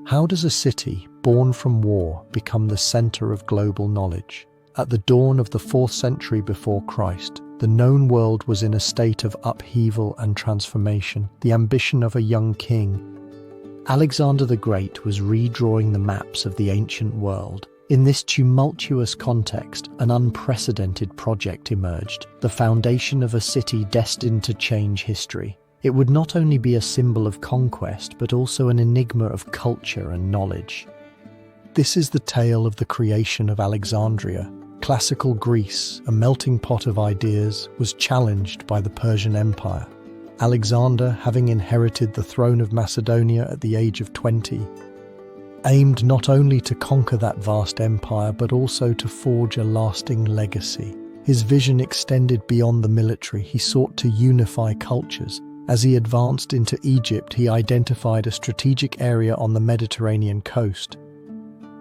How does a city born from war become the center of global knowledge? At the dawn of the 4th century before Christ, the known world was in a state of upheaval and transformation. The ambition of a young king, Alexander the Great, was redrawing the maps of the ancient world. In this tumultuous context, an unprecedented project emerged, the foundation of a city destined to change history. It would not only be a symbol of conquest, but also an enigma of culture and knowledge. This is the tale of the creation of Alexandria. Classical Greece, a melting pot of ideas, was challenged by the Persian Empire. Alexander, having inherited the throne of Macedonia at the age of 20, aimed not only to conquer that vast empire, but also to forge a lasting legacy. His vision extended beyond the military. He sought to unify cultures. As he advanced into Egypt, he identified a strategic area on the Mediterranean coast,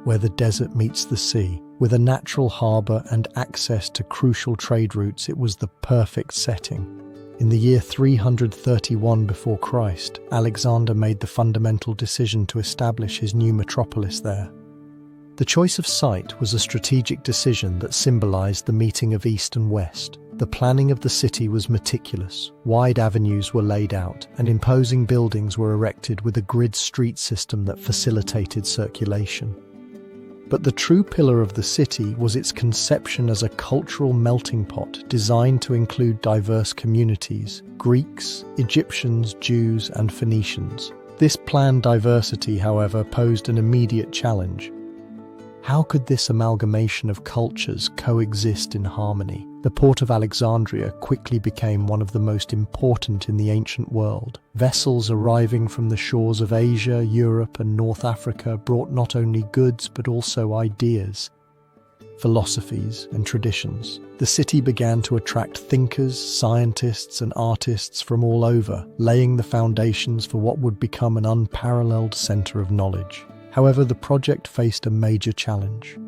where the desert meets the sea. With a natural harbour and access to crucial trade routes, it was the perfect setting. In the year 331 before Christ, Alexander made the fundamental decision to establish his new metropolis there. The choice of site was a strategic decision that symbolized the meeting of East and West. The planning of the city was meticulous. Wide avenues were laid out, and imposing buildings were erected with a grid street system that facilitated circulation. But the true pillar of the city was its conception as a cultural melting pot designed to include diverse communities: Greeks, Egyptians, Jews, and Phoenicians. This planned diversity, however, posed an immediate challenge. How could this amalgamation of cultures coexist in harmony? The port of Alexandria quickly became one of the most important in the ancient world. Vessels arriving from the shores of Asia, Europe, and North Africa brought not only goods but also ideas, philosophies, and traditions. The city began to attract thinkers, scientists, and artists from all over, laying the foundations for what would become an unparalleled center of knowledge. However, the project faced a major challenge.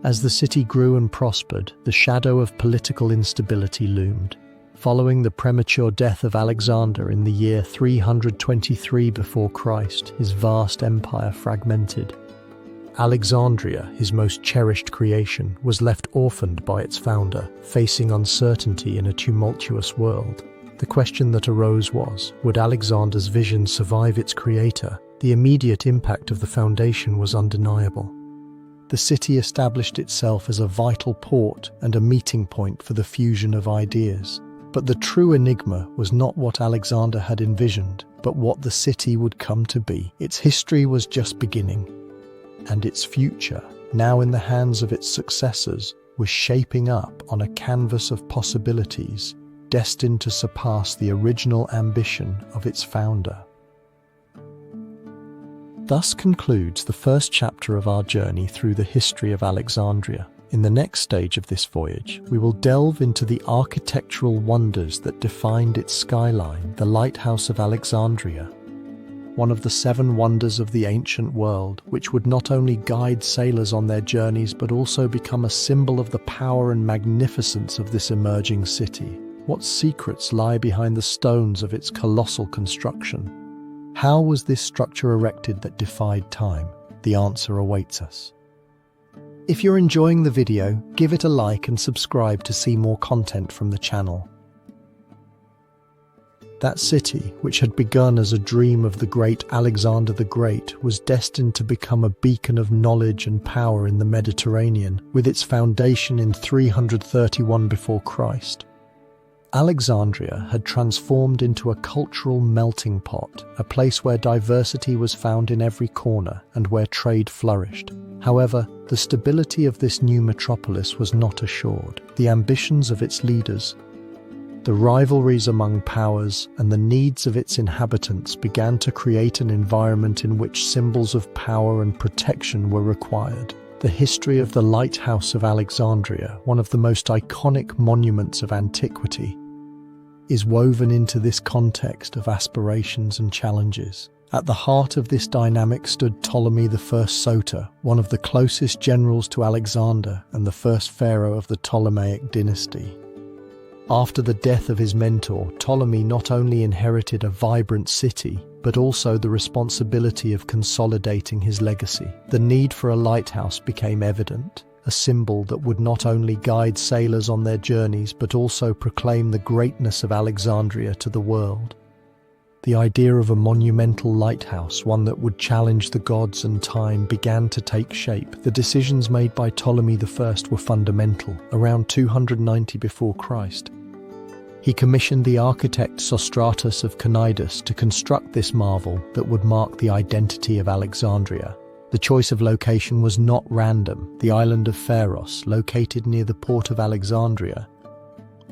As the city grew and prospered, the shadow of political instability loomed. Following the premature death of Alexander in the year 323 before Christ, his vast empire fragmented. Alexandria, his most cherished creation, was left orphaned by its founder, facing uncertainty in a tumultuous world. The question that arose was, would Alexander's vision survive its creator? The immediate impact of the foundation was undeniable. The city established itself as a vital port and a meeting point for the fusion of ideas. But the true enigma was not what Alexander had envisioned, but what the city would come to be. Its history was just beginning, and its future, now in the hands of its successors, was shaping up on a canvas of possibilities destined to surpass the original ambition of its founder. Thus concludes the first chapter of our journey through the history of Alexandria. In the next stage of this voyage, we will delve into the architectural wonders that defined its skyline, the Lighthouse of Alexandria, one of the 7 wonders of the ancient world, which would not only guide sailors on their journeys but also become a symbol of the power and magnificence of this emerging city. What secrets lie behind the stones of its colossal construction? How was this structure erected that defied time? The answer awaits us. If you're enjoying the video, give it a like and subscribe to see more content from the channel. That city, which had begun as a dream of the great Alexander the Great, was destined to become a beacon of knowledge and power in the Mediterranean, with its foundation in 331 before Christ. Alexandria had transformed into a cultural melting pot, a place where diversity was found in every corner and where trade flourished. However, the stability of this new metropolis was not assured. The ambitions of its leaders, the rivalries among powers, and the needs of its inhabitants began to create an environment in which symbols of power and protection were required. The history of the Lighthouse of Alexandria, one of the most iconic monuments of antiquity, is woven into this context of aspirations and challenges. At the heart of this dynamic stood Ptolemy I Soter, one of the closest generals to Alexander and the first pharaoh of the Ptolemaic Dynasty. After the death of his mentor, Ptolemy not only inherited a vibrant city, but also the responsibility of consolidating his legacy. The need for a lighthouse became evident, a symbol that would not only guide sailors on their journeys, but also proclaim the greatness of Alexandria to the world. The idea of a monumental lighthouse, one that would challenge the gods and time, began to take shape. The decisions made by Ptolemy I were fundamental, around 290 before Christ. He commissioned the architect Sostratus of Cnidus to construct this marvel that would mark the identity of Alexandria. The choice of location was not random. The island of Pharos, located near the port of Alexandria,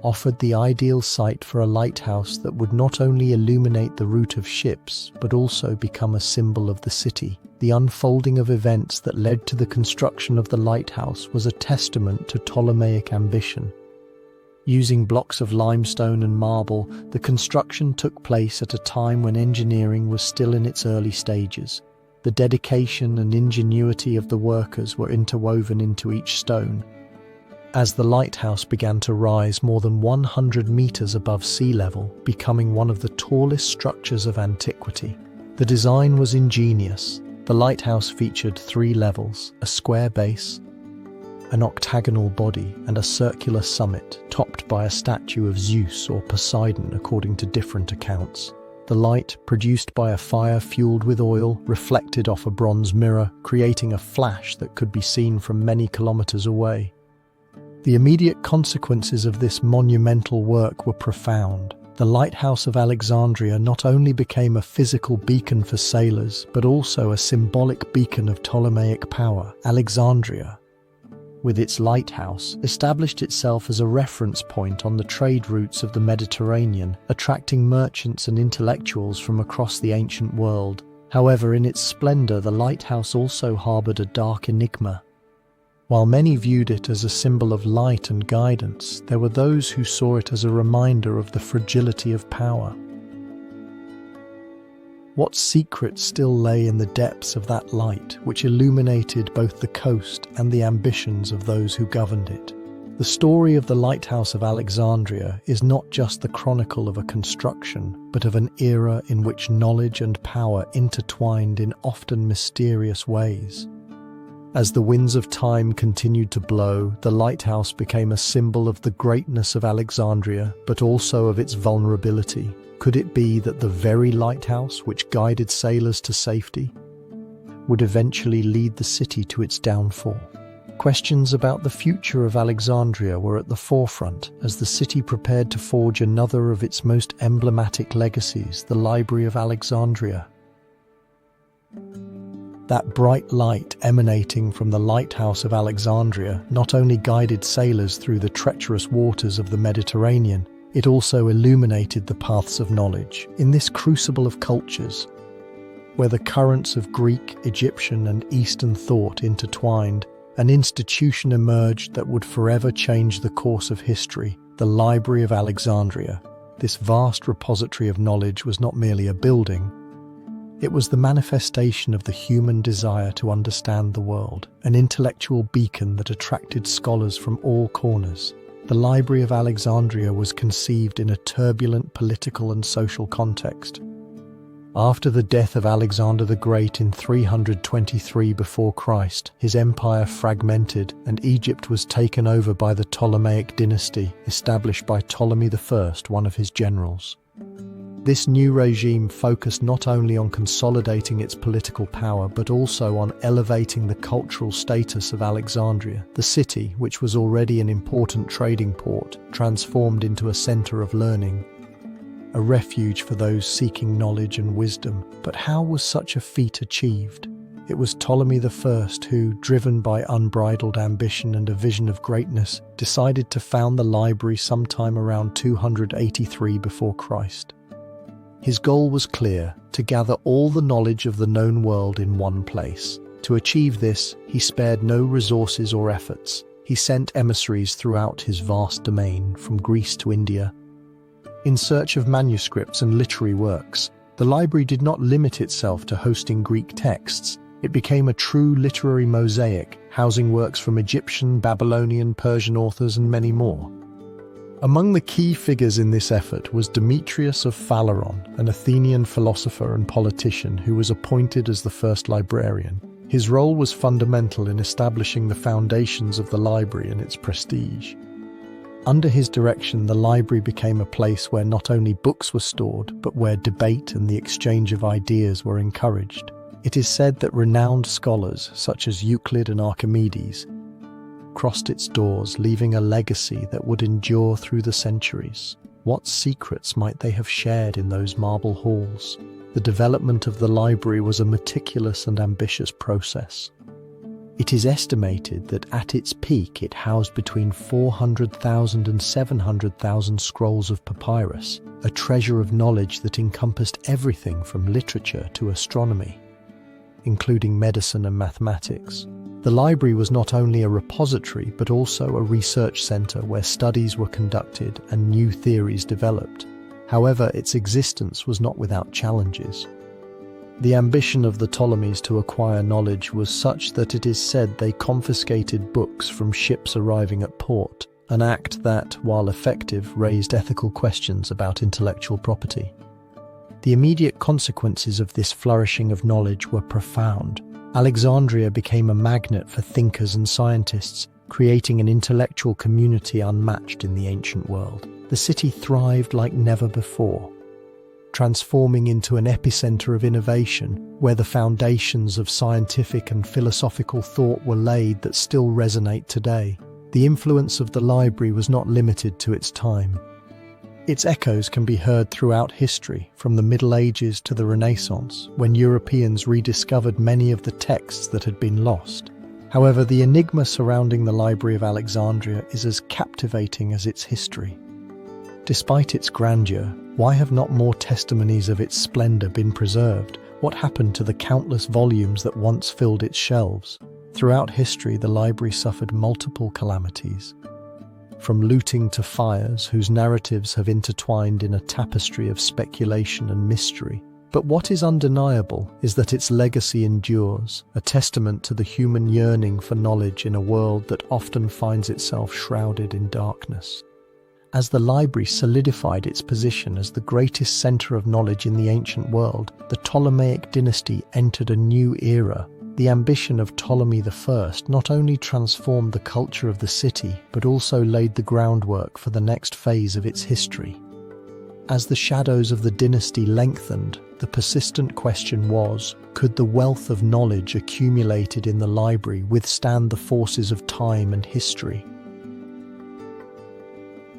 offered the ideal site for a lighthouse that would not only illuminate the route of ships, but also become a symbol of the city. The unfolding of events that led to the construction of the lighthouse was a testament to Ptolemaic ambition. Using blocks of limestone and marble, the construction took place at a time when engineering was still in its early stages. The dedication and ingenuity of the workers were interwoven into each stone. As the lighthouse began to rise more than 100 meters above sea level, becoming one of the tallest structures of antiquity. The design was ingenious. The lighthouse featured 3 levels, a square base, an octagonal body, and a circular summit, topped by a statue of Zeus or Poseidon according to different accounts. The light, produced by a fire fueled with oil, reflected off a bronze mirror, creating a flash that could be seen from many kilometers away. The immediate consequences of this monumental work were profound. The Lighthouse of Alexandria not only became a physical beacon for sailors, but also a symbolic beacon of Ptolemaic power. Alexandria, with its lighthouse, established itself as a reference point on the trade routes of the Mediterranean, attracting merchants and intellectuals from across the ancient world. However, in its splendor, the lighthouse also harbored a dark enigma. While many viewed it as a symbol of light and guidance, there were those who saw it as a reminder of the fragility of power. What secret still lay in the depths of that light, which illuminated both the coast and the ambitions of those who governed it? The story of the Lighthouse of Alexandria is not just the chronicle of a construction, but of an era in which knowledge and power intertwined in often mysterious ways. As the winds of time continued to blow, the lighthouse became a symbol of the greatness of Alexandria, but also of its vulnerability. Could it be that the very lighthouse which guided sailors to safety would eventually lead the city to its downfall? Questions about the future of Alexandria were at the forefront as the city prepared to forge another of its most emblematic legacies, the Library of Alexandria. That bright light emanating from the Lighthouse of Alexandria not only guided sailors through the treacherous waters of the Mediterranean, it also illuminated the paths of knowledge. In this crucible of cultures, where the currents of Greek, Egyptian, and Eastern thought intertwined, an institution emerged that would forever change the course of history, the Library of Alexandria. This vast repository of knowledge was not merely a building. It was the manifestation of the human desire to understand the world, an intellectual beacon that attracted scholars from all corners. The Library of Alexandria was conceived in a turbulent political and social context. After the death of Alexander the Great in 323 before Christ, his empire fragmented and Egypt was taken over by the Ptolemaic Dynasty, established by Ptolemy I, one of his generals. This new regime focused not only on consolidating its political power, but also on elevating the cultural status of Alexandria. The city, which was already an important trading port, transformed into a center of learning, a refuge for those seeking knowledge and wisdom. But how was such a feat achieved? It was Ptolemy I who, driven by unbridled ambition and a vision of greatness, decided to found the library sometime around 283 before Christ. His goal was clear: to gather all the knowledge of the known world in one place. To achieve this, he spared no resources or efforts. He sent emissaries throughout his vast domain, from Greece to India, in search of manuscripts and literary works. The library did not limit itself to hosting Greek texts. It became a true literary mosaic, housing works from Egyptian, Babylonian, Persian authors and many more. Among the key figures in this effort was Demetrius of Phaleron, an Athenian philosopher and politician who was appointed as the first librarian. His role was fundamental in establishing the foundations of the library and its prestige. Under his direction, the library became a place where not only books were stored, but where debate and the exchange of ideas were encouraged. It is said that renowned scholars, such as Euclid and Archimedes, crossed its doors, leaving a legacy that would endure through the centuries. What secrets might they have shared in those marble halls? The development of the library was a meticulous and ambitious process. It is estimated that at its peak it housed between 400,000 and 700,000 scrolls of papyrus, a treasure of knowledge that encompassed everything from literature to astronomy, including medicine and mathematics. The library was not only a repository but also a research center where studies were conducted and new theories developed. However, its existence was not without challenges. The ambition of the Ptolemies to acquire knowledge was such that it is said they confiscated books from ships arriving at port, an act that, while effective, raised ethical questions about intellectual property. The immediate consequences of this flourishing of knowledge were profound. Alexandria became a magnet for thinkers and scientists, creating an intellectual community unmatched in the ancient world. The city thrived like never before, transforming into an epicenter of innovation, where the foundations of scientific and philosophical thought were laid that still resonate today. The influence of the library was not limited to its time. Its echoes can be heard throughout history, from the Middle Ages to the Renaissance, when Europeans rediscovered many of the texts that had been lost. However, the enigma surrounding the Library of Alexandria is as captivating as its history. Despite its grandeur, why have not more testimonies of its splendor been preserved? What happened to the countless volumes that once filled its shelves? Throughout history, the library suffered multiple calamities, from looting to fires whose narratives have intertwined in a tapestry of speculation and mystery. But what is undeniable is that its legacy endures, a testament to the human yearning for knowledge in a world that often finds itself shrouded in darkness. As the library solidified its position as the greatest center of knowledge in the ancient world, the Ptolemaic Dynasty entered a new era. The ambition of Ptolemy I not only transformed the culture of the city, but also laid the groundwork for the next phase of its history. As the shadows of the dynasty lengthened, the persistent question was, could the wealth of knowledge accumulated in the library withstand the forces of time and history?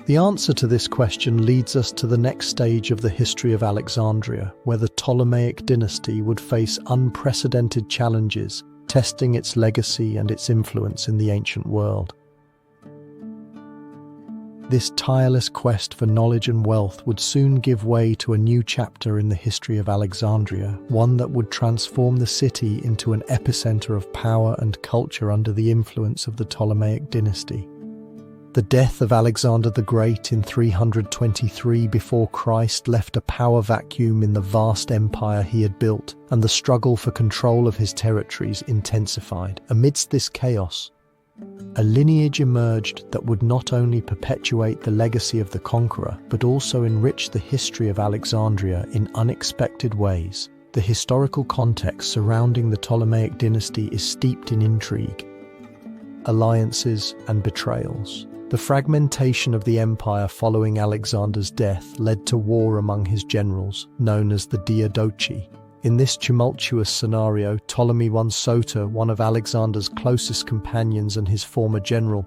The answer to this question leads us to the next stage of the history of Alexandria, where the Ptolemaic dynasty would face unprecedented challenges, testing its legacy and its influence in the ancient world. This tireless quest for knowledge and wealth would soon give way to a new chapter in the history of Alexandria, one that would transform the city into an epicenter of power and culture under the influence of the Ptolemaic dynasty. The death of Alexander the Great in 323 before Christ left a power vacuum in the vast empire he had built, and the struggle for control of his territories intensified. Amidst this chaos, a lineage emerged that would not only perpetuate the legacy of the conqueror, but also enrich the history of Alexandria in unexpected ways. The historical context surrounding the Ptolemaic dynasty is steeped in intrigue, alliances, and betrayals. The fragmentation of the empire following Alexander's death led to war among his generals, known as the Diadochi. In this tumultuous scenario, Ptolemy I Soter, one of Alexander's closest companions and his former general,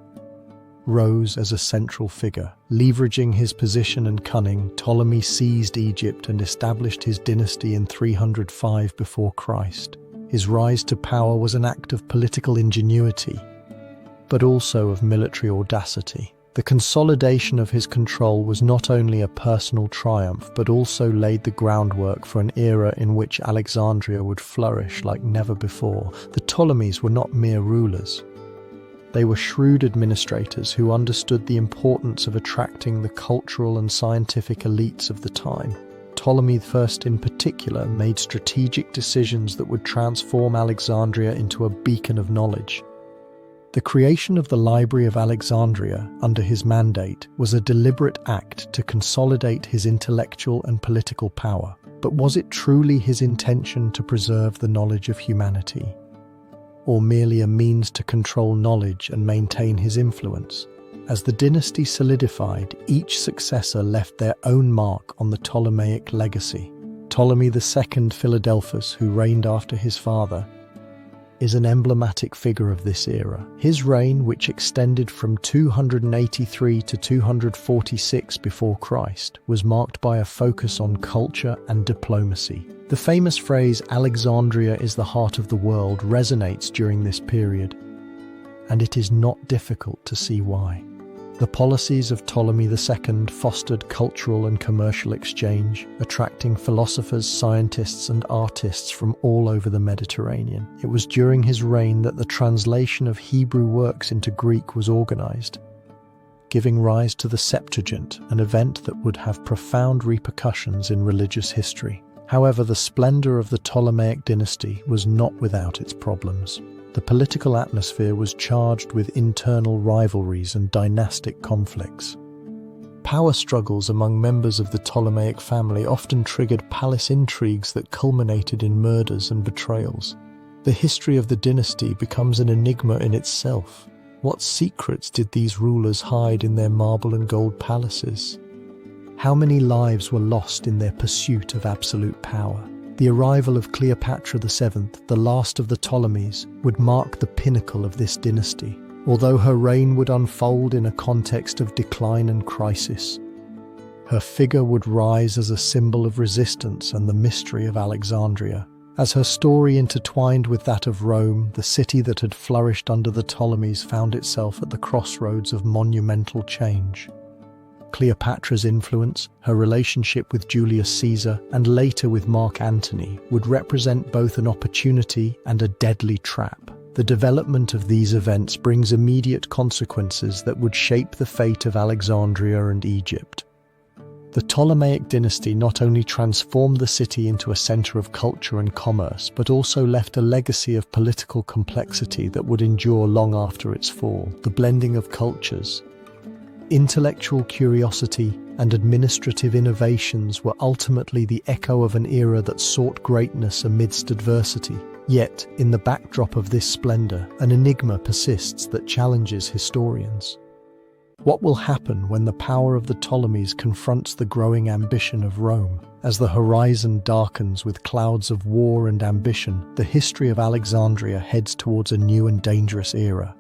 rose as a central figure. Leveraging his position and cunning, Ptolemy seized Egypt and established his dynasty in 305 before Christ. His rise to power was an act of political ingenuity, but also of military audacity. The consolidation of his control was not only a personal triumph, but also laid the groundwork for an era in which Alexandria would flourish like never before. The Ptolemies were not mere rulers. They were shrewd administrators who understood the importance of attracting the cultural and scientific elites of the time. Ptolemy I in particular made strategic decisions that would transform Alexandria into a beacon of knowledge. The creation of the Library of Alexandria under his mandate was a deliberate act to consolidate his intellectual and political power. But was it truly his intention to preserve the knowledge of humanity? Or merely a means to control knowledge and maintain his influence? As the dynasty solidified, each successor left their own mark on the Ptolemaic legacy. Ptolemy II Philadelphus, who reigned after his father, is an emblematic figure of this era. His reign, which extended from 283 to 246 before Christ, was marked by a focus on culture and diplomacy. The famous phrase, "Alexandria is the heart of the world," resonates during this period, and it is not difficult to see why. The policies of Ptolemy II fostered cultural and commercial exchange, attracting philosophers, scientists, and artists from all over the Mediterranean. It was during his reign that the translation of Hebrew works into Greek was organized, giving rise to the Septuagint, an event that would have profound repercussions in religious history. However, the splendor of the Ptolemaic dynasty was not without its problems. The political atmosphere was charged with internal rivalries and dynastic conflicts. Power struggles among members of the Ptolemaic family often triggered palace intrigues that culminated in murders and betrayals. The history of the dynasty becomes an enigma in itself. What secrets did these rulers hide in their marble and gold palaces? How many lives were lost in their pursuit of absolute power? The arrival of Cleopatra VII, the last of the Ptolemies, would mark the pinnacle of this dynasty. Although her reign would unfold in a context of decline and crisis, her figure would rise as a symbol of resistance and the mystery of Alexandria. As her story intertwined with that of Rome, the city that had flourished under the Ptolemies found itself at the crossroads of monumental change. Cleopatra's influence, her relationship with Julius Caesar, and later with Mark Antony, would represent both an opportunity and a deadly trap. The development of these events brings immediate consequences that would shape the fate of Alexandria and Egypt. The Ptolemaic dynasty not only transformed the city into a center of culture and commerce, but also left a legacy of political complexity that would endure long after its fall. The blending of cultures, intellectual curiosity, and administrative innovations were ultimately the echo of an era that sought greatness amidst adversity. Yet, in the backdrop of this splendor, an enigma persists that challenges historians. What will happen when the power of the Ptolemies confronts the growing ambition of Rome? As the horizon darkens with clouds of war and ambition, the history of Alexandria heads towards a new and dangerous era.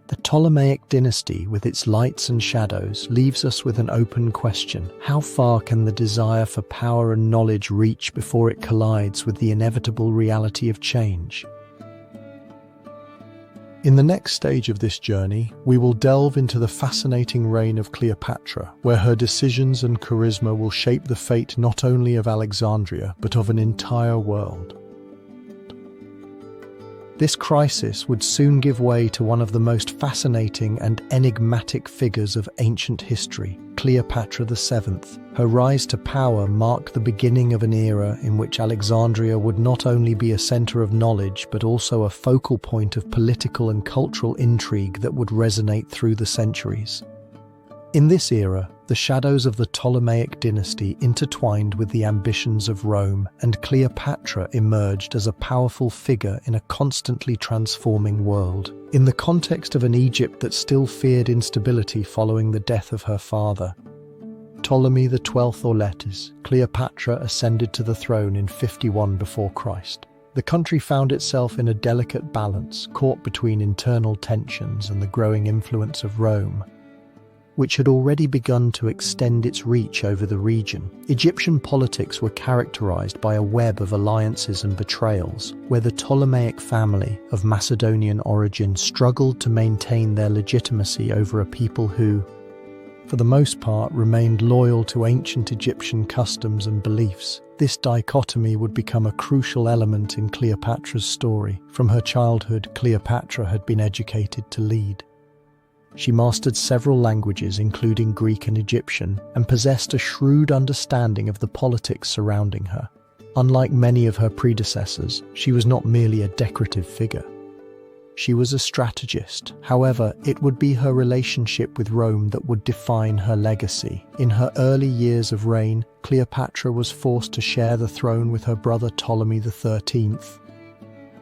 The Ptolemaic dynasty, with its lights and shadows, leaves us with an open question. How far can the desire for power and knowledge reach before it collides with the inevitable reality of change? In the next stage of this journey, we will delve into the fascinating reign of Cleopatra, where her decisions and charisma will shape the fate not only of Alexandria, but of an entire world. This crisis would soon give way to one of the most fascinating and enigmatic figures of ancient history, Cleopatra VII. Her rise to power marked the beginning of an era in which Alexandria would not only be a center of knowledge, but also a focal point of political and cultural intrigue that would resonate through the centuries. In this era, the shadows of the Ptolemaic dynasty intertwined with the ambitions of Rome, and Cleopatra emerged as a powerful figure in a constantly transforming world. In the context of an Egypt that still feared instability following the death of her father, Ptolemy XII Auletes, Cleopatra ascended to the throne in 51 before Christ. The country found itself in a delicate balance, caught between internal tensions and the growing influence of Rome, which had already begun to extend its reach over the region. Egyptian politics were characterized by a web of alliances and betrayals, where the Ptolemaic family of Macedonian origin struggled to maintain their legitimacy over a people who, for the most part, remained loyal to ancient Egyptian customs and beliefs. This dichotomy would become a crucial element in Cleopatra's story. From her childhood, Cleopatra had been educated to lead. She mastered several languages, including Greek and Egyptian, and possessed a shrewd understanding of the politics surrounding her. Unlike many of her predecessors, she was not merely a decorative figure. She was a strategist. However, it would be her relationship with Rome that would define her legacy. In her early years of reign, Cleopatra was forced to share the throne with her brother Ptolemy XIII,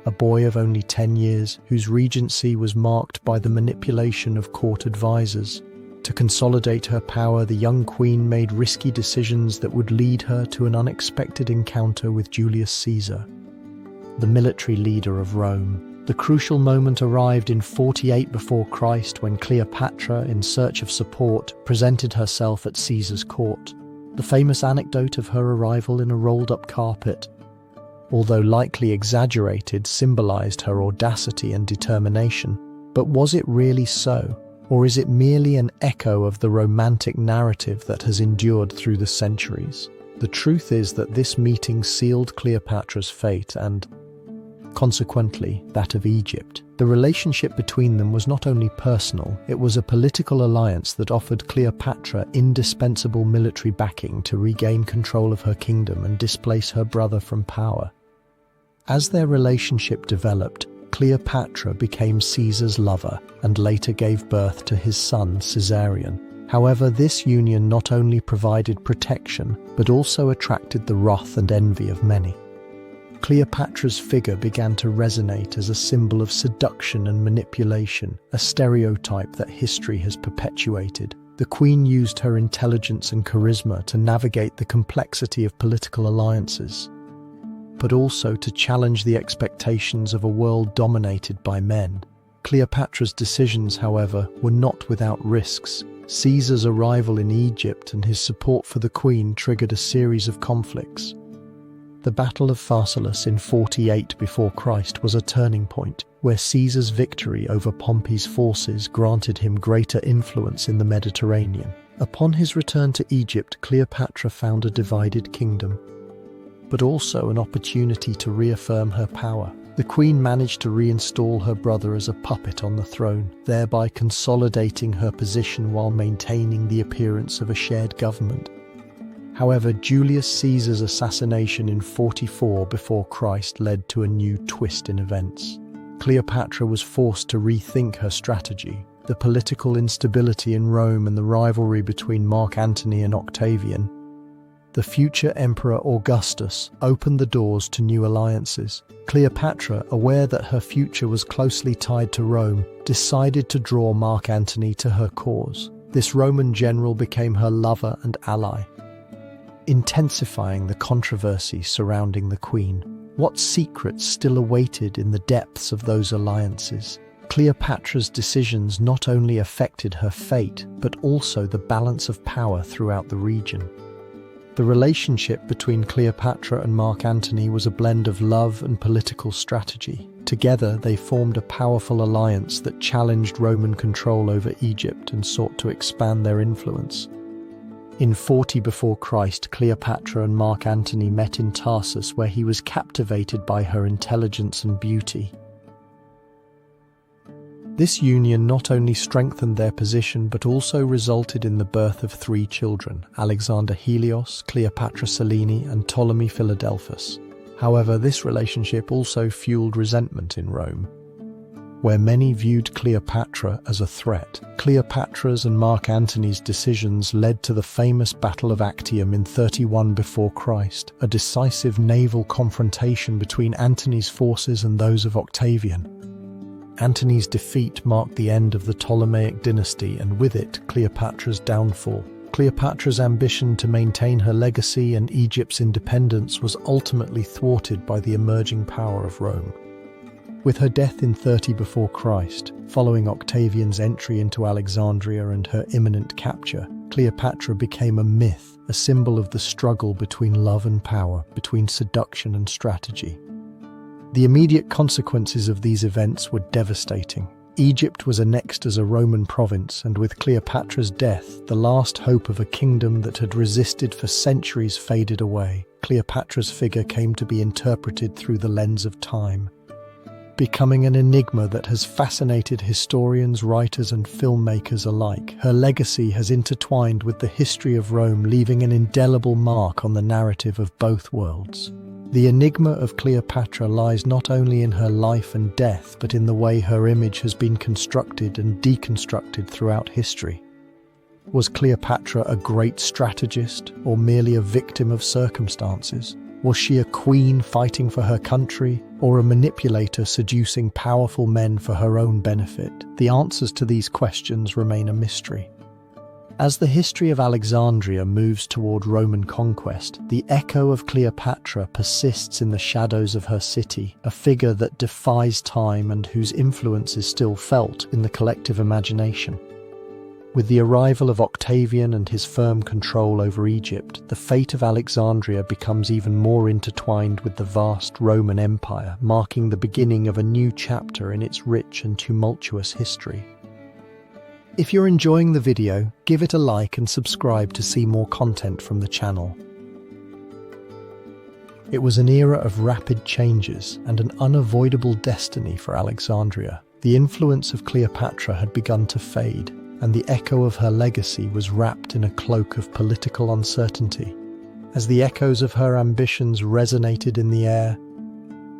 a boy of only 10 years whose regency was marked by the manipulation of court advisors. To consolidate her power, the young queen made risky decisions that would lead her to an unexpected encounter with Julius Caesar, the military leader of Rome. The crucial moment arrived in 48 before Christ when Cleopatra, in search of support, presented herself at Caesar's court. The famous anecdote of her arrival in a rolled-up carpet, although likely exaggerated, symbolized her audacity and determination. But was it really so? Or is it merely an echo of the romantic narrative that has endured through the centuries? The truth is that this meeting sealed Cleopatra's fate and, consequently, that of Egypt. The relationship between them was not only personal, it was a political alliance that offered Cleopatra indispensable military backing to regain control of her kingdom and displace her brother from power. As their relationship developed, Cleopatra became Caesar's lover and later gave birth to his son Caesarion. However, this union not only provided protection, but also attracted the wrath and envy of many. Cleopatra's figure began to resonate as a symbol of seduction and manipulation, a stereotype that history has perpetuated. The queen used her intelligence and charisma to navigate the complexity of political alliances, but also to challenge the expectations of a world dominated by men. Cleopatra's decisions, however, were not without risks. Caesar's arrival in Egypt and his support for the queen triggered a series of conflicts. The Battle of Pharsalus in 48 before Christ was a turning point, where Caesar's victory over Pompey's forces granted him greater influence in the Mediterranean. Upon his return to Egypt, Cleopatra found a divided kingdom, but also an opportunity to reaffirm her power. The queen managed to reinstall her brother as a puppet on the throne, thereby consolidating her position while maintaining the appearance of a shared government. However, Julius Caesar's assassination in 44 before Christ led to a new twist in events. Cleopatra was forced to rethink her strategy. The political instability in Rome and the rivalry between Mark Antony and Octavian, the future Emperor Augustus, opened the doors to new alliances. Cleopatra, aware that her future was closely tied to Rome, decided to draw Mark Antony to her cause. This Roman general became her lover and ally, intensifying the controversy surrounding the queen. What secrets still awaited in the depths of those alliances? Cleopatra's decisions not only affected her fate, but also the balance of power throughout the region. The relationship between Cleopatra and Mark Antony was a blend of love and political strategy. Together, they formed a powerful alliance that challenged Roman control over Egypt and sought to expand their influence. In 40 before Christ, Cleopatra and Mark Antony met in Tarsus, where he was captivated by her intelligence and beauty. This union not only strengthened their position, but also resulted in the birth of 3 children: Alexander Helios, Cleopatra Selene, and Ptolemy Philadelphus. However, this relationship also fueled resentment in Rome, where many viewed Cleopatra as a threat. Cleopatra's and Mark Antony's decisions led to the famous Battle of Actium in 31 before Christ, a decisive naval confrontation between Antony's forces and those of Octavian. Antony's defeat marked the end of the Ptolemaic Dynasty, and with it, Cleopatra's downfall. Cleopatra's ambition to maintain her legacy and Egypt's independence was ultimately thwarted by the emerging power of Rome. With her death in 30 before Christ, following Octavian's entry into Alexandria and her imminent capture, Cleopatra became a myth, a symbol of the struggle between love and power, between seduction and strategy. The immediate consequences of these events were devastating. Egypt was annexed as a Roman province, and with Cleopatra's death, the last hope of a kingdom that had resisted for centuries faded away. Cleopatra's figure came to be interpreted through the lens of time, becoming an enigma that has fascinated historians, writers, and filmmakers alike. Her legacy has intertwined with the history of Rome, leaving an indelible mark on the narrative of both worlds. The enigma of Cleopatra lies not only in her life and death, but in the way her image has been constructed and deconstructed throughout history. Was Cleopatra a great strategist or merely a victim of circumstances? Was she a queen fighting for her country or a manipulator seducing powerful men for her own benefit? The answers to these questions remain a mystery. As the history of Alexandria moves toward Roman conquest, the echo of Cleopatra persists in the shadows of her city, a figure that defies time and whose influence is still felt in the collective imagination. With the arrival of Octavian and his firm control over Egypt, the fate of Alexandria becomes even more intertwined with the vast Roman Empire, marking the beginning of a new chapter in its rich and tumultuous history. If you're enjoying the video, give it a like and subscribe to see more content from the channel. It was an era of rapid changes and an unavoidable destiny for Alexandria. The influence of Cleopatra had begun to fade, and the echo of her legacy was wrapped in a cloak of political uncertainty. As the echoes of her ambitions resonated in the air,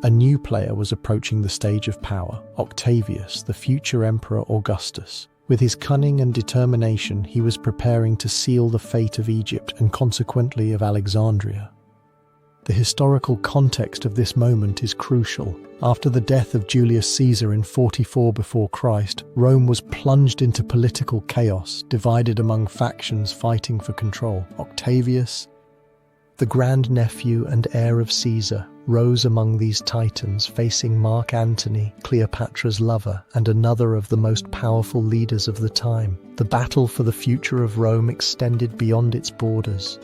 a new player was approaching the stage of power, Octavius, the future Emperor Augustus. With his cunning and determination, he was preparing to seal the fate of Egypt and consequently of Alexandria. The historical context of this moment is crucial. After the death of Julius Caesar in 44 before Christ, Rome was plunged into political chaos, divided among factions fighting for control. Octavius, the grandnephew and heir of Caesar, rose among these titans, facing Mark Antony, Cleopatra's lover, and another of the most powerful leaders of the time. The battle for the future of Rome extended beyond its borders,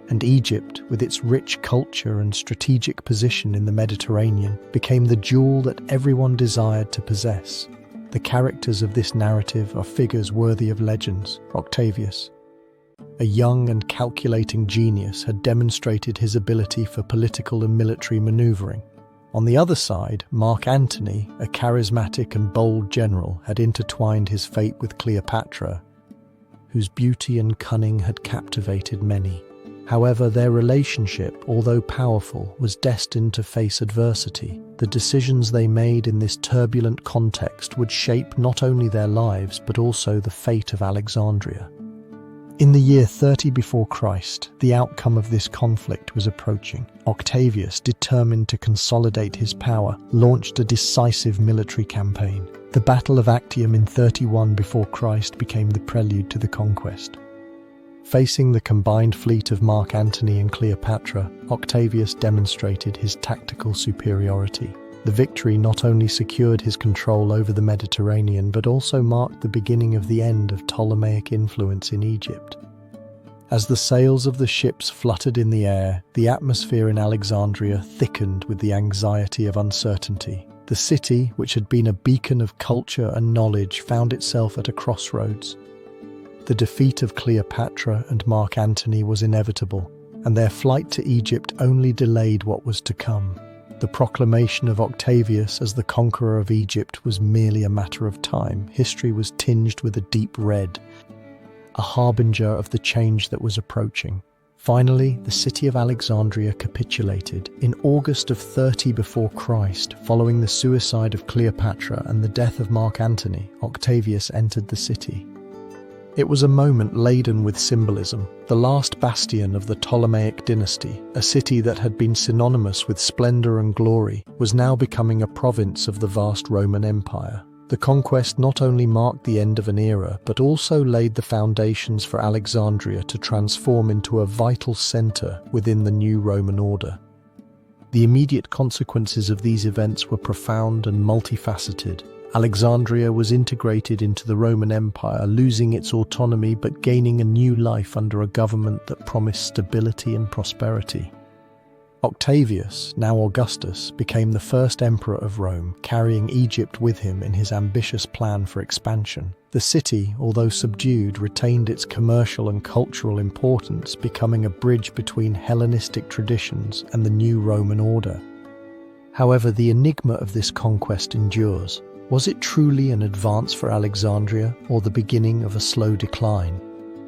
and Egypt, with its rich culture and strategic position in the Mediterranean, became the jewel that everyone desired to possess. The characters of this narrative are figures worthy of legends. Octavius, a young and calculating genius, had demonstrated his ability for political and military maneuvering. On the other side, Mark Antony, a charismatic and bold general, had intertwined his fate with Cleopatra, whose beauty and cunning had captivated many. However, their relationship, although powerful, was destined to face adversity. The decisions they made in this turbulent context would shape not only their lives, but also the fate of Alexandria. In the year 30 before Christ, the outcome of this conflict was approaching. Octavius, determined to consolidate his power, launched a decisive military campaign. The Battle of Actium in 31 before Christ became the prelude to the conquest. Facing the combined fleet of Mark Antony and Cleopatra, Octavius demonstrated his tactical superiority. The victory not only secured his control over the Mediterranean, but also marked the beginning of the end of Ptolemaic influence in Egypt. As the sails of the ships fluttered in the air, the atmosphere in Alexandria thickened with the anxiety of uncertainty. The city, which had been a beacon of culture and knowledge, found itself at a crossroads. The defeat of Cleopatra and Mark Antony was inevitable, and their flight to Egypt only delayed what was to come. The proclamation of Octavius as the conqueror of Egypt was merely a matter of time. History was tinged with a deep red, a harbinger of the change that was approaching. Finally, the city of Alexandria capitulated. In August of 30 before Christ, following the suicide of Cleopatra and the death of Mark Antony, Octavius entered the city. It was a moment laden with symbolism. The last bastion of the Ptolemaic Dynasty, a city that had been synonymous with splendor and glory, was now becoming a province of the vast Roman Empire. The conquest not only marked the end of an era, but also laid the foundations for Alexandria to transform into a vital center within the new Roman order. The immediate consequences of these events were profound and multifaceted. Alexandria was integrated into the Roman Empire, losing its autonomy but gaining a new life under a government that promised stability and prosperity. Octavius, now Augustus, became the first emperor of Rome, carrying Egypt with him in his ambitious plan for expansion. The city, although subdued, retained its commercial and cultural importance, becoming a bridge between Hellenistic traditions and the new Roman order. However, the enigma of this conquest endures. Was it truly an advance for Alexandria, or the beginning of a slow decline?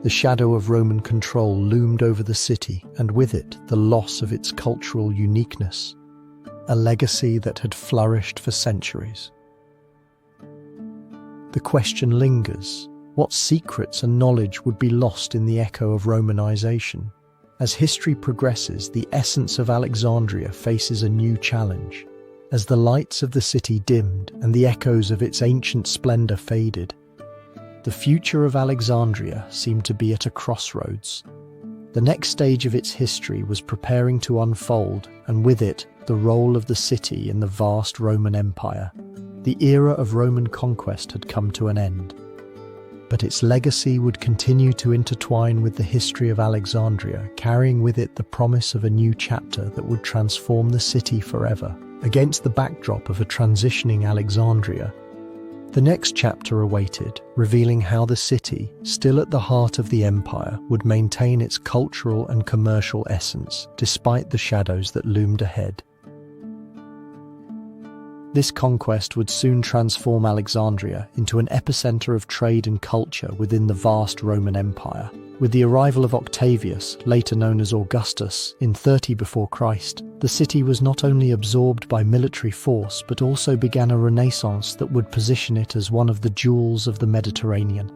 The shadow of Roman control loomed over the city, and with it, the loss of its cultural uniqueness, a legacy that had flourished for centuries. The question lingers: what secrets and knowledge would be lost in the echo of Romanization? As history progresses, the essence of Alexandria faces a new challenge. As the lights of the city dimmed and the echoes of its ancient splendor faded, the future of Alexandria seemed to be at a crossroads. The next stage of its history was preparing to unfold, and with it, the role of the city in the vast Roman Empire. The era of Roman conquest had come to an end, but its legacy would continue to intertwine with the history of Alexandria, carrying with it the promise of a new chapter that would transform the city forever. Against the backdrop of a transitioning Alexandria, the next chapter awaited, revealing how the city, still at the heart of the empire, would maintain its cultural and commercial essence despite the shadows that loomed ahead. This conquest would soon transform Alexandria into an epicenter of trade and culture within the vast Roman Empire. With the arrival of Octavius, later known as Augustus, in 30 before Christ, the city was not only absorbed by military force but also began a renaissance that would position it as one of the jewels of the Mediterranean.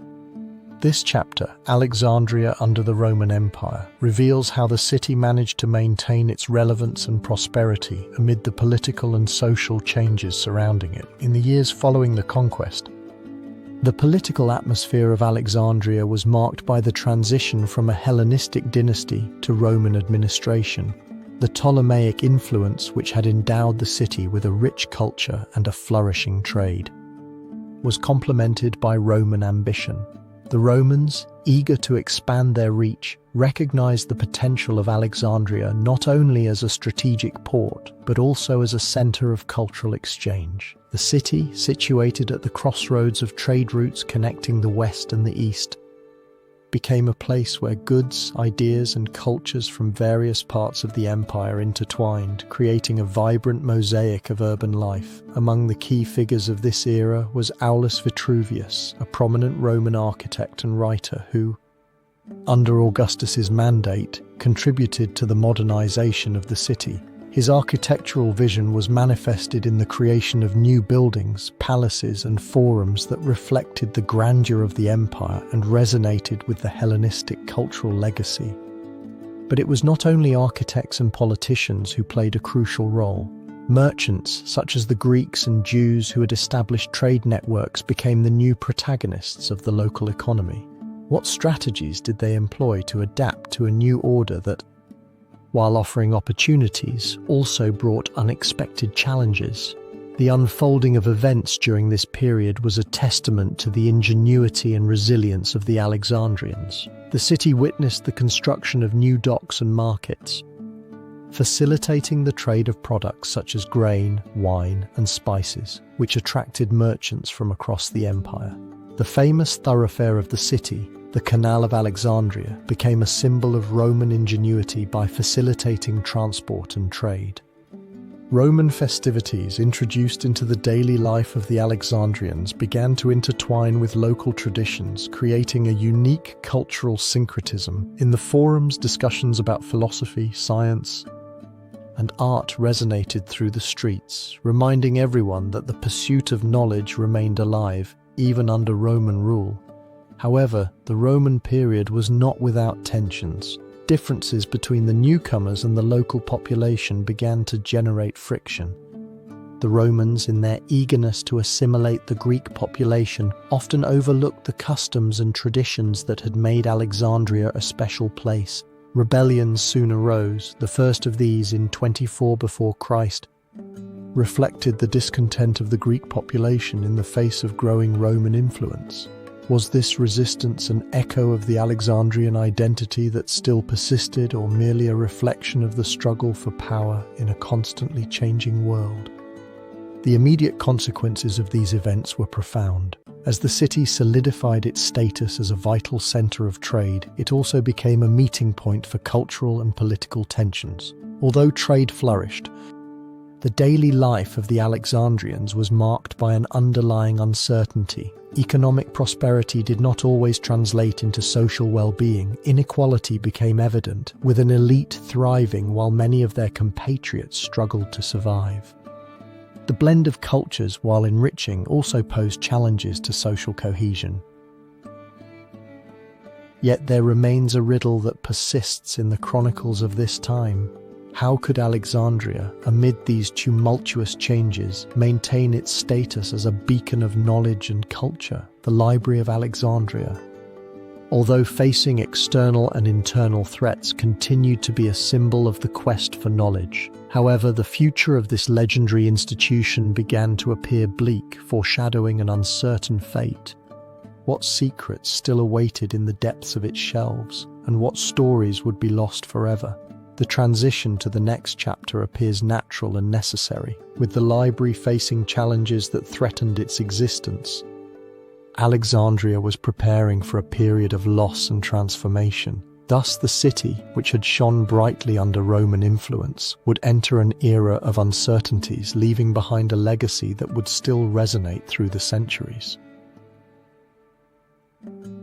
This chapter, Alexandria under the Roman Empire, reveals how the city managed to maintain its relevance and prosperity amid the political and social changes surrounding it. In the years following the conquest, the political atmosphere of Alexandria was marked by the transition from a Hellenistic dynasty to Roman administration. The Ptolemaic influence, which had endowed the city with a rich culture and a flourishing trade, was complemented by Roman ambition. The Romans, eager to expand their reach, recognized the potential of Alexandria not only as a strategic port, but also as a center of cultural exchange. The city, situated at the crossroads of trade routes connecting the West and the East, became a place where goods, ideas, and cultures from various parts of the empire intertwined, creating a vibrant mosaic of urban life. Among the key figures of this era was Aulus Vitruvius, a prominent Roman architect and writer who, under Augustus's mandate, contributed to the modernization of the city. His architectural vision was manifested in the creation of new buildings, palaces, and forums that reflected the grandeur of the empire and resonated with the Hellenistic cultural legacy. But it was not only architects and politicians who played a crucial role. Merchants, such as the Greeks and Jews who had established trade networks, became the new protagonists of the local economy. What strategies did they employ to adapt to a new order that, while offering opportunities, also brought unexpected challenges? The unfolding of events during this period was a testament to the ingenuity and resilience of the Alexandrians. The city witnessed the construction of new docks and markets, facilitating the trade of products such as grain, wine, and spices, which attracted merchants from across the empire. The famous thoroughfare of the city, the Canal of Alexandria, became a symbol of Roman ingenuity by facilitating transport and trade. Roman festivities introduced into the daily life of the Alexandrians began to intertwine with local traditions, creating a unique cultural syncretism. In the forums, discussions about philosophy, science, and art resonated through the streets, reminding everyone that the pursuit of knowledge remained alive, even under Roman rule. However, the Roman period was not without tensions. Differences between the newcomers and the local population began to generate friction. The Romans, in their eagerness to assimilate the Greek population, often overlooked the customs and traditions that had made Alexandria a special place. Rebellions soon arose. The first of these, in 24 before Christ, reflected the discontent of the Greek population in the face of growing Roman influence. Was this resistance an echo of the Alexandrian identity that still persisted, or merely a reflection of the struggle for power in a constantly changing world? The immediate consequences of these events were profound. As the city solidified its status as a vital center of trade, it also became a meeting point for cultural and political tensions. Although trade flourished, The daily life of the Alexandrians was marked by an underlying uncertainty. Economic prosperity did not always translate into social well-being. Inequality became evident, with an elite thriving while many of their compatriots struggled to survive. The blend of cultures, while enriching, also posed challenges to social cohesion. Yet there remains a riddle that persists in the chronicles of this time. How could Alexandria, amid these tumultuous changes, maintain its status as a beacon of knowledge and culture, the Library of Alexandria? Although facing external and internal threats, continued to be a symbol of the quest for knowledge. However, the future of this legendary institution began to appear bleak, foreshadowing an uncertain fate. What secrets still awaited in the depths of its shelves, and what stories would be lost forever? The transition to the next chapter appears natural and necessary, with the library facing challenges that threatened its existence. Alexandria was preparing for a period of loss and transformation. Thus, the city, which had shone brightly under Roman influence, would enter an era of uncertainties, leaving behind a legacy that would still resonate through the centuries.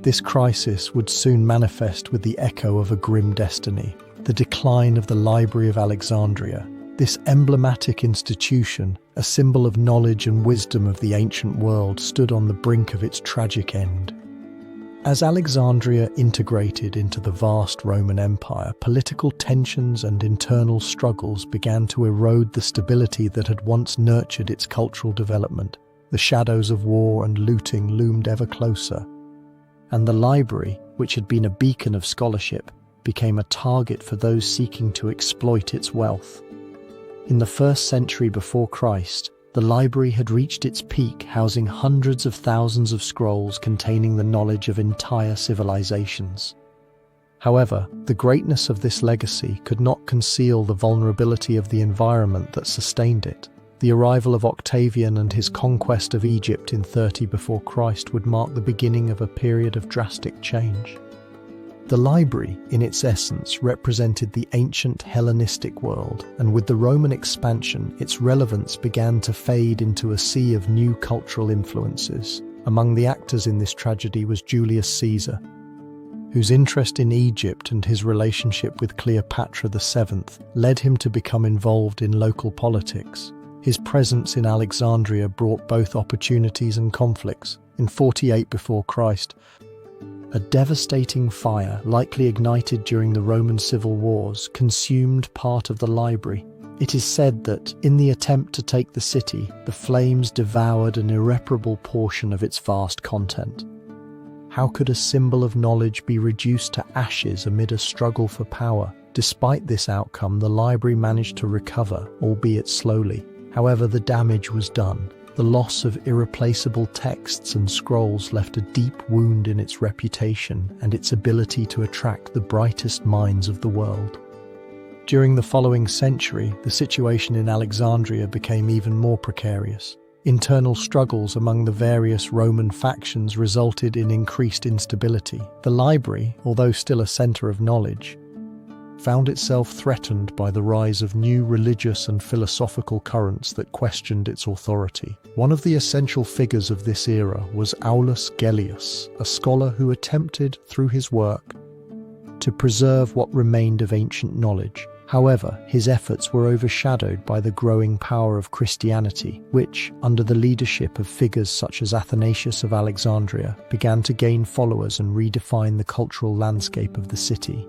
This crisis would soon manifest with the echo of a grim destiny: the decline of the Library of Alexandria. This emblematic institution, a symbol of knowledge and wisdom of the ancient world, stood on the brink of its tragic end. As Alexandria integrated into the vast Roman Empire, political tensions and internal struggles began to erode the stability that had once nurtured its cultural development. The shadows of war and looting loomed ever closer, and the library, which had been a beacon of scholarship, became a target for those seeking to exploit its wealth. In the 1st century before Christ, the library had reached its peak, housing hundreds of thousands of scrolls containing the knowledge of entire civilizations. However, the greatness of this legacy could not conceal the vulnerability of the environment that sustained it. The arrival of Octavian and his conquest of Egypt in 30 before Christ would mark the beginning of a period of drastic change. The library, in its essence, represented the ancient Hellenistic world, and with the Roman expansion, its relevance began to fade into a sea of new cultural influences. Among the actors in this tragedy was Julius Caesar, whose interest in Egypt and his relationship with Cleopatra VII led him to become involved in local politics. His presence in Alexandria brought both opportunities and conflicts. In 48 before Christ, a devastating fire, likely ignited during the Roman civil wars, consumed part of the library. It is said that, in the attempt to take the city, the flames devoured an irreparable portion of its vast content. How could a symbol of knowledge be reduced to ashes amid a struggle for power? Despite this outcome, the library managed to recover, albeit slowly. However, the damage was done. The loss of irreplaceable texts and scrolls left a deep wound in its reputation and its ability to attract the brightest minds of the world. During the following century, the situation in Alexandria became even more precarious. Internal struggles among the various Roman factions resulted in increased instability. The library, although still a center of knowledge, found itself threatened by the rise of new religious and philosophical currents that questioned its authority. One of the essential figures of this era was Aulus Gellius, a scholar who attempted, through his work, to preserve what remained of ancient knowledge. However, his efforts were overshadowed by the growing power of Christianity, which, under the leadership of figures such as Athanasius of Alexandria, began to gain followers and redefine the cultural landscape of the city.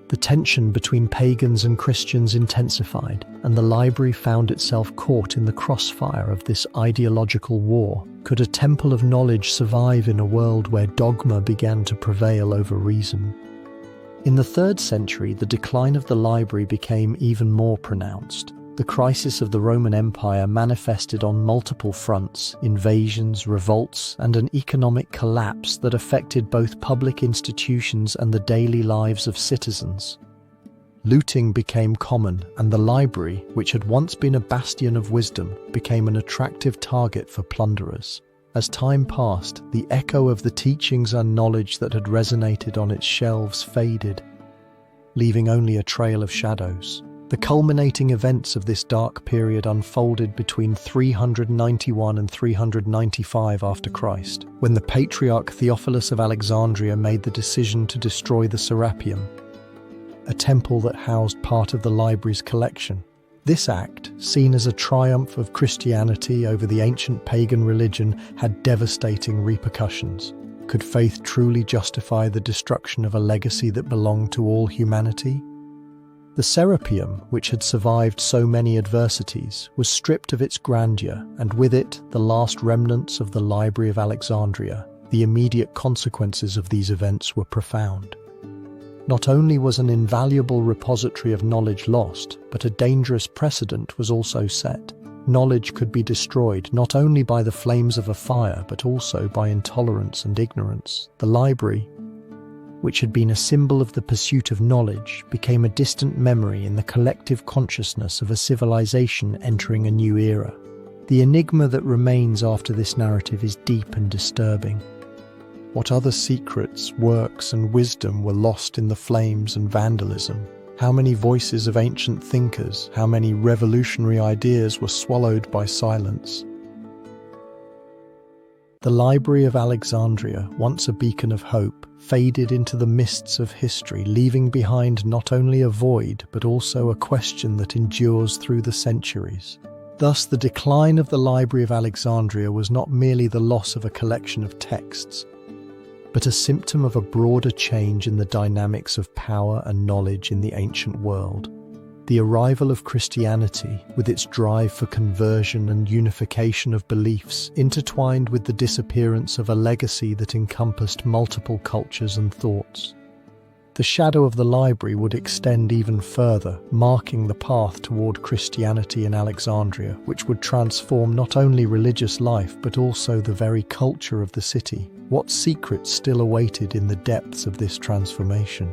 The tension between pagans and Christians intensified, and the library found itself caught in the crossfire of this ideological war. Could a temple of knowledge survive in a world where dogma began to prevail over reason? In the 3rd century, the decline of the library became even more pronounced. The crisis of the Roman Empire manifested on multiple fronts: invasions, revolts, and an economic collapse that affected both public institutions and the daily lives of citizens. Looting became common, and the library, which had once been a bastion of wisdom, became an attractive target for plunderers. As time passed, the echo of the teachings and knowledge that had resonated on its shelves faded, leaving only a trail of shadows. The culminating events of this dark period unfolded between 391 and 395 after Christ, when the patriarch Theophilus of Alexandria made the decision to destroy the Serapeum, a temple that housed part of the library's collection. This act, seen as a triumph of Christianity over the ancient pagan religion, had devastating repercussions. Could faith truly justify the destruction of a legacy that belonged to all humanity? The Serapeum, which had survived so many adversities, was stripped of its grandeur, and with it, the last remnants of the Library of Alexandria. The immediate consequences of these events were profound. Not only was an invaluable repository of knowledge lost, but a dangerous precedent was also set. Knowledge could be destroyed not only by the flames of a fire, but also by intolerance and ignorance. The library, which had been a symbol of the pursuit of knowledge, became a distant memory in the collective consciousness of a civilization entering a new era. The enigma that remains after this narrative is deep and disturbing. What other secrets, works, and wisdom were lost in the flames and vandalism? How many voices of ancient thinkers, how many revolutionary ideas were swallowed by silence? The Library of Alexandria, once a beacon of hope, faded into the mists of history, leaving behind not only a void, but also a question that endures through the centuries. Thus, the decline of the Library of Alexandria was not merely the loss of a collection of texts, but a symptom of a broader change in the dynamics of power and knowledge in the ancient world. The arrival of Christianity, with its drive for conversion and unification of beliefs, intertwined with the disappearance of a legacy that encompassed multiple cultures and thoughts. The shadow of the library would extend even further, marking the path toward Christianity in Alexandria, which would transform not only religious life but also the very culture of the city. What secrets still awaited in the depths of this transformation?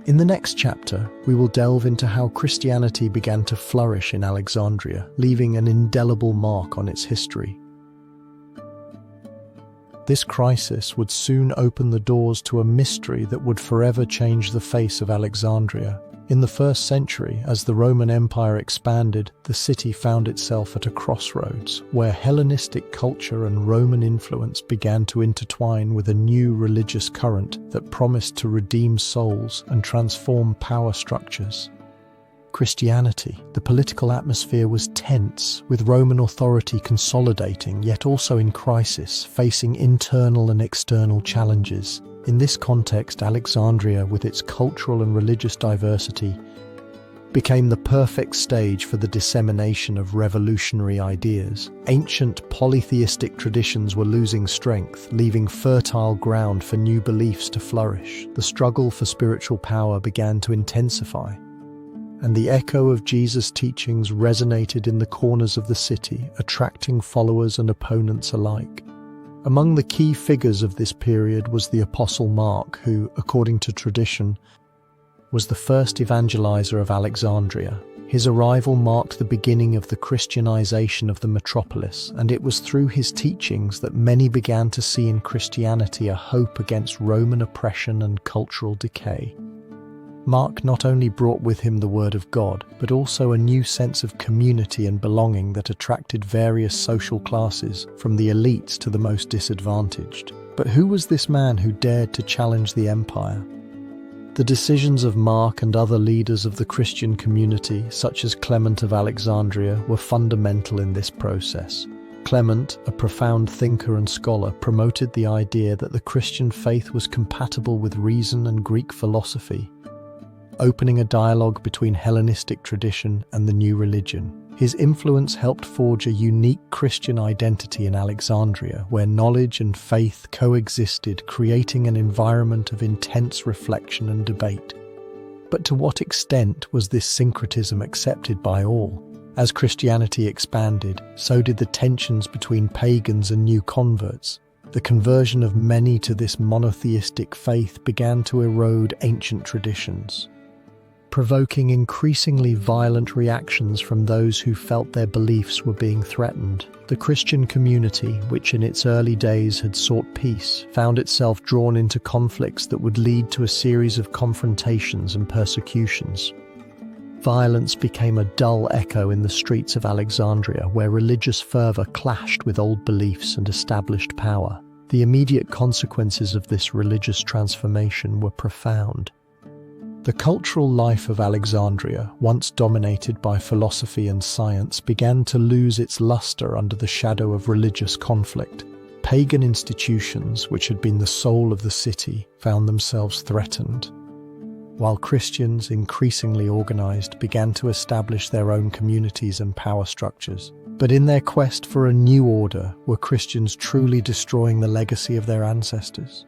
In the next chapter, we will delve into how Christianity began to flourish in Alexandria, leaving an indelible mark on its history. This crisis would soon open the doors to a mystery that would forever change the face of Alexandria. In the 1st century, as the Roman Empire expanded, the city found itself at a crossroads, where Hellenistic culture and Roman influence began to intertwine with a new religious current that promised to redeem souls and transform power structures. Christianity. The political atmosphere was tense, with Roman authority consolidating, yet also in crisis, facing internal and external challenges. In this context, Alexandria, with its cultural and religious diversity, became the perfect stage for the dissemination of revolutionary ideas. Ancient polytheistic traditions were losing strength, leaving fertile ground for new beliefs to flourish. The struggle for spiritual power began to intensify, and the echo of Jesus' teachings resonated in the corners of the city, attracting followers and opponents alike. Among the key figures of this period was the Apostle Mark, who, according to tradition, was the first evangelizer of Alexandria. His arrival marked the beginning of the Christianization of the metropolis, and it was through his teachings that many began to see in Christianity a hope against Roman oppression and cultural decay. Mark not only brought with him the Word of God, but also a new sense of community and belonging that attracted various social classes, from the elites to the most disadvantaged. But who was this man who dared to challenge the empire? The decisions of Mark and other leaders of the Christian community, such as Clement of Alexandria, were fundamental in this process. Clement, a profound thinker and scholar, promoted the idea that the Christian faith was compatible with reason and Greek philosophy, opening a dialogue between Hellenistic tradition and the new religion. His influence helped forge a unique Christian identity in Alexandria, where knowledge and faith coexisted, creating an environment of intense reflection and debate. But to what extent was this syncretism accepted by all? As Christianity expanded, so did the tensions between pagans and new converts. The conversion of many to this monotheistic faith began to erode ancient traditions, provoking increasingly violent reactions from those who felt their beliefs were being threatened. The Christian community, which in its early days had sought peace, found itself drawn into conflicts that would lead to a series of confrontations and persecutions. Violence became a dull echo in the streets of Alexandria, where religious fervor clashed with old beliefs and established power. The immediate consequences of this religious transformation were profound. The cultural life of Alexandria, once dominated by philosophy and science, began to lose its luster under the shadow of religious conflict. Pagan institutions, which had been the soul of the city, found themselves threatened, while Christians, increasingly organized, began to establish their own communities and power structures. But in their quest for a new order, were Christians truly destroying the legacy of their ancestors?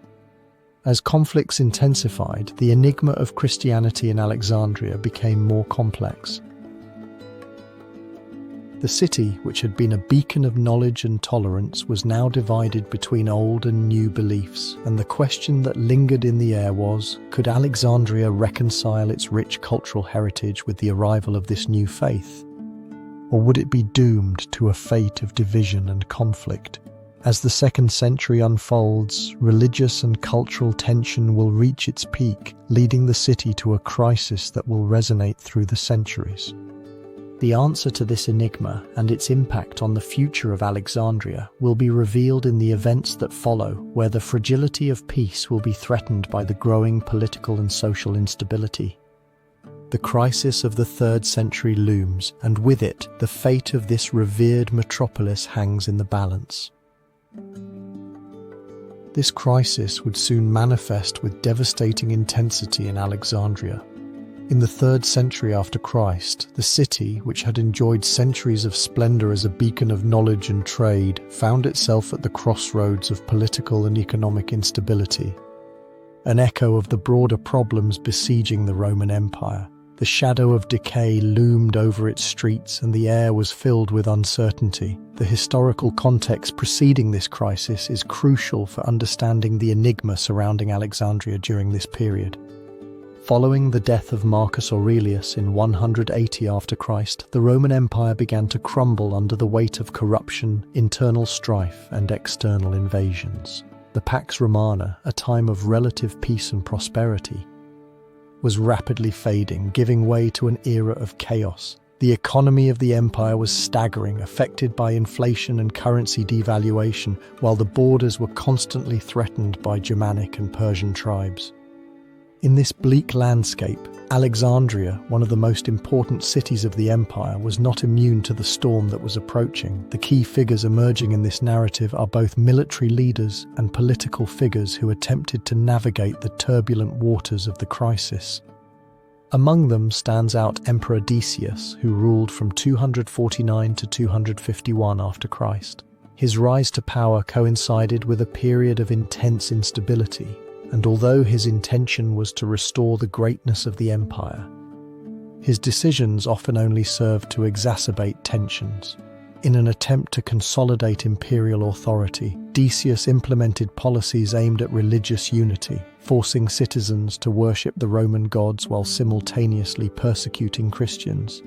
As conflicts intensified, the enigma of Christianity in Alexandria became more complex. The city, which had been a beacon of knowledge and tolerance, was now divided between old and new beliefs, and the question that lingered in the air was, could Alexandria reconcile its rich cultural heritage with the arrival of this new faith? Or would it be doomed to a fate of division and conflict? As the 2nd century unfolds, religious and cultural tension will reach its peak, leading the city to a crisis that will resonate through the centuries. The answer to this enigma and its impact on the future of Alexandria will be revealed in the events that follow, where the fragility of peace will be threatened by the growing political and social instability. The crisis of the 3rd century looms, and with it, the fate of this revered metropolis hangs in the balance. This crisis would soon manifest with devastating intensity in Alexandria. In the 3rd century after Christ, the city, which had enjoyed centuries of splendor as a beacon of knowledge and trade, found itself at the crossroads of political and economic instability. An echo of the broader problems besieging the Roman Empire. The shadow of decay loomed over its streets, and the air was filled with uncertainty. The historical context preceding this crisis is crucial for understanding the enigma surrounding Alexandria during this period. Following the death of Marcus Aurelius in 180 after Christ, the Roman Empire began to crumble under the weight of corruption, internal strife, and external invasions. The Pax Romana, a time of relative peace and prosperity, was rapidly fading, giving way to an era of chaos. The economy of the empire was staggering, affected by inflation and currency devaluation, while the borders were constantly threatened by Germanic and Persian tribes. In this bleak landscape, Alexandria, one of the most important cities of the empire, was not immune to the storm that was approaching. The key figures emerging in this narrative are both military leaders and political figures who attempted to navigate the turbulent waters of the crisis. Among them stands out Emperor Decius, who ruled from 249 to 251 after Christ. His rise to power coincided with a period of intense instability, and although his intention was to restore the greatness of the empire, his decisions often only served to exacerbate tensions. In an attempt to consolidate imperial authority, Decius implemented policies aimed at religious unity, forcing citizens to worship the Roman gods while simultaneously persecuting Christians,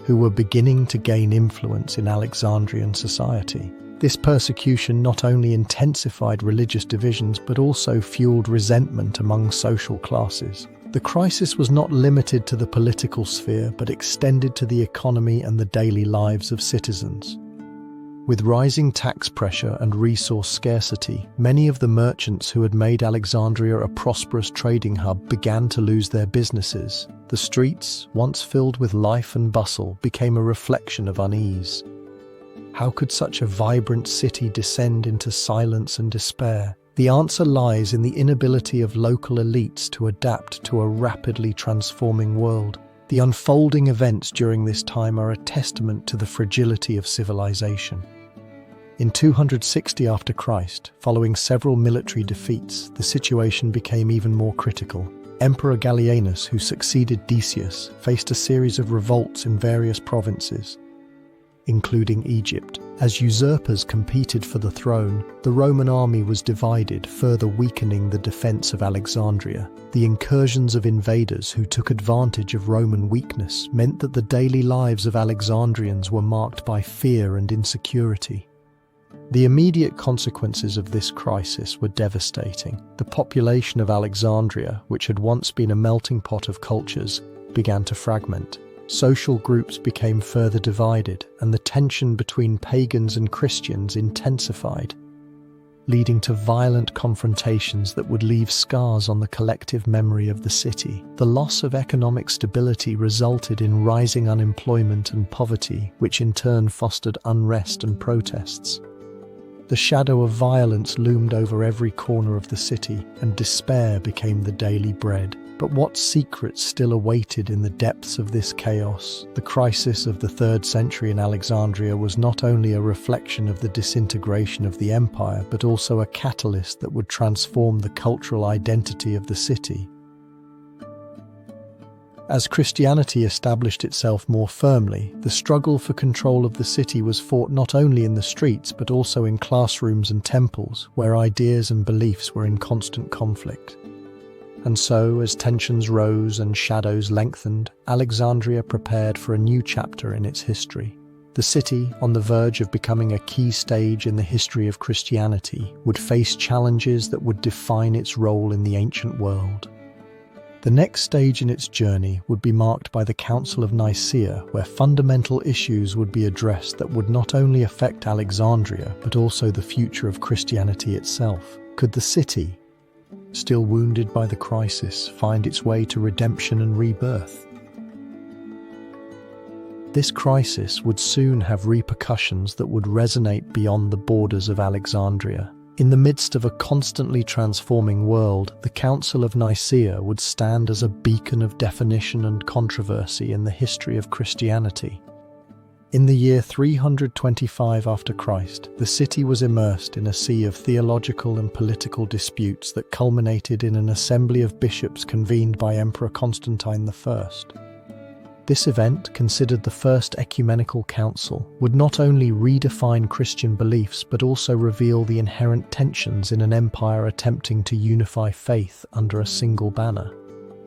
who were beginning to gain influence in Alexandrian society. This persecution not only intensified religious divisions but also fueled resentment among social classes. The crisis was not limited to the political sphere but extended to the economy and the daily lives of citizens. With rising tax pressure and resource scarcity, many of the merchants who had made Alexandria a prosperous trading hub began to lose their businesses. The streets, once filled with life and bustle, became a reflection of unease. How could such a vibrant city descend into silence and despair? The answer lies in the inability of local elites to adapt to a rapidly transforming world. The unfolding events during this time are a testament to the fragility of civilization. In 260 after Christ, following several military defeats, the situation became even more critical. Emperor Gallienus, who succeeded Decius, faced a series of revolts in various provinces, including Egypt. As usurpers competed for the throne, the Roman army was divided, further weakening the defense of Alexandria. The incursions of invaders who took advantage of Roman weakness meant that the daily lives of Alexandrians were marked by fear and insecurity. The immediate consequences of this crisis were devastating. The population of Alexandria, which had once been a melting pot of cultures, began to fragment. Social groups became further divided, and the tension between pagans and Christians intensified, leading to violent confrontations that would leave scars on the collective memory of the city. The loss of economic stability resulted in rising unemployment and poverty, which in turn fostered unrest and protests. The shadow of violence loomed over every corner of the city, and despair became the daily bread. But what secrets still awaited in the depths of this chaos? The crisis of the 3rd century in Alexandria was not only a reflection of the disintegration of the empire, but also a catalyst that would transform the cultural identity of the city. As Christianity established itself more firmly, the struggle for control of the city was fought not only in the streets but also in classrooms and temples, where ideas and beliefs were in constant conflict. And so, as tensions rose and shadows lengthened, Alexandria prepared for a new chapter in its history. The city, on the verge of becoming a key stage in the history of Christianity, would face challenges that would define its role in the ancient world. The next stage in its journey would be marked by the Council of Nicaea, where fundamental issues would be addressed that would not only affect Alexandria, but also the future of Christianity itself. Could the city, still wounded by the crisis, find its way to redemption and rebirth? This crisis would soon have repercussions that would resonate beyond the borders of Alexandria. In the midst of a constantly transforming world, the Council of Nicaea would stand as a beacon of definition and controversy in the history of Christianity. In the year 325 after Christ, the city was immersed in a sea of theological and political disputes that culminated in an assembly of bishops convened by Emperor Constantine I. This event, considered the first ecumenical council, would not only redefine Christian beliefs but also reveal the inherent tensions in an empire attempting to unify faith under a single banner.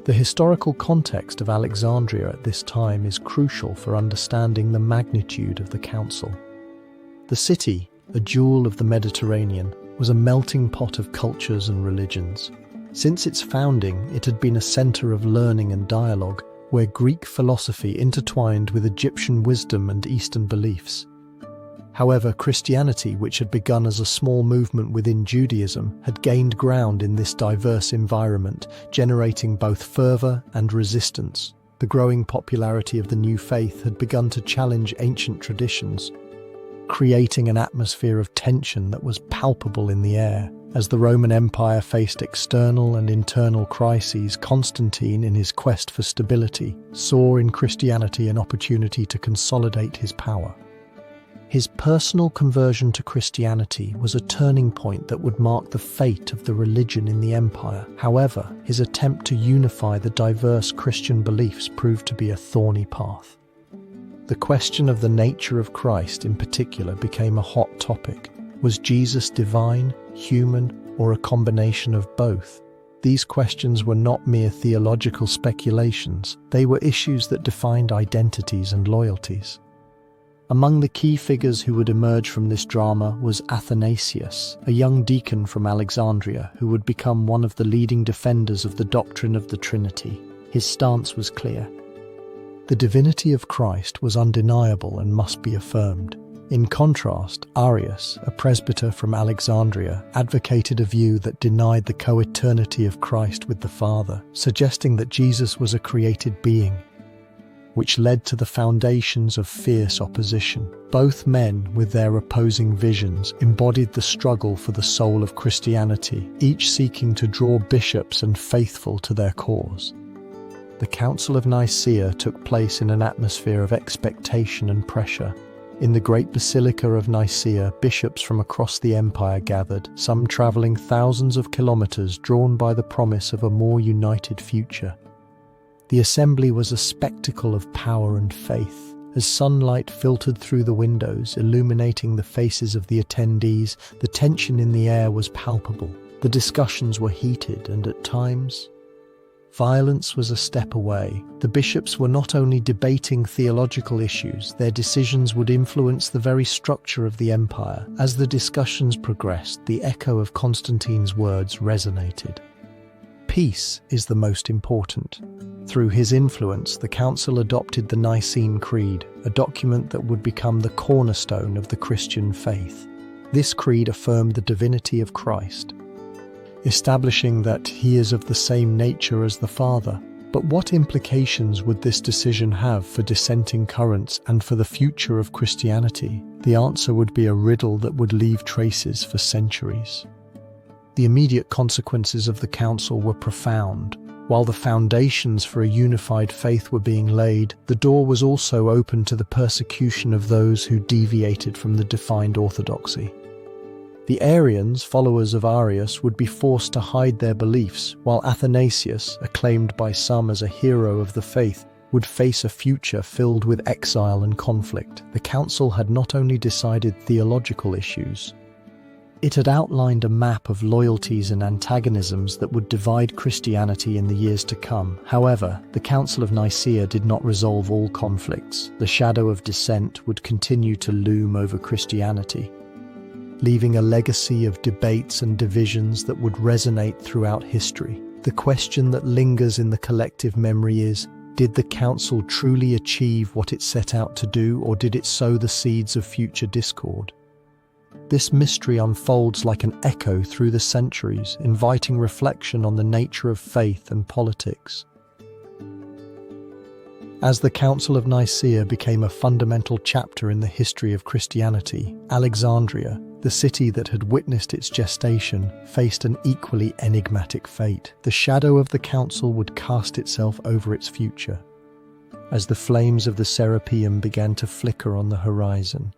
The historical context of Alexandria at this time is crucial for understanding the magnitude of the council. The city, a jewel of the Mediterranean, was a melting pot of cultures and religions. Since its founding, it had been a center of learning and dialogue, where Greek philosophy intertwined with Egyptian wisdom and Eastern beliefs. However, Christianity, which had begun as a small movement within Judaism, had gained ground in this diverse environment, generating both fervor and resistance. The growing popularity of the new faith had begun to challenge ancient traditions, creating an atmosphere of tension that was palpable in the air. As the Roman Empire faced external and internal crises, Constantine, in his quest for stability, saw in Christianity an opportunity to consolidate his power. His personal conversion to Christianity was a turning point that would mark the fate of the religion in the empire. However, his attempt to unify the diverse Christian beliefs proved to be a thorny path. The question of the nature of Christ in particular became a hot topic. Was Jesus divine, human, or a combination of both? These questions were not mere theological speculations. They were issues that defined identities and loyalties. Among the key figures who would emerge from this drama was Athanasius, a young deacon from Alexandria who would become one of the leading defenders of the doctrine of the Trinity. His stance was clear. The divinity of Christ was undeniable and must be affirmed. In contrast, Arius, a presbyter from Alexandria, advocated a view that denied the co-eternity of Christ with the Father, suggesting that Jesus was a created being, which led to the foundations of fierce opposition. Both men, with their opposing visions, embodied the struggle for the soul of Christianity, each seeking to draw bishops and faithful to their cause. The Council of Nicaea took place in an atmosphere of expectation and pressure. In the great Basilica of Nicaea, bishops from across the empire gathered, some travelling thousands of kilometres, drawn by the promise of a more united future. The assembly was a spectacle of power and faith. As sunlight filtered through the windows, illuminating the faces of the attendees, the tension in the air was palpable. The discussions were heated, and at times, violence was a step away. The bishops were not only debating theological issues, their decisions would influence the very structure of the empire. As the discussions progressed, the echo of Constantine's words resonated. Peace is the most important. Through his influence, the council adopted the Nicene Creed, a document that would become the cornerstone of the Christian faith. This creed affirmed the divinity of Christ, establishing that he is of the same nature as the Father. But what implications would this decision have for dissenting currents and for the future of Christianity? The answer would be a riddle that would leave traces for centuries. The immediate consequences of the council were profound. While the foundations for a unified faith were being laid, the door was also open to the persecution of those who deviated from the defined orthodoxy. The Arians, followers of Arius, would be forced to hide their beliefs, while Athanasius, acclaimed by some as a hero of the faith, would face a future filled with exile and conflict. The council had not only decided theological issues, it had outlined a map of loyalties and antagonisms that would divide Christianity in the years to come. However, the Council of Nicaea did not resolve all conflicts. The shadow of dissent would continue to loom over Christianity, leaving a legacy of debates and divisions that would resonate throughout history. The question that lingers in the collective memory is, did the council truly achieve what it set out to do, or did it sow the seeds of future discord? This mystery unfolds like an echo through the centuries, inviting reflection on the nature of faith and politics. As the Council of Nicaea became a fundamental chapter in the history of Christianity, Alexandria, the city that had witnessed its gestation, faced an equally enigmatic fate. The shadow of the council would cast itself over its future. As the flames of the Serapeum began to flicker on the horizon,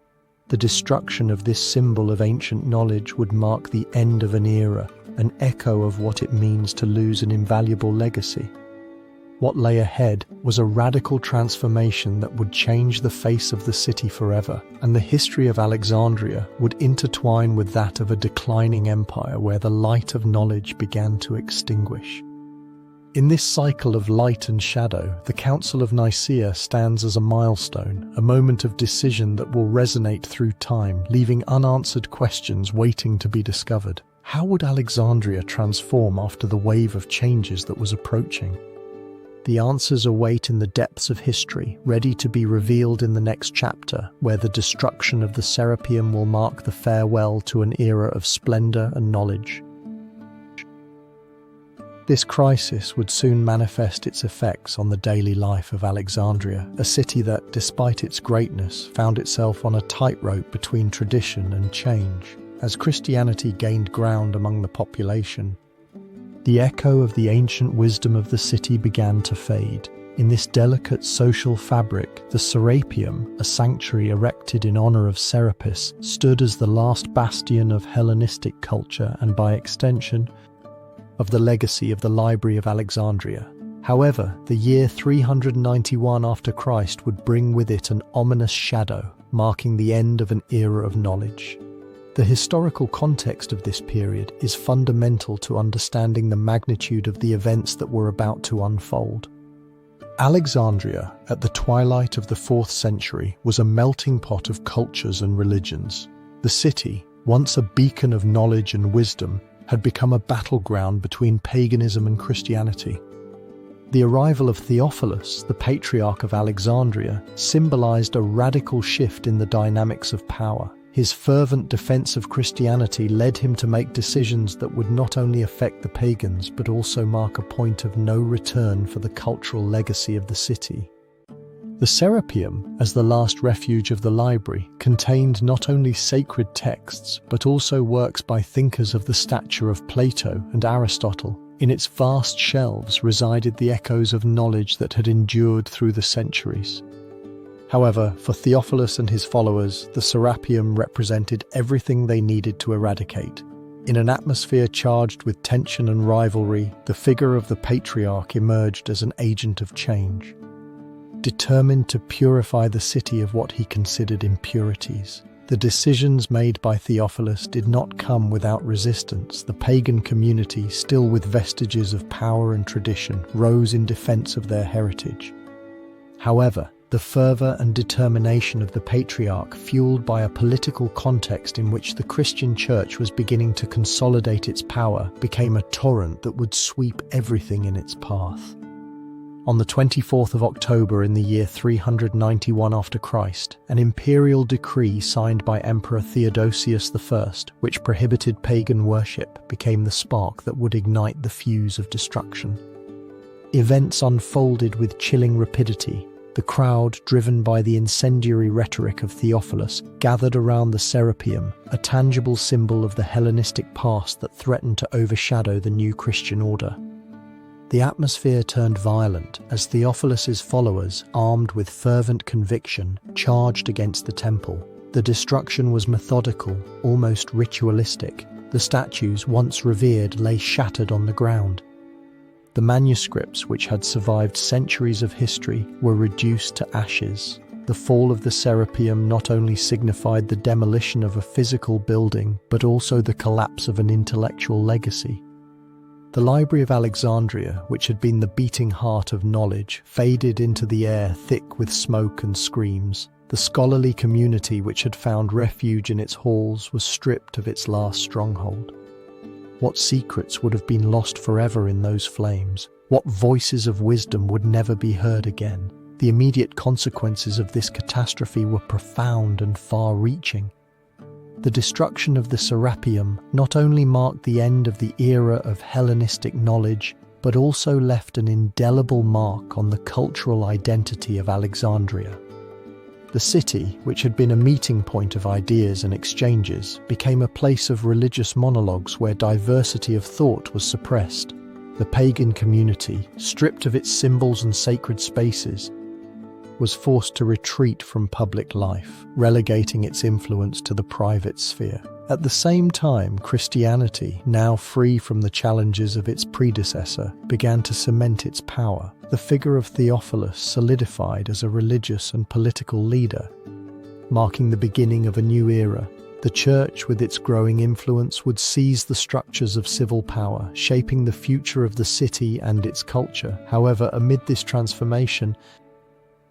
the destruction of this symbol of ancient knowledge would mark the end of an era, an echo of what it means to lose an invaluable legacy. What lay ahead was a radical transformation that would change the face of the city forever, and the history of Alexandria would intertwine with that of a declining empire where the light of knowledge began to extinguish. In this cycle of light and shadow, the Council of Nicaea stands as a milestone, a moment of decision that will resonate through time, leaving unanswered questions waiting to be discovered. How would Alexandria transform after the wave of changes that was approaching? The answers await in the depths of history, ready to be revealed in the next chapter, where the destruction of the Serapeum will mark the farewell to an era of splendor and knowledge. This crisis would soon manifest its effects on the daily life of Alexandria, a city that, despite its greatness, found itself on a tightrope between tradition and change. As Christianity gained ground among the population, the echo of the ancient wisdom of the city began to fade. In this delicate social fabric, the Serapeum, a sanctuary erected in honor of Serapis, stood as the last bastion of Hellenistic culture and, by extension, of the legacy of the Library of Alexandria. However, the year 391 after Christ would bring with it an ominous shadow, marking the end of an era of knowledge. The historical context of this period is fundamental to understanding the magnitude of the events that were about to unfold. Alexandria, at the twilight of the 4th century, was a melting pot of cultures and religions. The city, once a beacon of knowledge and wisdom, had become a battleground between paganism and Christianity. The arrival of Theophilus, the Patriarch of Alexandria, symbolized a radical shift in the dynamics of power. His fervent defense of Christianity led him to make decisions that would not only affect the pagans but also mark a point of no return for the cultural legacy of the city. The Serapeum, as the last refuge of the library, contained not only sacred texts but also works by thinkers of the stature of Plato and Aristotle. In its vast shelves resided the echoes of knowledge that had endured through the centuries. However, for Theophilus and his followers, the Serapeum represented everything they needed to eradicate. In an atmosphere charged with tension and rivalry, the figure of the Patriarch emerged as an agent of change, determined to purify the city of what he considered impurities. The decisions made by Theophilus did not come without resistance. The pagan community, still with vestiges of power and tradition, rose in defense of their heritage. However, the fervor and determination of the Patriarch, fueled by a political context in which the Christian Church was beginning to consolidate its power, became a torrent that would sweep everything in its path. On the 24th of October in the year 391 after Christ, an imperial decree signed by Emperor Theodosius I, which prohibited pagan worship, became the spark that would ignite the fuse of destruction. Events unfolded with chilling rapidity. The crowd, driven by the incendiary rhetoric of Theophilus, gathered around the Serapeum, a tangible symbol of the Hellenistic past that threatened to overshadow the new Christian order. The atmosphere turned violent as Theophilus's followers, armed with fervent conviction, charged against the temple. The destruction was methodical, almost ritualistic. The statues, once revered, lay shattered on the ground. The manuscripts, which had survived centuries of history, were reduced to ashes. The fall of the Serapeum not only signified the demolition of a physical building, but also the collapse of an intellectual legacy. The Library of Alexandria, which had been the beating heart of knowledge, faded into the air thick with smoke and screams. The scholarly community which had found refuge in its halls was stripped of its last stronghold. What secrets would have been lost forever in those flames? What voices of wisdom would never be heard again? The immediate consequences of this catastrophe were profound and far-reaching. The destruction of the Serapeum not only marked the end of the era of Hellenistic knowledge, but also left an indelible mark on the cultural identity of Alexandria. The city, which had been a meeting point of ideas and exchanges, became a place of religious monologues where diversity of thought was suppressed. The pagan community, stripped of its symbols and sacred spaces, was forced to retreat from public life, relegating its influence to the private sphere. At the same time, Christianity, now free from the challenges of its predecessor, began to cement its power. The figure of Theophilus solidified as a religious and political leader, marking the beginning of a new era. The church, with its growing influence, would seize the structures of civil power, shaping the future of the city and its culture. However, amid this transformation,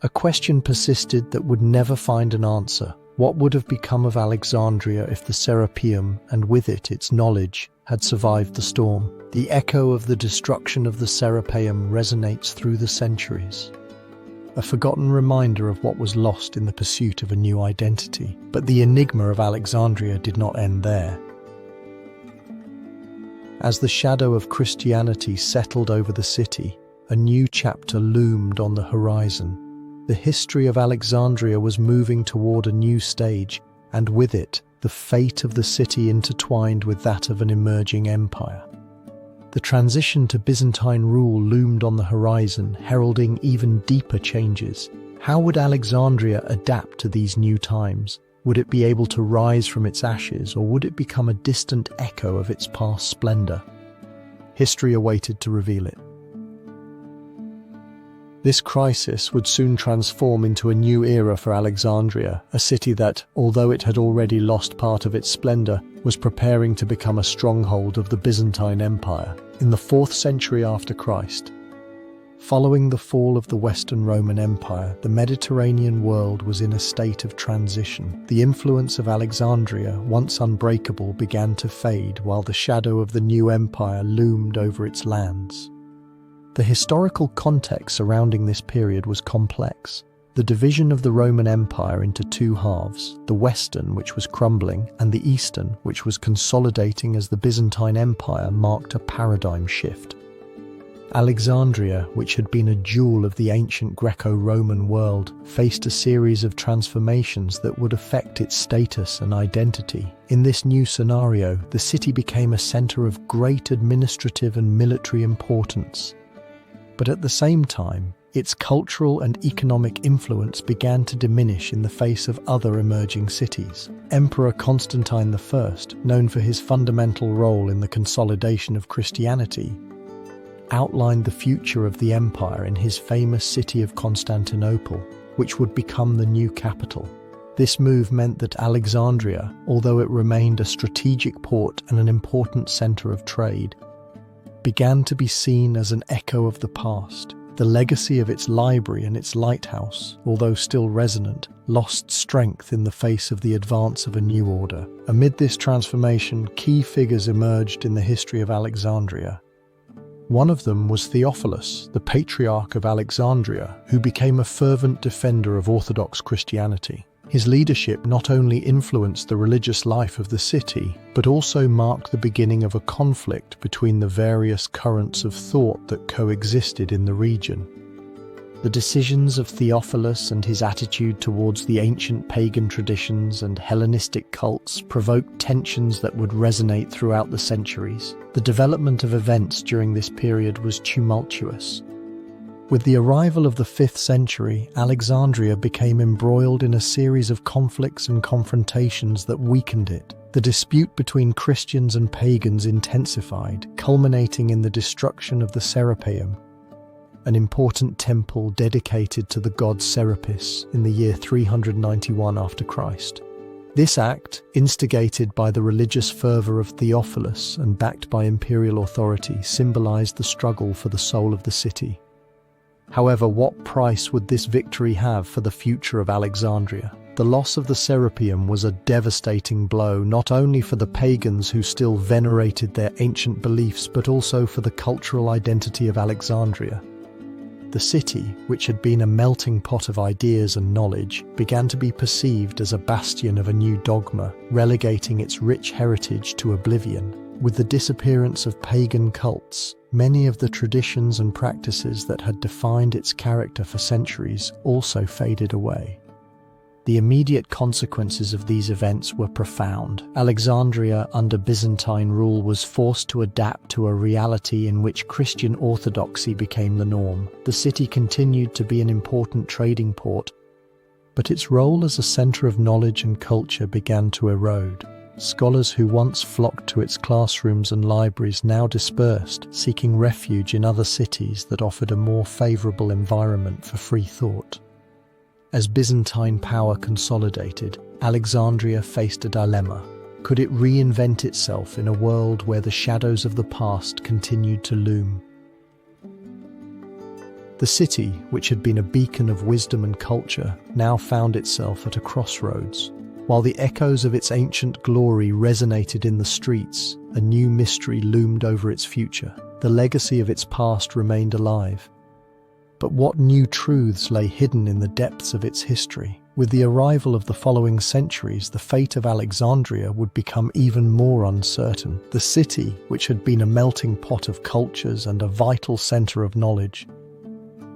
a question persisted that would never find an answer. What would have become of Alexandria if the Serapeum, and with it its knowledge, had survived the storm? The echo of the destruction of the Serapeum resonates through the centuries, a forgotten reminder of what was lost in the pursuit of a new identity. But the enigma of Alexandria did not end there. As the shadow of Christianity settled over the city, a new chapter loomed on the horizon. The history of Alexandria was moving toward a new stage, and with it, the fate of the city intertwined with that of an emerging empire. The transition to Byzantine rule loomed on the horizon, heralding even deeper changes. How would Alexandria adapt to these new times? Would it be able to rise from its ashes, or would it become a distant echo of its past splendor? History awaited to reveal it. This crisis would soon transform into a new era for Alexandria, a city that, although it had already lost part of its splendor, was preparing to become a stronghold of the Byzantine Empire. In the 4th century after Christ, following the fall of the Western Roman Empire, the Mediterranean world was in a state of transition. The influence of Alexandria, once unbreakable, began to fade, while the shadow of the new empire loomed over its lands. The historical context surrounding this period was complex. The division of the Roman Empire into two halves, the Western, which was crumbling, and the Eastern, which was consolidating as the Byzantine Empire, marked a paradigm shift. Alexandria, which had been a jewel of the ancient Greco-Roman world, faced a series of transformations that would affect its status and identity. In this new scenario, the city became a center of great administrative and military importance. But at the same time, its cultural and economic influence began to diminish in the face of other emerging cities. Emperor Constantine I, known for his fundamental role in the consolidation of Christianity, outlined the future of the empire in his famous city of Constantinople, which would become the new capital. This move meant that Alexandria, although it remained a strategic port and an important center of trade, began to be seen as an echo of the past. The legacy of its library and its lighthouse, although still resonant, lost strength in the face of the advance of a new order. Amid this transformation, key figures emerged in the history of Alexandria. One of them was Theophilus, the Patriarch of Alexandria, who became a fervent defender of Orthodox Christianity. His leadership not only influenced the religious life of the city, but also marked the beginning of a conflict between the various currents of thought that coexisted in the region. The decisions of Theophilus and his attitude towards the ancient pagan traditions and Hellenistic cults provoked tensions that would resonate throughout the centuries. The development of events during this period was tumultuous. With the arrival of the 5th century, Alexandria became embroiled in a series of conflicts and confrontations that weakened it. The dispute between Christians and pagans intensified, culminating in the destruction of the Serapeum, an important temple dedicated to the god Serapis in the year 391 after Christ. This act, instigated by the religious fervor of Theophilus and backed by imperial authority, symbolized the struggle for the soul of the city. However, what price would this victory have for the future of Alexandria? The loss of the Serapeum was a devastating blow, not only for the pagans who still venerated their ancient beliefs, but also for the cultural identity of Alexandria. The city, which had been a melting pot of ideas and knowledge, began to be perceived as a bastion of a new dogma, relegating its rich heritage to oblivion. With the disappearance of pagan cults, many of the traditions and practices that had defined its character for centuries also faded away. The immediate consequences of these events were profound. Alexandria, under Byzantine rule, was forced to adapt to a reality in which Christian orthodoxy became the norm. The city continued to be an important trading port, but its role as a center of knowledge and culture began to erode. Scholars who once flocked to its classrooms and libraries now dispersed, seeking refuge in other cities that offered a more favorable environment for free thought. As Byzantine power consolidated, Alexandria faced a dilemma. Could it reinvent itself in a world where the shadows of the past continued to loom? The city, which had been a beacon of wisdom and culture, now found itself at a crossroads. While the echoes of its ancient glory resonated in the streets, a new mystery loomed over its future. The legacy of its past remained alive. But what new truths lay hidden in the depths of its history? With the arrival of the following centuries, the fate of Alexandria would become even more uncertain. The city, which had been a melting pot of cultures and a vital center of knowledge,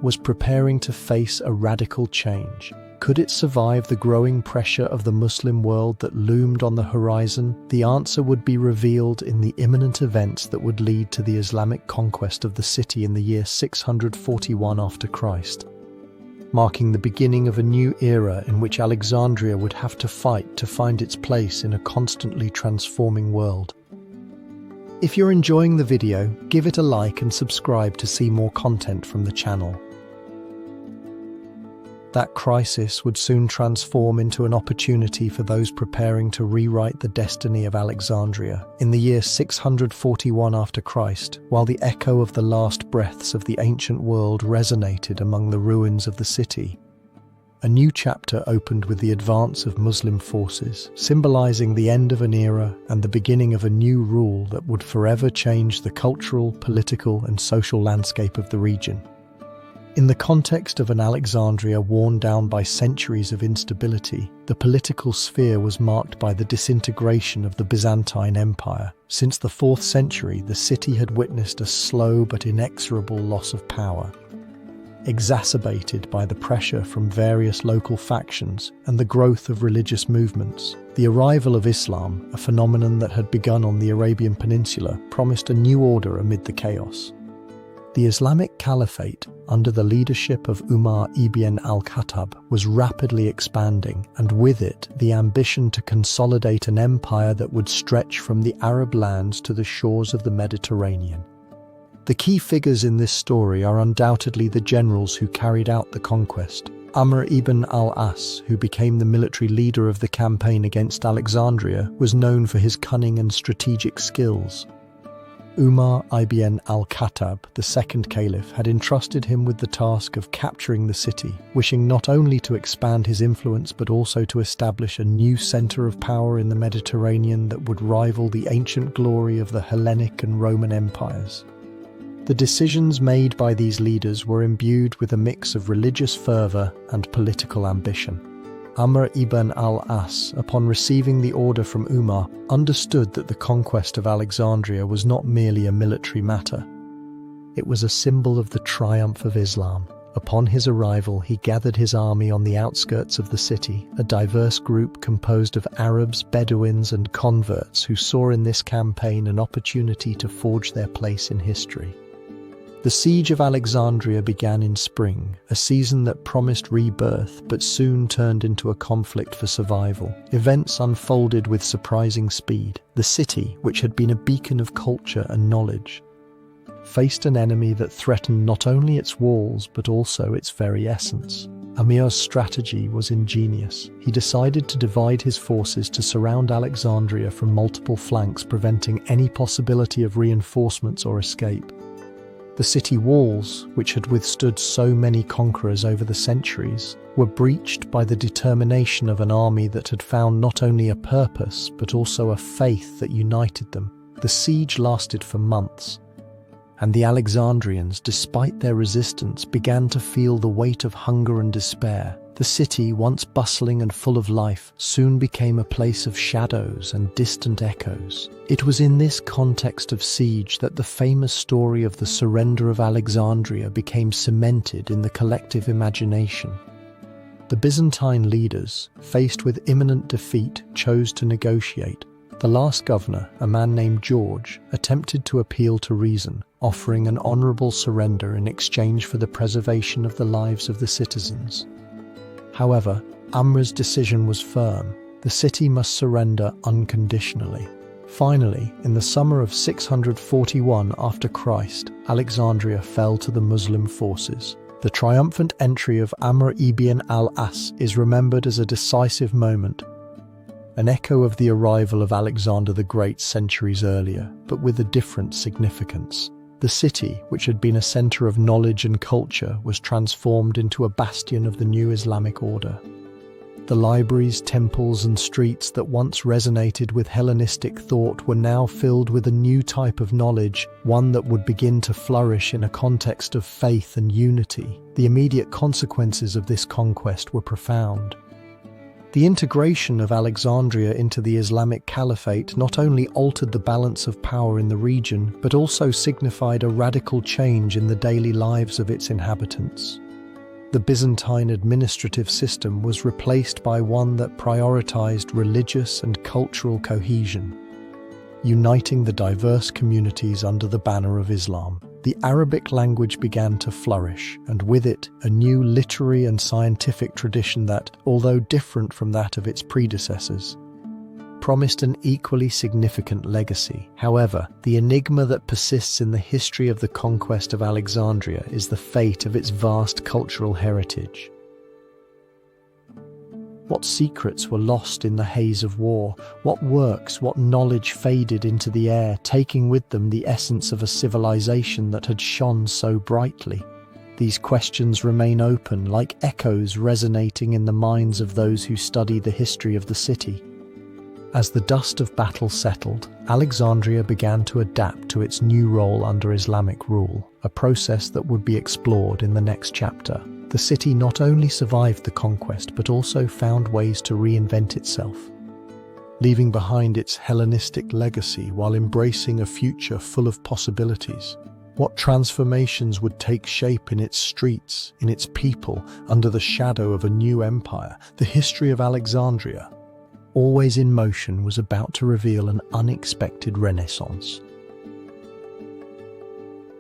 was preparing to face a radical change. Could it survive the growing pressure of the Muslim world that loomed on the horizon? The answer would be revealed in the imminent events that would lead to the Islamic conquest of the city in the year 641 after Christ, marking the beginning of a new era in which Alexandria would have to fight to find its place in a constantly transforming world. If you're enjoying the video, give it a like and subscribe to see more content from the channel. That crisis would soon transform into an opportunity for those preparing to rewrite the destiny of Alexandria. In the year 641 after Christ, while the echo of the last breaths of the ancient world resonated among the ruins of the city, a new chapter opened with the advance of Muslim forces, symbolizing the end of an era and the beginning of a new rule that would forever change the cultural, political, and social landscape of the region. In the context of an Alexandria worn down by centuries of instability, the political sphere was marked by the disintegration of the Byzantine Empire. Since the 4th century, the city had witnessed a slow but inexorable loss of power, exacerbated by the pressure from various local factions and the growth of religious movements. The arrival of Islam, a phenomenon that had begun on the Arabian Peninsula, promised a new order amid the chaos. The Islamic Caliphate, under the leadership of Umar ibn al-Khattab, was rapidly expanding, and with it, the ambition to consolidate an empire that would stretch from the Arab lands to the shores of the Mediterranean. The key figures in this story are undoubtedly the generals who carried out the conquest. Amr ibn al-As, who became the military leader of the campaign against Alexandria, was known for his cunning and strategic skills. Umar ibn al-Khattab, the second caliph, had entrusted him with the task of capturing the city, wishing not only to expand his influence but also to establish a new center of power in the Mediterranean that would rival the ancient glory of the Hellenic and Roman empires. The decisions made by these leaders were imbued with a mix of religious fervor and political ambition. Amr ibn al-As, upon receiving the order from Umar, understood that the conquest of Alexandria was not merely a military matter. It was a symbol of the triumph of Islam. Upon his arrival, he gathered his army on the outskirts of the city, a diverse group composed of Arabs, Bedouins, and converts who saw in this campaign an opportunity to forge their place in history. The siege of Alexandria began in spring, a season that promised rebirth but soon turned into a conflict for survival. Events unfolded with surprising speed. The city, which had been a beacon of culture and knowledge, faced an enemy that threatened not only its walls but also its very essence. Amir's strategy was ingenious. He decided to divide his forces to surround Alexandria from multiple flanks, preventing any possibility of reinforcements or escape. The city walls, which had withstood so many conquerors over the centuries, were breached by the determination of an army that had found not only a purpose but also a faith that united them. The siege lasted for months, and the Alexandrians, despite their resistance, began to feel the weight of hunger and despair. The city, once bustling and full of life, soon became a place of shadows and distant echoes. It was in this context of siege that the famous story of the surrender of Alexandria became cemented in the collective imagination. The Byzantine leaders, faced with imminent defeat, chose to negotiate. The last governor, a man named George, attempted to appeal to reason, offering an honorable surrender in exchange for the preservation of the lives of the citizens. However, Amr's decision was firm. The city must surrender unconditionally. Finally, in the summer of 641 after Christ, Alexandria fell to the Muslim forces. The triumphant entry of Amr ibn al-As is remembered as a decisive moment, an echo of the arrival of Alexander the Great centuries earlier, but with a different significance. The city, which had been a center of knowledge and culture, was transformed into a bastion of the new Islamic order. The libraries, temples, and streets that once resonated with Hellenistic thought were now filled with a new type of knowledge, one that would begin to flourish in a context of faith and unity. The immediate consequences of this conquest were profound. The integration of Alexandria into the Islamic Caliphate not only altered the balance of power in the region, but also signified a radical change in the daily lives of its inhabitants. The Byzantine administrative system was replaced by one that prioritized religious and cultural cohesion, uniting the diverse communities under the banner of Islam. The Arabic language began to flourish, and with it, a new literary and scientific tradition that, although different from that of its predecessors, promised an equally significant legacy. However, the enigma that persists in the history of the conquest of Alexandria is the fate of its vast cultural heritage. What secrets were lost in the haze of war? What works, what knowledge faded into the air, taking with them the essence of a civilization that had shone so brightly? These questions remain open, like echoes resonating in the minds of those who study the history of the city. As the dust of battle settled, Alexandria began to adapt to its new role under Islamic rule, a process that would be explored in the next chapter. The city not only survived the conquest but also found ways to reinvent itself, leaving behind its Hellenistic legacy while embracing a future full of possibilities. What transformations would take shape in its streets, in its people, under the shadow of a new empire? The history of Alexandria, always in motion, was about to reveal an unexpected renaissance.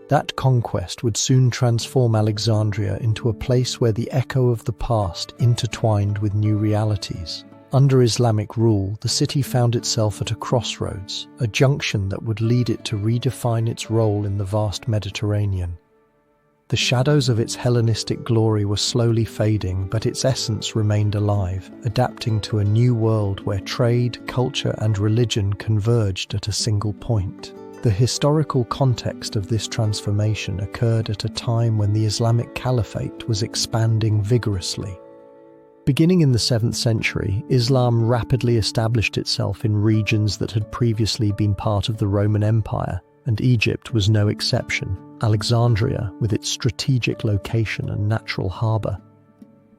That conquest would soon transform Alexandria into a place where the echo of the past intertwined with new realities. Under Islamic rule, the city found itself at a crossroads, a junction that would lead it to redefine its role in the vast Mediterranean. The shadows of its Hellenistic glory were slowly fading, but its essence remained alive, adapting to a new world where trade, culture, and religion converged at a single point. The historical context of this transformation occurred at a time when the Islamic Caliphate was expanding vigorously. Beginning in the 7th century, Islam rapidly established itself in regions that had previously been part of the Roman Empire, and Egypt was no exception. Alexandria, with its strategic location and natural harbour,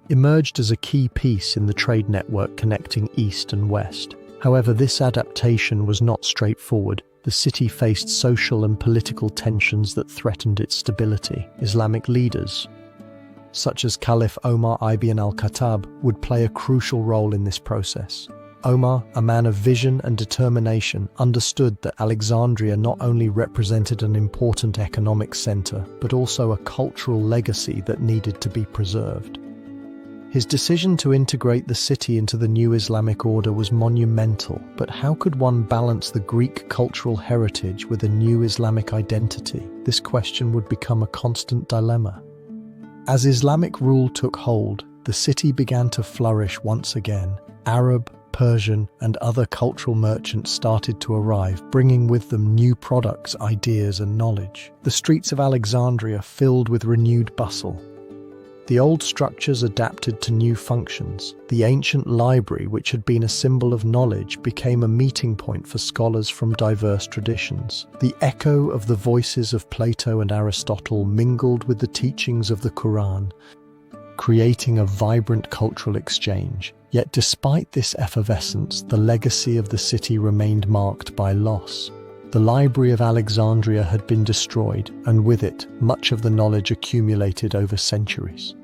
emerged as a key piece in the trade network connecting East and West. However, this adaptation was not straightforward. The city faced social and political tensions that threatened its stability. Islamic leaders, such as Caliph Omar ibn al-Khattab, would play a crucial role in this process. Omar, a man of vision and determination, understood that Alexandria not only represented an important economic center, but also a cultural legacy that needed to be preserved. His decision to integrate the city into the new Islamic order was monumental, but how could one balance the Greek cultural heritage with a new Islamic identity? This question would become a constant dilemma. As Islamic rule took hold, the city began to flourish once again. Arab, Persian, and other cultural merchants started to arrive, bringing with them new products, ideas, and knowledge. The streets of Alexandria filled with renewed bustle. The old structures adapted to new functions. The ancient library, which had been a symbol of knowledge, became a meeting point for scholars from diverse traditions. The echo of the voices of Plato and Aristotle mingled with the teachings of the Quran, creating a vibrant cultural exchange. Yet despite this effervescence, the legacy of the city remained marked by loss. The Library of Alexandria had been destroyed, and with it, much of the knowledge accumulated over centuries.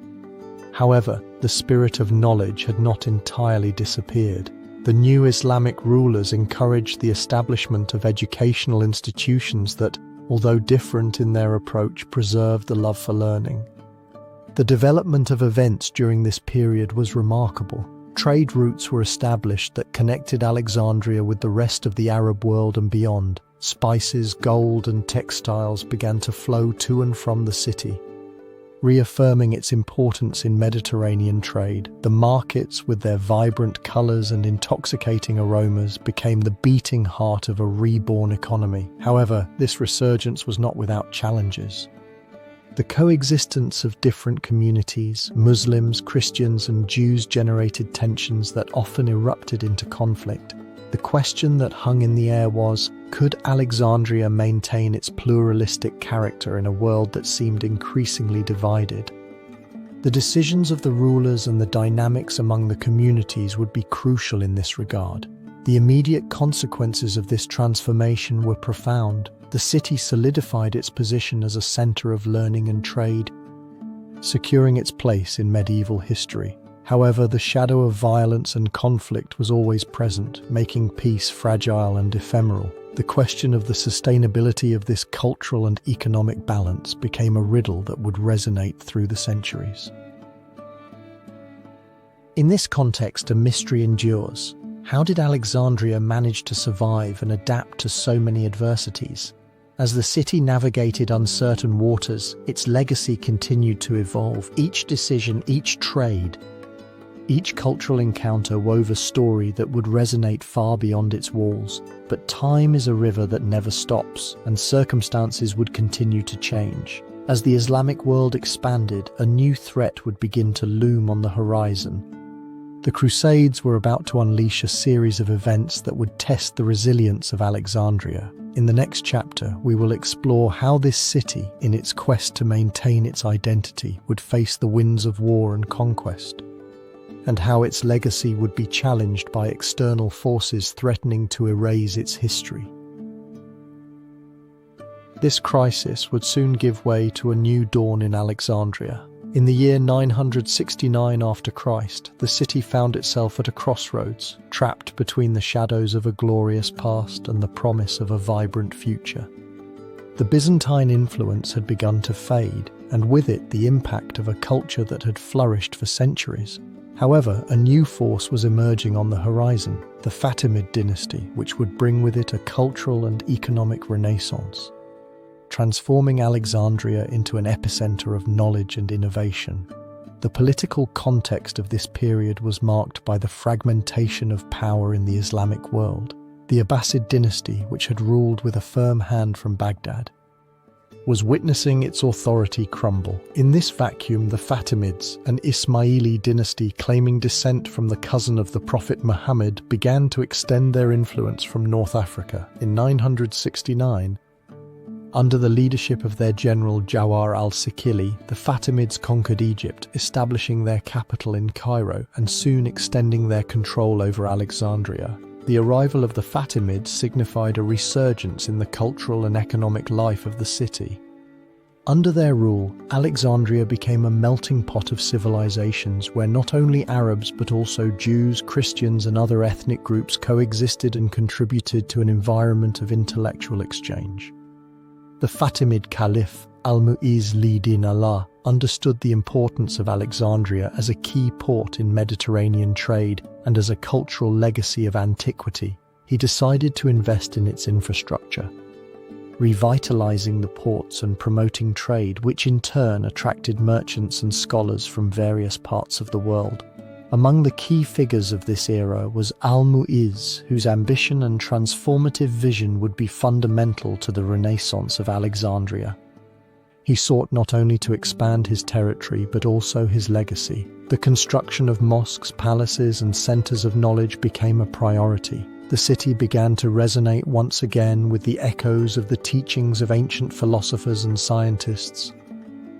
However, the spirit of knowledge had not entirely disappeared. The new Islamic rulers encouraged the establishment of educational institutions that, although different in their approach, preserved the love for learning. The development of events during this period was remarkable. Trade routes were established that connected Alexandria with the rest of the Arab world and beyond. Spices, gold, and textiles began to flow to and from the city, reaffirming its importance in Mediterranean trade. The markets, with their vibrant colors and intoxicating aromas, became the beating heart of a reborn economy. However, this resurgence was not without challenges. The coexistence of different communities, Muslims, Christians, and Jews, generated tensions that often erupted into conflict. The question that hung in the air was, could Alexandria maintain its pluralistic character in a world that seemed increasingly divided? The decisions of the rulers and the dynamics among the communities would be crucial in this regard. The immediate consequences of this transformation were profound. The city solidified its position as a center of learning and trade, securing its place in medieval history. However, the shadow of violence and conflict was always present, making peace fragile and ephemeral. The question of the sustainability of this cultural and economic balance became a riddle that would resonate through the centuries. In this context, a mystery endures. How did Alexandria manage to survive and adapt to so many adversities? As the city navigated uncertain waters, its legacy continued to evolve. Each decision, each trade, each cultural encounter wove a story that would resonate far beyond its walls. But time is a river that never stops, and circumstances would continue to change. As the Islamic world expanded, a new threat would begin to loom on the horizon. The Crusades were about to unleash a series of events that would test the resilience of Alexandria. In the next chapter, we will explore how this city, in its quest to maintain its identity, would face the winds of war and conquest, and how its legacy would be challenged by external forces threatening to erase its history. This crisis would soon give way to a new dawn in Alexandria. In the year 969 after Christ, the city found itself at a crossroads, trapped between the shadows of a glorious past and the promise of a vibrant future. The Byzantine influence had begun to fade, and with it the impact of a culture that had flourished for centuries. However, a new force was emerging on the horizon, the Fatimid Dynasty, which would bring with it a cultural and economic renaissance, transforming Alexandria into an epicenter of knowledge and innovation. The political context of this period was marked by the fragmentation of power in the Islamic world. The Abbasid dynasty, which had ruled with a firm hand from Baghdad, was witnessing its authority crumble. In this vacuum, the Fatimids, an Ismaili dynasty claiming descent from the cousin of the Prophet Muhammad, began to extend their influence from North Africa. In 969, Under the leadership of their general Jawhar al-Sikili, the Fatimids conquered Egypt, establishing their capital in Cairo and soon extending their control over Alexandria. The arrival of the Fatimids signified a resurgence in the cultural and economic life of the city. Under their rule, Alexandria became a melting pot of civilizations where not only Arabs but also Jews, Christians and other ethnic groups coexisted and contributed to an environment of intellectual exchange. The Fatimid Caliph, Al-Mu'izz li-Din Allah, understood the importance of Alexandria as a key port in Mediterranean trade and as a cultural legacy of antiquity. He decided to invest in its infrastructure, revitalizing the ports and promoting trade, which in turn attracted merchants and scholars from various parts of the world. Among the key figures of this era was Al-Mu'izz, whose ambition and transformative vision would be fundamental to the Renaissance of Alexandria. He sought not only to expand his territory but also his legacy. The construction of mosques, palaces, and centers of knowledge became a priority. The city began to resonate once again with the echoes of the teachings of ancient philosophers and scientists,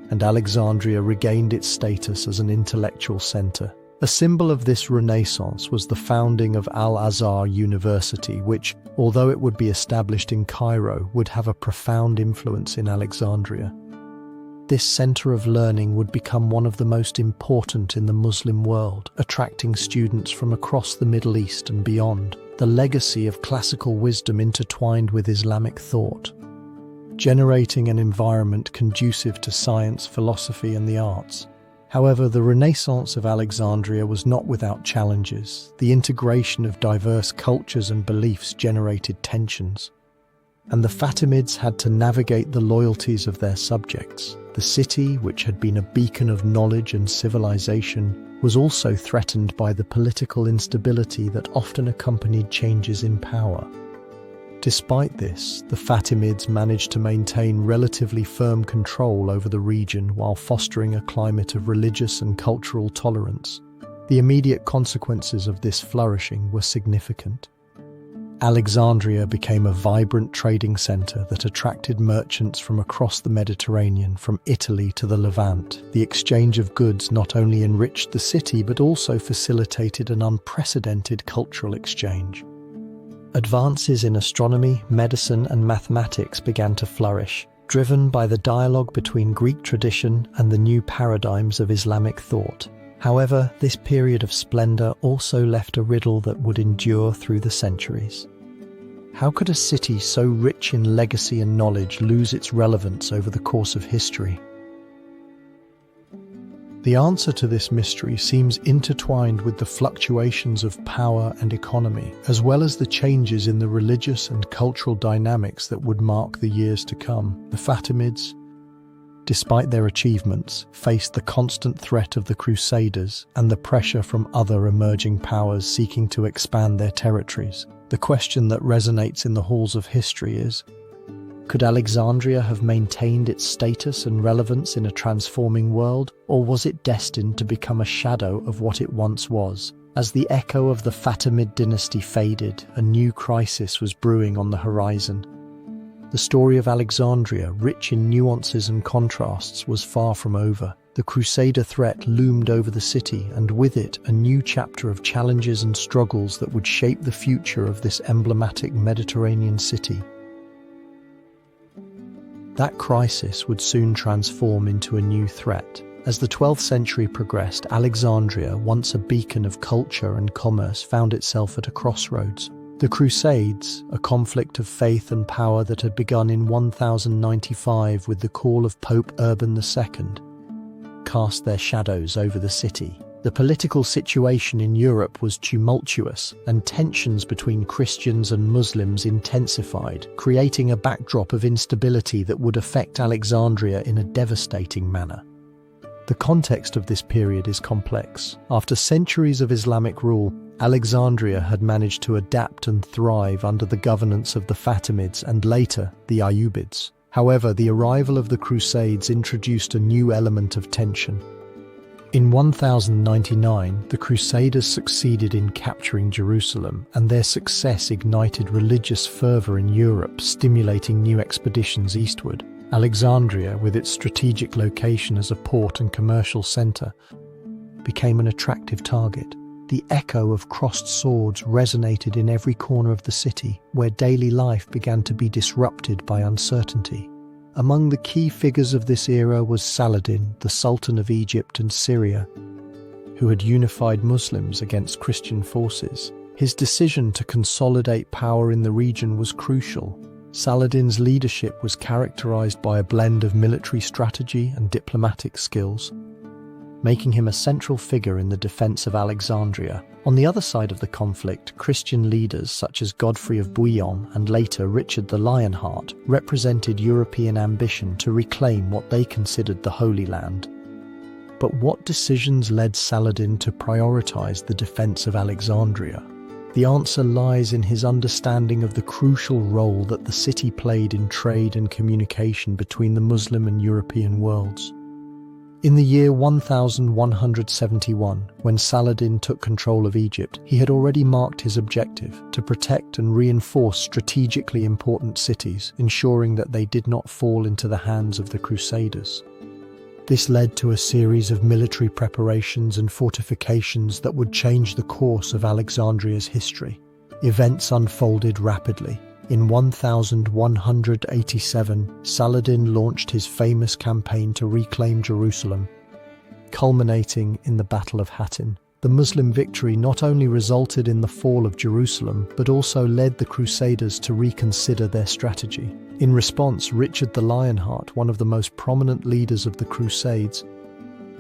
and Alexandria regained its status as an intellectual center. A symbol of this renaissance was the founding of Al-Azhar University, which, although it would be established in Cairo, would have a profound influence in Alexandria. This center of learning would become one of the most important in the Muslim world, attracting students from across the Middle East and beyond. The legacy of classical wisdom intertwined with Islamic thought, generating an environment conducive to science, philosophy, and the arts. However, the Renaissance of Alexandria was not without challenges. The integration of diverse cultures and beliefs generated tensions, and the Fatimids had to navigate the loyalties of their subjects. The city, which had been a beacon of knowledge and civilization, was also threatened by the political instability that often accompanied changes in power. Despite this, the Fatimids managed to maintain relatively firm control over the region while fostering a climate of religious and cultural tolerance. The immediate consequences of this flourishing were significant. Alexandria became a vibrant trading center that attracted merchants from across the Mediterranean, from Italy to the Levant. The exchange of goods not only enriched the city but also facilitated an unprecedented cultural exchange. Advances in astronomy, medicine, and mathematics began to flourish, driven by the dialogue between Greek tradition and the new paradigms of Islamic thought. However, this period of splendor also left a riddle that would endure through the centuries. How could a city so rich in legacy and knowledge lose its relevance over the course of history? The answer to this mystery seems intertwined with the fluctuations of power and economy, as well as the changes in the religious and cultural dynamics that would mark the years to come. The Fatimids, despite their achievements, faced the constant threat of the Crusaders and the pressure from other emerging powers seeking to expand their territories. The question that resonates in the halls of history is, could Alexandria have maintained its status and relevance in a transforming world, or was it destined to become a shadow of what it once was? As the echo of the Fatimid Dynasty faded, a new crisis was brewing on the horizon. The story of Alexandria, rich in nuances and contrasts, was far from over. The Crusader threat loomed over the city, and with it, a new chapter of challenges and struggles that would shape the future of this emblematic Mediterranean city. That crisis would soon transform into a new threat. As the 12th century progressed, Alexandria, once a beacon of culture and commerce, found itself at a crossroads. The Crusades, a conflict of faith and power that had begun in 1095 with the call of Pope Urban II, cast their shadows over the city. The political situation in Europe was tumultuous, and tensions between Christians and Muslims intensified, creating a backdrop of instability that would affect Alexandria in a devastating manner. The context of this period is complex. After centuries of Islamic rule, Alexandria had managed to adapt and thrive under the governance of the Fatimids and later the Ayyubids. However, the arrival of the Crusades introduced a new element of tension. In 1099, the Crusaders succeeded in capturing Jerusalem, and their success ignited religious fervor in Europe, stimulating new expeditions eastward. Alexandria, with its strategic location as a port and commercial center, became an attractive target. The echo of crossed swords resonated in every corner of the city, where daily life began to be disrupted by uncertainty. Among the key figures of this era was Saladin, the Sultan of Egypt and Syria, who had unified Muslims against Christian forces. His decision to consolidate power in the region was crucial. Saladin's leadership was characterized by a blend of military strategy and diplomatic skills, making him a central figure in the defense of Alexandria. On the other side of the conflict, Christian leaders such as Godfrey of Bouillon and later Richard the Lionheart represented European ambition to reclaim what they considered the Holy Land. But what decisions led Saladin to prioritize the defense of Alexandria? The answer lies in his understanding of the crucial role that the city played in trade and communication between the Muslim and European worlds. In the year 1171, when Saladin took control of Egypt, he had already marked his objective to protect and reinforce strategically important cities, ensuring that they did not fall into the hands of the Crusaders. This led to a series of military preparations and fortifications that would change the course of Alexandria's history. Events unfolded rapidly. In 1187, Saladin launched his famous campaign to reclaim Jerusalem, culminating in the Battle of Hattin. The Muslim victory not only resulted in the fall of Jerusalem, but also led the Crusaders to reconsider their strategy. In response, Richard the Lionheart, one of the most prominent leaders of the Crusades,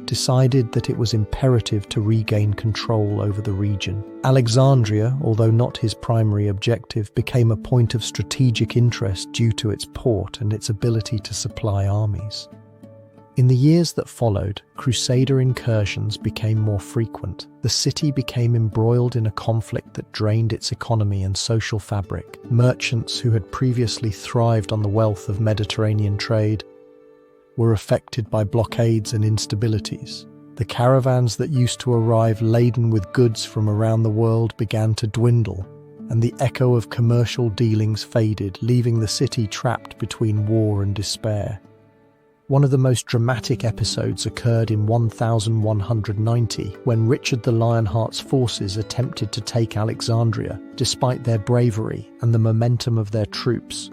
decided that it was imperative to regain control over the region. Alexandria, although not his primary objective, became a point of strategic interest due to its port and its ability to supply armies. In the years that followed, Crusader incursions became more frequent. The city became embroiled in a conflict that drained its economy and social fabric. Merchants who had previously thrived on the wealth of Mediterranean trade were affected by blockades and instabilities. The caravans that used to arrive laden with goods from around the world began to dwindle, and the echo of commercial dealings faded, leaving the city trapped between war and despair. One of the most dramatic episodes occurred in 1190, when Richard the Lionheart's forces attempted to take Alexandria. Despite their bravery and the momentum of their troops,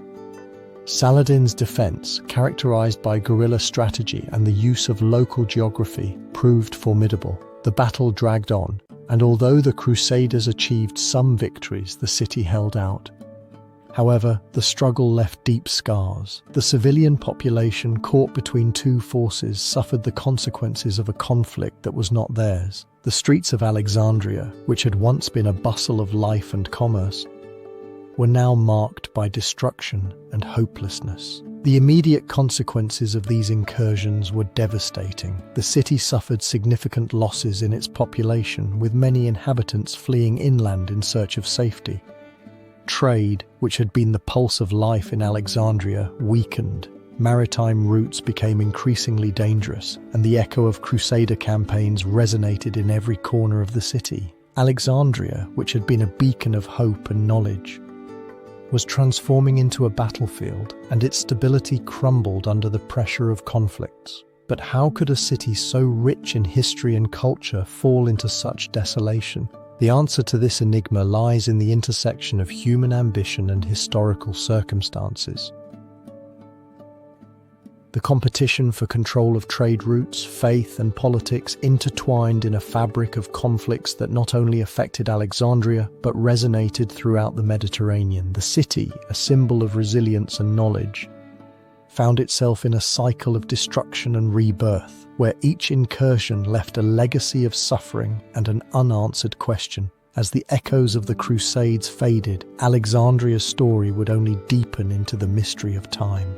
Saladin's defense, characterized by guerrilla strategy and the use of local geography, proved formidable. The battle dragged on, and although the Crusaders achieved some victories, the city held out. However, the struggle left deep scars. The civilian population, caught between two forces, suffered the consequences of a conflict that was not theirs. The streets of Alexandria, which had once been a bustle of life and commerce, were now marked by destruction and hopelessness. The immediate consequences of these incursions were devastating. The city suffered significant losses in its population, with many inhabitants fleeing inland in search of safety. Trade, which had been the pulse of life in Alexandria, weakened. Maritime routes became increasingly dangerous, and the echo of Crusader campaigns resonated in every corner of the city. Alexandria, which had been a beacon of hope and knowledge, was transforming into a battlefield, and its stability crumbled under the pressure of conflicts. But how could a city so rich in history and culture fall into such desolation? The answer to this enigma lies in the intersection of human ambition and historical circumstances. The competition for control of trade routes, faith, and politics intertwined in a fabric of conflicts that not only affected Alexandria, but resonated throughout the Mediterranean. The city, a symbol of resilience and knowledge, found itself in a cycle of destruction and rebirth, where each incursion left a legacy of suffering and an unanswered question. As the echoes of the Crusades faded, Alexandria's story would only deepen into the mystery of time.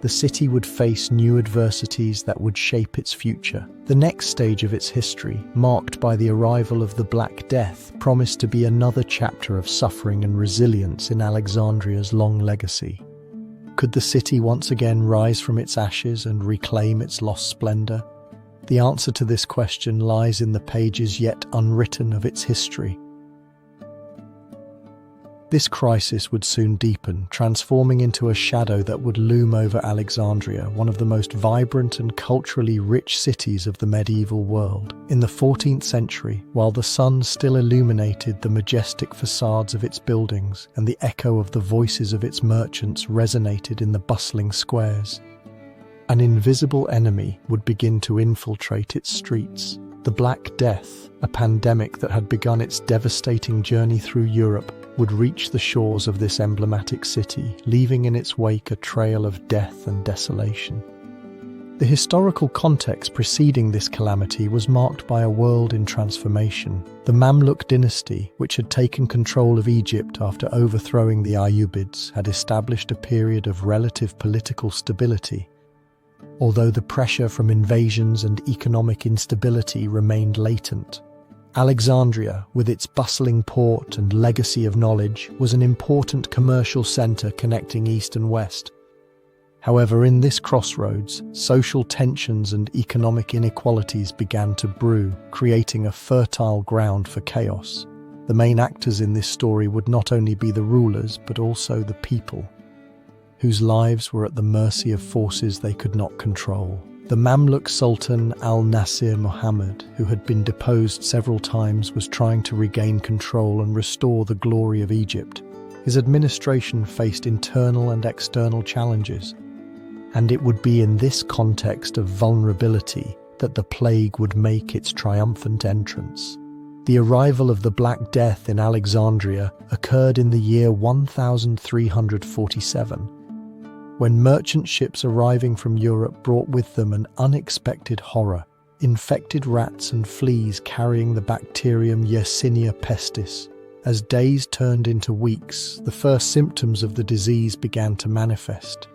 The city would face new adversities that would shape its future. The next stage of its history, marked by the arrival of the Black Death, promised to be another chapter of suffering and resilience in Alexandria's long legacy. Could the city once again rise from its ashes and reclaim its lost splendor? The answer to this question lies in the pages yet unwritten of its history. This crisis would soon deepen, transforming into a shadow that would loom over Alexandria, one of the most vibrant and culturally rich cities of the medieval world. In the 14th century, while the sun still illuminated the majestic facades of its buildings and the echo of the voices of its merchants resonated in the bustling squares, an invisible enemy would begin to infiltrate its streets. The Black Death, a pandemic that had begun its devastating journey through Europe, would reach the shores of this emblematic city, leaving in its wake a trail of death and desolation. The historical context preceding this calamity was marked by a world in transformation. The Mamluk dynasty, which had taken control of Egypt after overthrowing the Ayyubids, had established a period of relative political stability, although the pressure from invasions and economic instability remained latent. Alexandria, with its bustling port and legacy of knowledge, was an important commercial center connecting East and West. However, in this crossroads, social tensions and economic inequalities began to brew, creating a fertile ground for chaos. The main actors in this story would not only be the rulers, but also the people, whose lives were at the mercy of forces they could not control. The Mamluk Sultan al-Nasir Muhammad, who had been deposed several times, was trying to regain control and restore the glory of Egypt. His administration faced internal and external challenges, and it would be in this context of vulnerability that the plague would make its triumphant entrance. The arrival of the Black Death in Alexandria occurred in the year 1347. When merchant ships arriving from Europe brought with them an unexpected horror, infected rats and fleas carrying the bacterium Yersinia pestis. As days turned into weeks, the first symptoms of the disease began to manifest.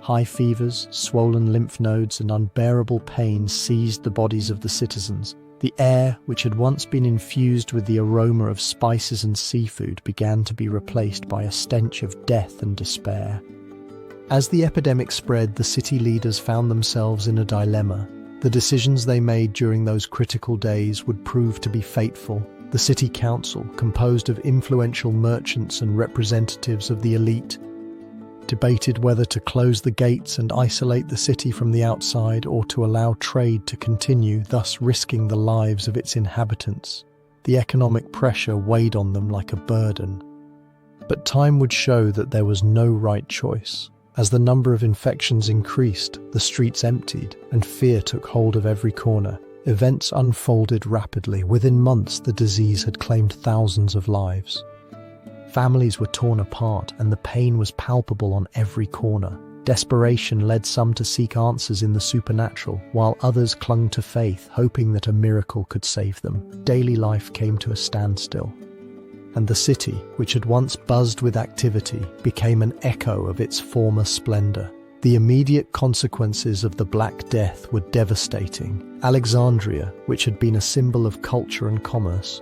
High fevers, swollen lymph nodes, and unbearable pain seized the bodies of the citizens. The air, which had once been infused with the aroma of spices and seafood, began to be replaced by a stench of death and despair. As the epidemic spread, the city leaders found themselves in a dilemma. The decisions they made during those critical days would prove to be fateful. The city council, composed of influential merchants and representatives of the elite, debated whether to close the gates and isolate the city from the outside or to allow trade to continue, thus risking the lives of its inhabitants. The economic pressure weighed on them like a burden. But time would show that there was no right choice. As the number of infections increased, the streets emptied, and fear took hold of every corner. Events unfolded rapidly. Within months, the disease had claimed thousands of lives. Families were torn apart, and the pain was palpable on every corner. Desperation led some to seek answers in the supernatural, while others clung to faith, hoping that a miracle could save them. Daily life came to a standstill, and the city, which had once buzzed with activity, became an echo of its former splendor. The immediate consequences of the Black Death were devastating. Alexandria, which had been a symbol of culture and commerce,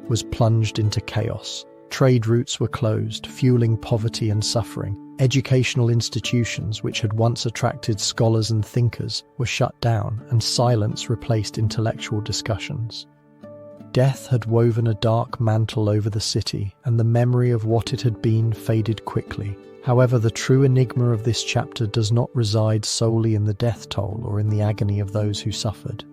was plunged into chaos. Trade routes were closed, fueling poverty and suffering. Educational institutions, which had once attracted scholars and thinkers, were shut down, and silence replaced intellectual discussions. Death had woven a dark mantle over the city, and the memory of what it had been faded quickly. However, the true enigma of this chapter does not reside solely in the death toll or in the agony of those who suffered.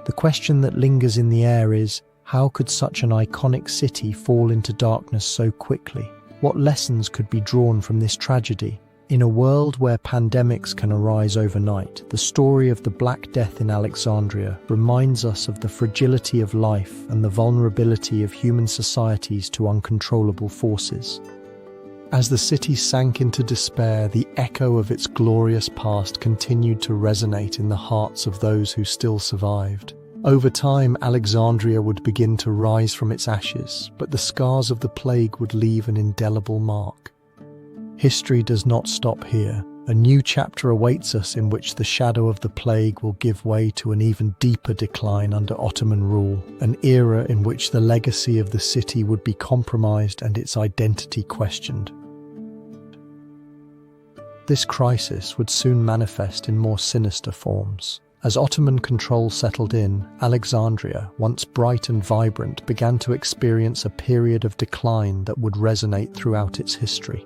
The question that lingers in the air is, how could such an iconic city fall into darkness so quickly? What lessons could be drawn from this tragedy? In a world where pandemics can arise overnight, the story of the Black Death in Alexandria reminds us of the fragility of life and the vulnerability of human societies to uncontrollable forces. As the city sank into despair, the echo of its glorious past continued to resonate in the hearts of those who still survived. Over time, Alexandria would begin to rise from its ashes, but the scars of the plague would leave an indelible mark. History does not stop here. A new chapter awaits us in which the shadow of the plague will give way to an even deeper decline under Ottoman rule, an era in which the legacy of the city would be compromised and its identity questioned. This crisis would soon manifest in more sinister forms. As Ottoman control settled in, Alexandria, once bright and vibrant, began to experience a period of decline that would resonate throughout its history.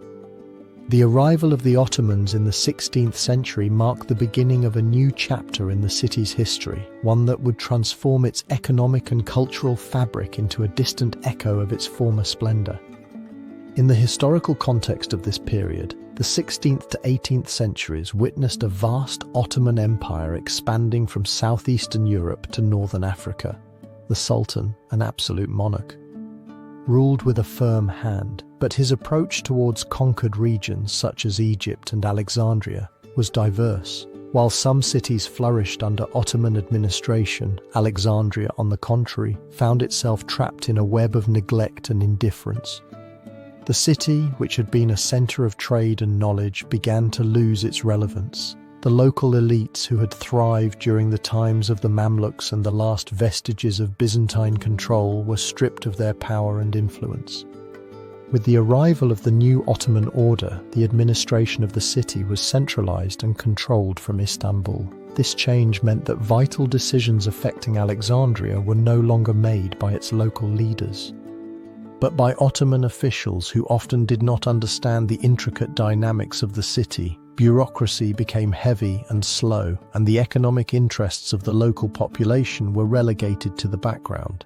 The arrival of the Ottomans in the 16th century marked the beginning of a new chapter in the city's history, one that would transform its economic and cultural fabric into a distant echo of its former splendor. In the historical context of this period, the 16th to 18th centuries witnessed a vast Ottoman Empire expanding from southeastern Europe to northern Africa. The Sultan, an absolute monarch, ruled with a firm hand, but his approach towards conquered regions such as Egypt and Alexandria was diverse. While some cities flourished under Ottoman administration, Alexandria, on the contrary, found itself trapped in a web of neglect and indifference. The city, which had been a center of trade and knowledge, began to lose its relevance. The local elites who had thrived during the times of the Mamluks and the last vestiges of Byzantine control were stripped of their power and influence. With the arrival of the new Ottoman order, the administration of the city was centralized and controlled from Istanbul. This change meant that vital decisions affecting Alexandria were no longer made by its local leaders, but by Ottoman officials who often did not understand the intricate dynamics of the city. Bureaucracy became heavy and slow, and the economic interests of the local population were relegated to the background.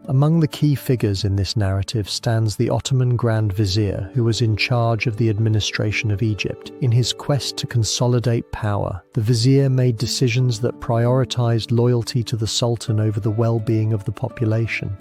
Among the key figures in this narrative stands the Ottoman Grand Vizier, who was in charge of the administration of Egypt. In his quest to consolidate power, the vizier made decisions that prioritized loyalty to the Sultan over the well-being of the population.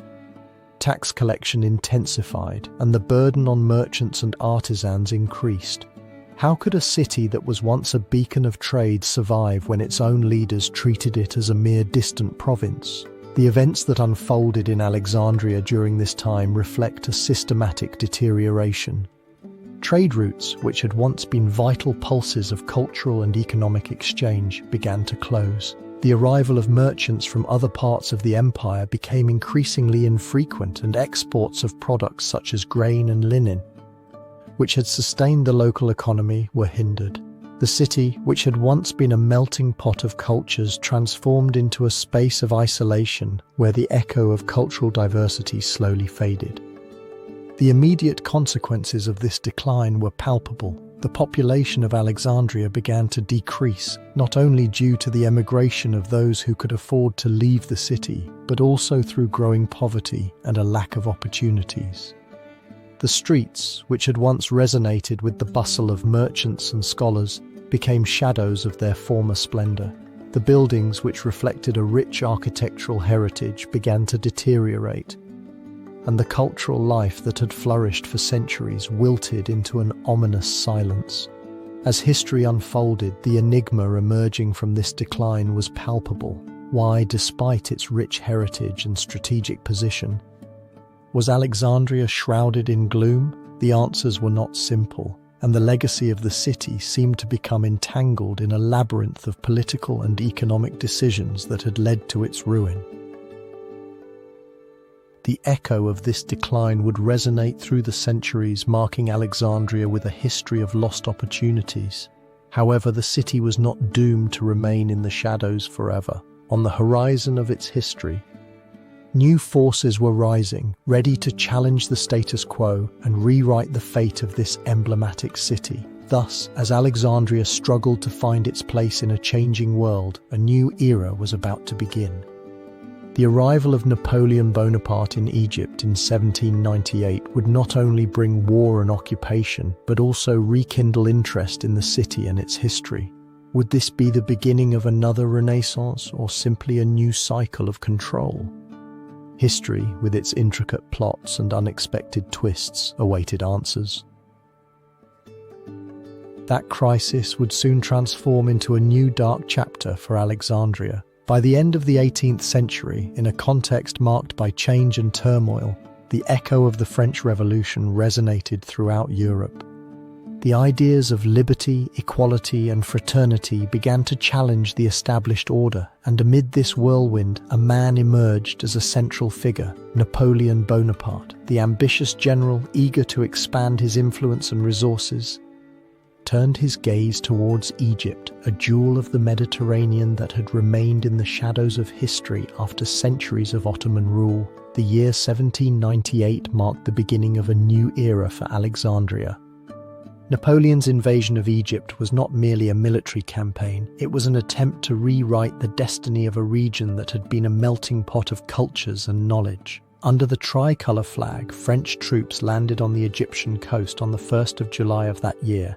Tax collection intensified, and the burden on merchants and artisans increased. How could a city that was once a beacon of trade survive when its own leaders treated it as a mere distant province? The events that unfolded in Alexandria during this time reflect a systematic deterioration. Trade routes, which had once been vital pulses of cultural and economic exchange, began to close. The arrival of merchants from other parts of the empire became increasingly infrequent, and exports of products such as grain and linen, which had sustained the local economy, were hindered. The city, which had once been a melting pot of cultures, transformed into a space of isolation where the echo of cultural diversity slowly faded. The immediate consequences of this decline were palpable. The population of Alexandria began to decrease, not only due to the emigration of those who could afford to leave the city, but also through growing poverty and a lack of opportunities. The streets, which had once resonated with the bustle of merchants and scholars, became shadows of their former splendor. The buildings, which reflected a rich architectural heritage, began to deteriorate, and the cultural life that had flourished for centuries wilted into an ominous silence. As history unfolded, the enigma emerging from this decline was palpable. Why, despite its rich heritage and strategic position, was Alexandria shrouded in gloom? The answers were not simple, and the legacy of the city seemed to become entangled in a labyrinth of political and economic decisions that had led to its ruin. The echo of this decline would resonate through the centuries, marking Alexandria with a history of lost opportunities. However, the city was not doomed to remain in the shadows forever. On the horizon of its history, new forces were rising, ready to challenge the status quo and rewrite the fate of this emblematic city. Thus, as Alexandria struggled to find its place in a changing world, a new era was about to begin. The arrival of Napoleon Bonaparte in Egypt in 1798 would not only bring war and occupation, but also rekindle interest in the city and its history. Would this be the beginning of another renaissance, or simply a new cycle of control? History, with its intricate plots and unexpected twists, awaited answers. That crisis would soon transform into a new dark chapter for Alexandria. By the end of the 18th century, in a context marked by change and turmoil, the echo of the French Revolution resonated throughout Europe. The ideas of liberty, equality, and fraternity began to challenge the established order, and amid this whirlwind, a man emerged as a central figure: Napoleon Bonaparte, the ambitious general eager to expand his influence and resources. turned his gaze towards Egypt, a jewel of the Mediterranean that had remained in the shadows of history after centuries of Ottoman rule. The year 1798 marked the beginning of a new era for Alexandria. Napoleon's invasion of Egypt was not merely a military campaign, it was an attempt to rewrite the destiny of a region that had been a melting pot of cultures and knowledge. Under the tricolour flag, French troops landed on the Egyptian coast on the 1st of July of that year,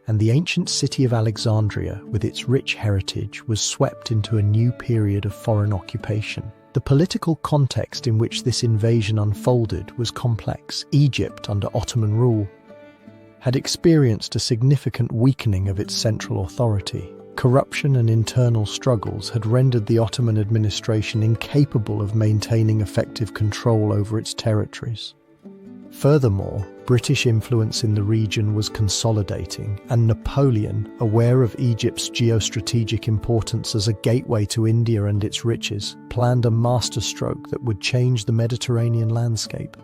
and the ancient city of Alexandria, with its rich heritage, was swept into a new period of foreign occupation. The political context in which this invasion unfolded was complex. Egypt, under Ottoman rule, had experienced a significant weakening of its central authority. Corruption and internal struggles had rendered the Ottoman administration incapable of maintaining effective control over its territories. Furthermore, British influence in the region was consolidating, and Napoleon, aware of Egypt's geostrategic importance as a gateway to India and its riches, planned a masterstroke that would change the Mediterranean landscape.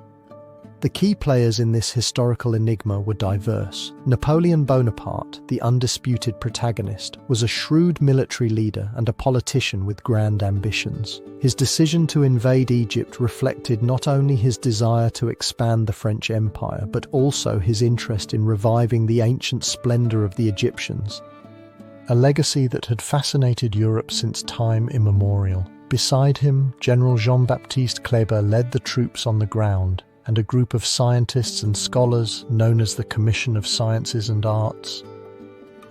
The key players in this historical enigma were diverse. Napoleon Bonaparte, the undisputed protagonist, was a shrewd military leader and a politician with grand ambitions. His decision to invade Egypt reflected not only his desire to expand the French Empire, but also his interest in reviving the ancient splendor of the Egyptians, a legacy that had fascinated Europe since time immemorial. Beside him, General Jean-Baptiste Kleber led the troops on the ground, and a group of scientists and scholars, known as the Commission of Sciences and Arts,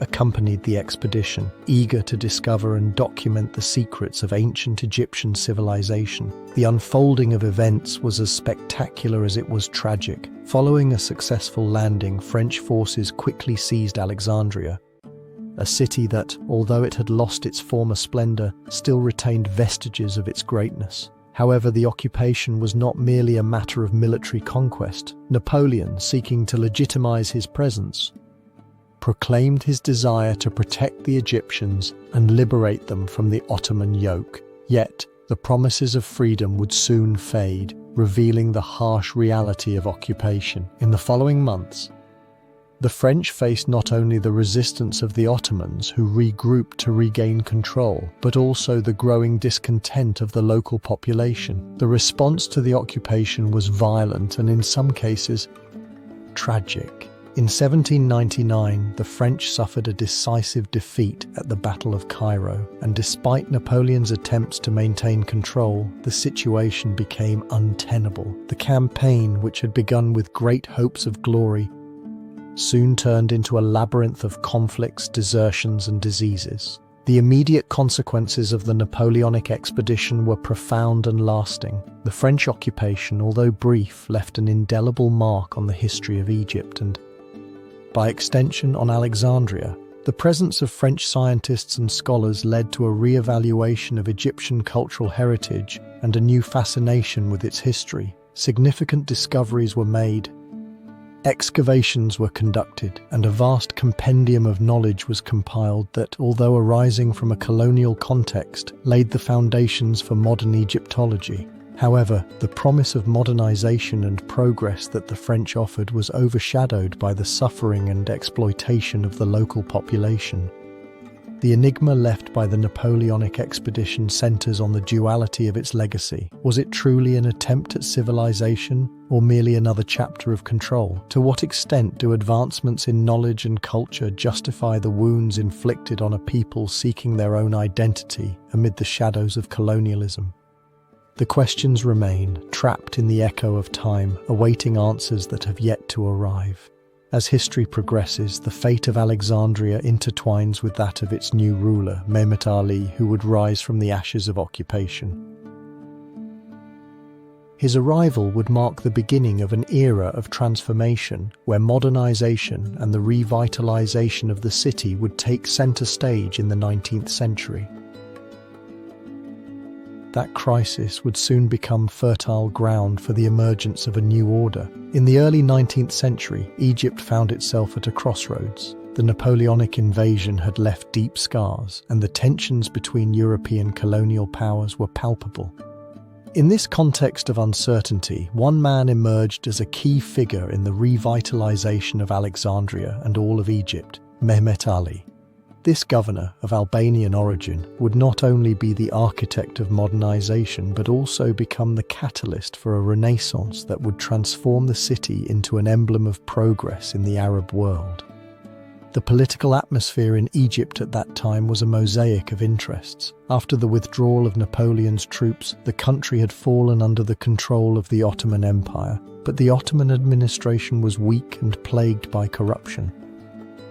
accompanied the expedition, eager to discover and document the secrets of ancient Egyptian civilization. The unfolding of events was as spectacular as it was tragic. Following a successful landing, French forces quickly seized Alexandria, a city that, although it had lost its former splendor, still retained vestiges of its greatness. However, the occupation was not merely a matter of military conquest. Napoleon, seeking to legitimize his presence, proclaimed his desire to protect the Egyptians and liberate them from the Ottoman yoke. Yet, the promises of freedom would soon fade, revealing the harsh reality of occupation. In the following months, the French faced not only the resistance of the Ottomans, who regrouped to regain control, but also the growing discontent of the local population. The response to the occupation was violent and, in some cases, tragic. In 1799, the French suffered a decisive defeat at the Battle of Cairo, and despite Napoleon's attempts to maintain control, the situation became untenable. The campaign, which had begun with great hopes of glory, soon turned into a labyrinth of conflicts, desertions, and diseases. The immediate consequences of the Napoleonic Expedition were profound and lasting. The French occupation, although brief, left an indelible mark on the history of Egypt and, by extension, on Alexandria. The presence of French scientists and scholars led to a re-evaluation of Egyptian cultural heritage and a new fascination with its history. Significant discoveries were made, excavations were conducted, and a vast compendium of knowledge was compiled that, although arising from a colonial context, laid the foundations for modern Egyptology. However, the promise of modernization and progress that the French offered was overshadowed by the suffering and exploitation of the local population. The enigma left by the Napoleonic expedition centers on the duality of its legacy. Was it truly an attempt at civilization, or merely another chapter of control? To what extent do advancements in knowledge and culture justify the wounds inflicted on a people seeking their own identity amid the shadows of colonialism? The questions remain, trapped in the echo of time, awaiting answers that have yet to arrive. As history progresses, the fate of Alexandria intertwines with that of its new ruler, Mehmet Ali, who would rise from the ashes of occupation. His arrival would mark the beginning of an era of transformation, where modernization and the revitalization of the city would take center stage in the 19th century. That crisis would soon become fertile ground for the emergence of a new order. In the early 19th century, Egypt found itself at a crossroads. The Napoleonic invasion had left deep scars, and the tensions between European colonial powers were palpable. In this context of uncertainty, one man emerged as a key figure in the revitalization of Alexandria and all of Egypt, Mehmet Ali. This governor, of Albanian origin, would not only be the architect of modernization but also become the catalyst for a renaissance that would transform the city into an emblem of progress in the Arab world. The political atmosphere in Egypt at that time was a mosaic of interests. After the withdrawal of Napoleon's troops, the country had fallen under the control of the Ottoman Empire, but the Ottoman administration was weak and plagued by corruption.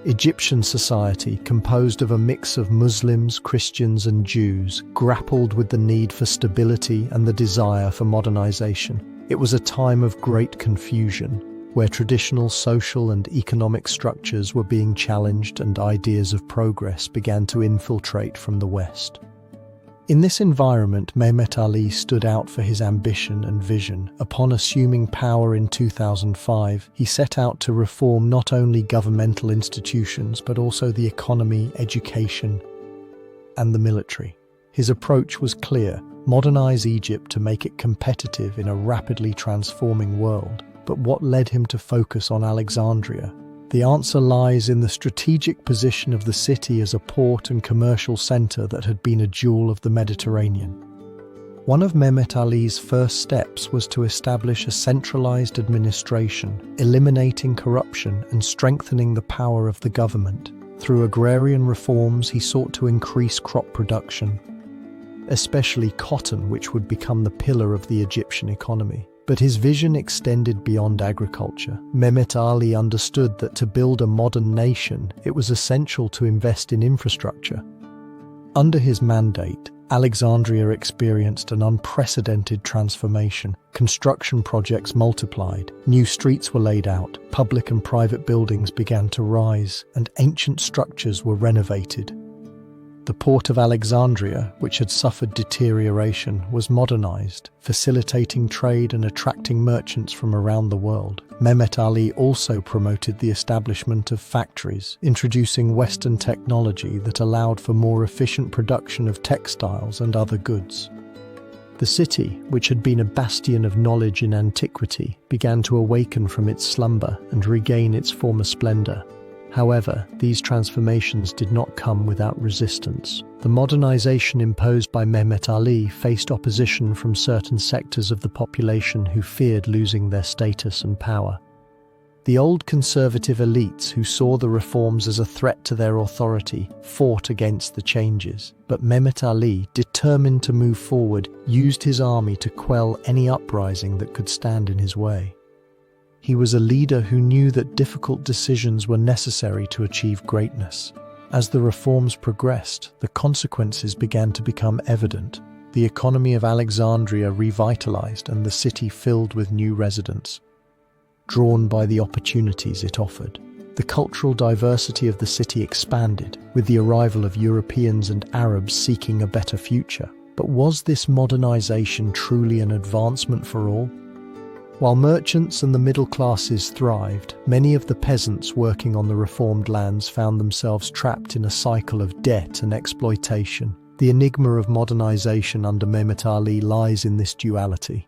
Egyptian society, composed of a mix of Muslims, Christians and Jews, grappled with the need for stability and the desire for modernization. It was a time of great confusion, where traditional social and economic structures were being challenged and ideas of progress began to infiltrate from the West. In this environment, Mehmet Ali stood out for his ambition and vision. Upon assuming power in 2005, he set out to reform not only governmental institutions but also the economy, education, and the military. His approach was clear: modernize Egypt to make it competitive in a rapidly transforming world. But what led him to focus on Alexandria? The answer lies in the strategic position of the city as a port and commercial center that had been a jewel of the Mediterranean. One of Mehmet Ali's first steps was to establish a centralized administration, eliminating corruption and strengthening the power of the government. Through agrarian reforms, he sought to increase crop production, especially cotton, which would become the pillar of the Egyptian economy. But his vision extended beyond agriculture. Mehmet Ali understood that to build a modern nation, it was essential to invest in infrastructure. Under his mandate, Alexandria experienced an unprecedented transformation. Construction projects multiplied, new streets were laid out, public and private buildings began to rise, and ancient structures were renovated. The port of Alexandria, which had suffered deterioration, was modernized, facilitating trade and attracting merchants from around the world. Mehmet Ali also promoted the establishment of factories, introducing Western technology that allowed for more efficient production of textiles and other goods. The city, which had been a bastion of knowledge in antiquity, began to awaken from its slumber and regain its former splendor. However, these transformations did not come without resistance. The modernization imposed by Mehmet Ali faced opposition from certain sectors of the population who feared losing their status and power. The old conservative elites, who saw the reforms as a threat to their authority, fought against the changes. But Mehmet Ali, determined to move forward, used his army to quell any uprising that could stand in his way. He was a leader who knew that difficult decisions were necessary to achieve greatness. As the reforms progressed, the consequences began to become evident. The economy of Alexandria revitalized and the city filled with new residents, drawn by the opportunities it offered. The cultural diversity of the city expanded, with the arrival of Europeans and Arabs seeking a better future. But was this modernization truly an advancement for all? While merchants and the middle classes thrived, many of the peasants working on the reformed lands found themselves trapped in a cycle of debt and exploitation. The enigma of modernization under Mehmet Ali lies in this duality.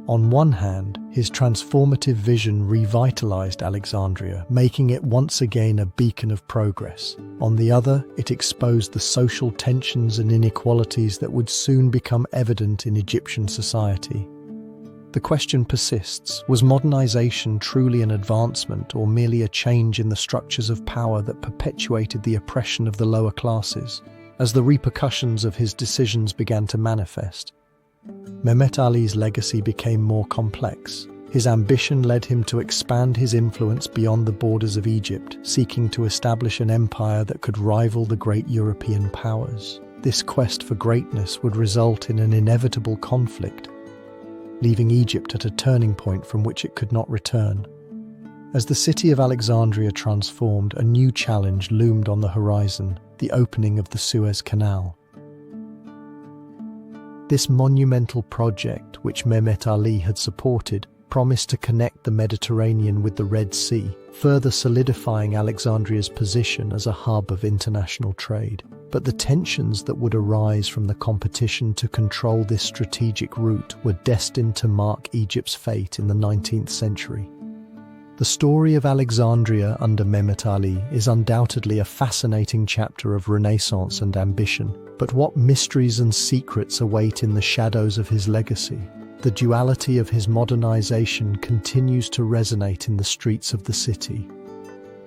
On one hand, his transformative vision revitalized Alexandria, making it once again a beacon of progress. On the other, it exposed the social tensions and inequalities that would soon become evident in Egyptian society. The question persists: was modernization truly an advancement or merely a change in the structures of power that perpetuated the oppression of the lower classes? As the repercussions of his decisions began to manifest, Mehmet Ali's legacy became more complex. His ambition led him to expand his influence beyond the borders of Egypt, seeking to establish an empire that could rival the great European powers. This quest for greatness would result in an inevitable conflict, leaving Egypt at a turning point from which it could not return. As the city of Alexandria transformed, a new challenge loomed on the horizon: the opening of the Suez Canal. This monumental project, which Mehmet Ali had supported, promised to connect the Mediterranean with the Red Sea, further solidifying Alexandria's position as a hub of international trade. But the tensions that would arise from the competition to control this strategic route were destined to mark Egypt's fate in the 19th century. The story of Alexandria under Mehmet Ali is undoubtedly a fascinating chapter of Renaissance and ambition, but what mysteries and secrets await in the shadows of his legacy? The duality of his modernization continues to resonate in the streets of the city.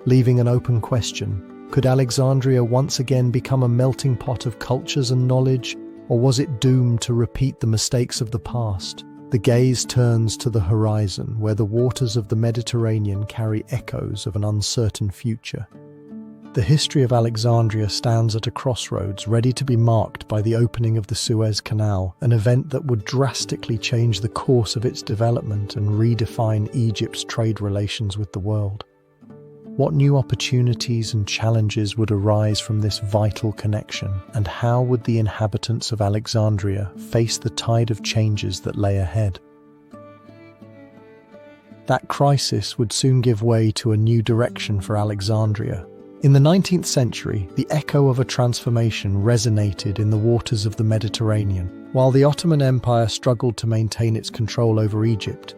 Leaving an open question, could Alexandria once again become a melting pot of cultures and knowledge, or was it doomed to repeat the mistakes of the past? The gaze turns to the horizon, where the waters of the Mediterranean carry echoes of an uncertain future. The history of Alexandria stands at a crossroads, ready to be marked by the opening of the Suez Canal, an event that would drastically change the course of its development and redefine Egypt's trade relations with the world. What new opportunities and challenges would arise from this vital connection, and how would the inhabitants of Alexandria face the tide of changes that lay ahead? That crisis would soon give way to a new direction for Alexandria. In the 19th century, the echo of a transformation resonated in the waters of the Mediterranean. While the Ottoman Empire struggled to maintain its control over Egypt,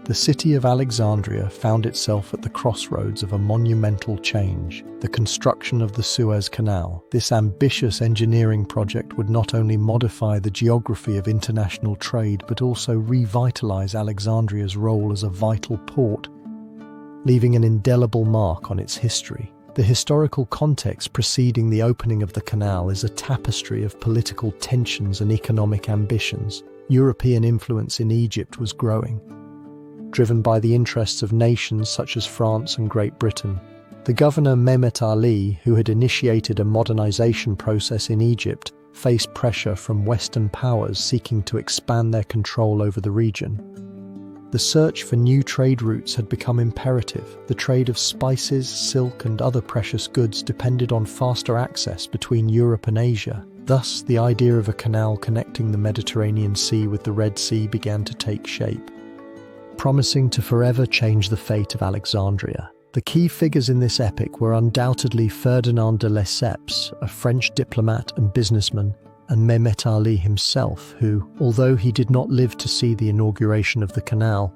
the city of Alexandria found itself at the crossroads of a monumental change, the construction of the Suez Canal. This ambitious engineering project would not only modify the geography of international trade, but also revitalize Alexandria's role as a vital port, leaving an indelible mark on its history. The historical context preceding the opening of the canal is a tapestry of political tensions and economic ambitions. European influence in Egypt was growing, driven by the interests of nations such as France and Great Britain. The governor Mehmet Ali, who had initiated a modernization process in Egypt, faced pressure from Western powers seeking to expand their control over the region. The search for new trade routes had become imperative. The trade of spices, silk, and other precious goods depended on faster access between Europe and Asia. Thus, the idea of a canal connecting the Mediterranean Sea with the Red Sea began to take shape, promising to forever change the fate of Alexandria. The key figures in this epic were undoubtedly Ferdinand de Lesseps, a French diplomat and businessman, and Mehmet Ali himself, who, although he did not live to see the inauguration of the canal,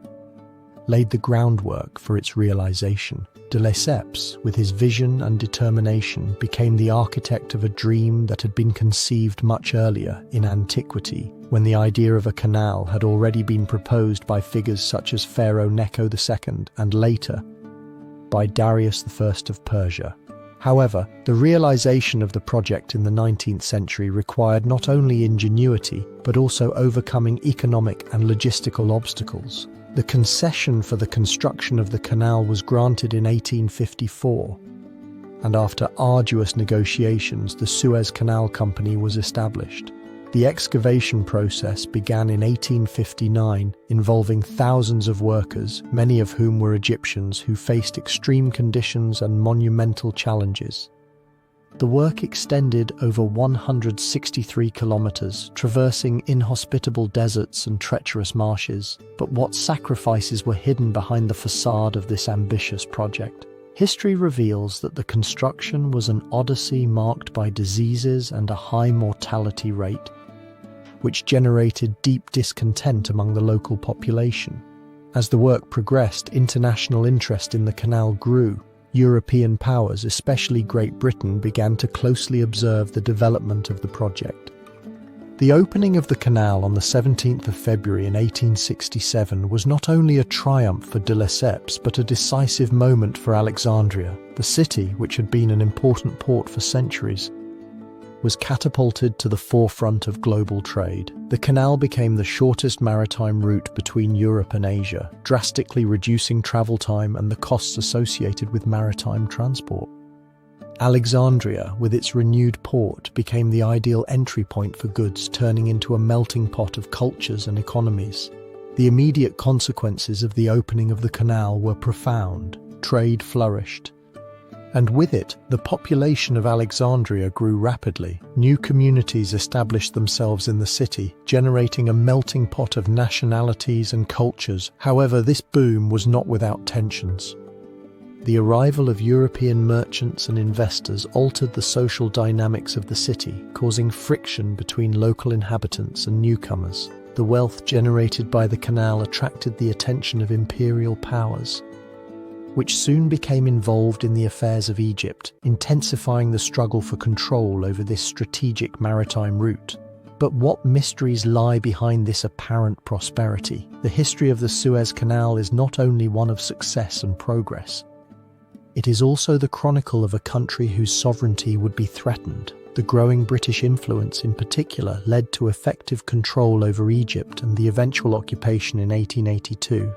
laid the groundwork for its realization. De Lesseps, with his vision and determination, became the architect of a dream that had been conceived much earlier, in antiquity, when the idea of a canal had already been proposed by figures such as Pharaoh Necho II and later by Darius I of Persia. However, the realization of the project in the 19th century required not only ingenuity, but also overcoming economic and logistical obstacles. The concession for the construction of the canal was granted in 1854, and after arduous negotiations, the Suez Canal Company was established. The excavation process began in 1859, involving thousands of workers, many of whom were Egyptians who faced extreme conditions and monumental challenges. The work extended over 163 kilometers, traversing inhospitable deserts and treacherous marshes. But what sacrifices were hidden behind the facade of this ambitious project? History reveals that the construction was an odyssey marked by diseases and a high mortality rate, which generated deep discontent among the local population. As the work progressed, international interest in the canal grew. European powers, especially Great Britain, began to closely observe the development of the project. The opening of the canal on the 17th of February in 1867 was not only a triumph for de Lesseps, but a decisive moment for Alexandria. The city, which had been an important port for centuries, was catapulted to the forefront of global trade. The canal became the shortest maritime route between Europe and Asia, drastically reducing travel time and the costs associated with maritime transport. Alexandria, with its renewed port, became the ideal entry point for goods, turning into a melting pot of cultures and economies. The immediate consequences of the opening of the canal were profound. Trade flourished, And with it, the population of Alexandria grew rapidly. New communities established themselves in the city, generating a melting pot of nationalities and cultures. However, this boom was not without tensions. The arrival of European merchants and investors altered the social dynamics of the city, causing friction between local inhabitants and newcomers. The wealth generated by the canal attracted the attention of imperial powers, which soon became involved in the affairs of Egypt, intensifying the struggle for control over this strategic maritime route. But what mysteries lie behind this apparent prosperity? The history of the Suez Canal is not only one of success and progress. It is also the chronicle of a country whose sovereignty would be threatened. The growing British influence in particular led to effective control over Egypt and the eventual occupation in 1882.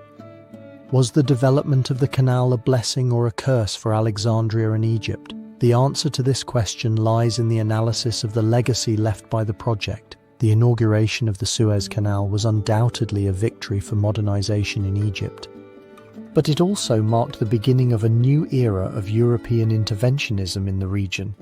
Was the development of the canal a blessing or a curse for Alexandria and Egypt? The answer to this question lies in the analysis of the legacy left by the project. The inauguration of the Suez Canal was undoubtedly a victory for modernization in Egypt. But it also marked the beginning of a new era of European interventionism in the region.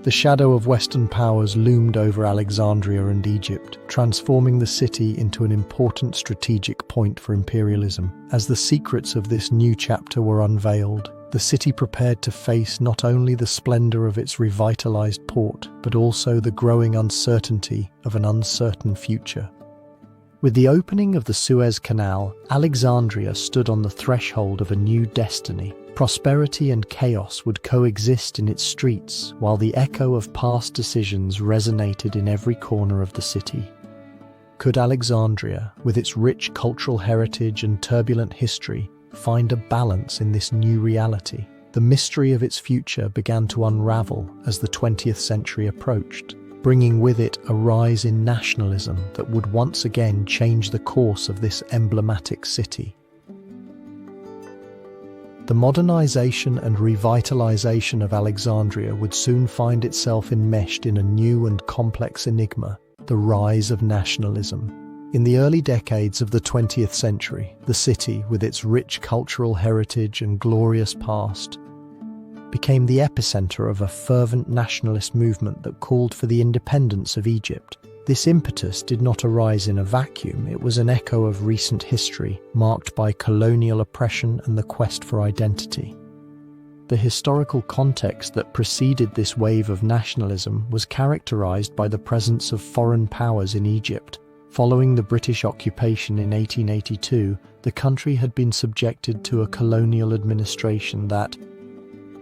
The shadow of Western powers loomed over Alexandria and Egypt, transforming the city into an important strategic point for imperialism. As the secrets of this new chapter were unveiled, the city prepared to face not only the splendor of its revitalized port, but also the growing uncertainty of an uncertain future. With the opening of the Suez Canal, Alexandria stood on the threshold of a new destiny. Prosperity and chaos would coexist in its streets, while the echo of past decisions resonated in every corner of the city. Could Alexandria, with its rich cultural heritage and turbulent history, find a balance in this new reality? The mystery of its future began to unravel as the 20th century approached, bringing with it a rise in nationalism that would once again change the course of this emblematic city. The modernization and revitalization of Alexandria would soon find itself enmeshed in a new and complex enigma, the rise of nationalism. In the early decades of the 20th century, the city, with its rich cultural heritage and glorious past, became the epicenter of a fervent nationalist movement that called for the independence of Egypt. This impetus did not arise in a vacuum. It was an echo of recent history, marked by colonial oppression and the quest for identity. The historical context that preceded this wave of nationalism was characterized by the presence of foreign powers in Egypt. Following the British occupation in 1882, the country had been subjected to a colonial administration that,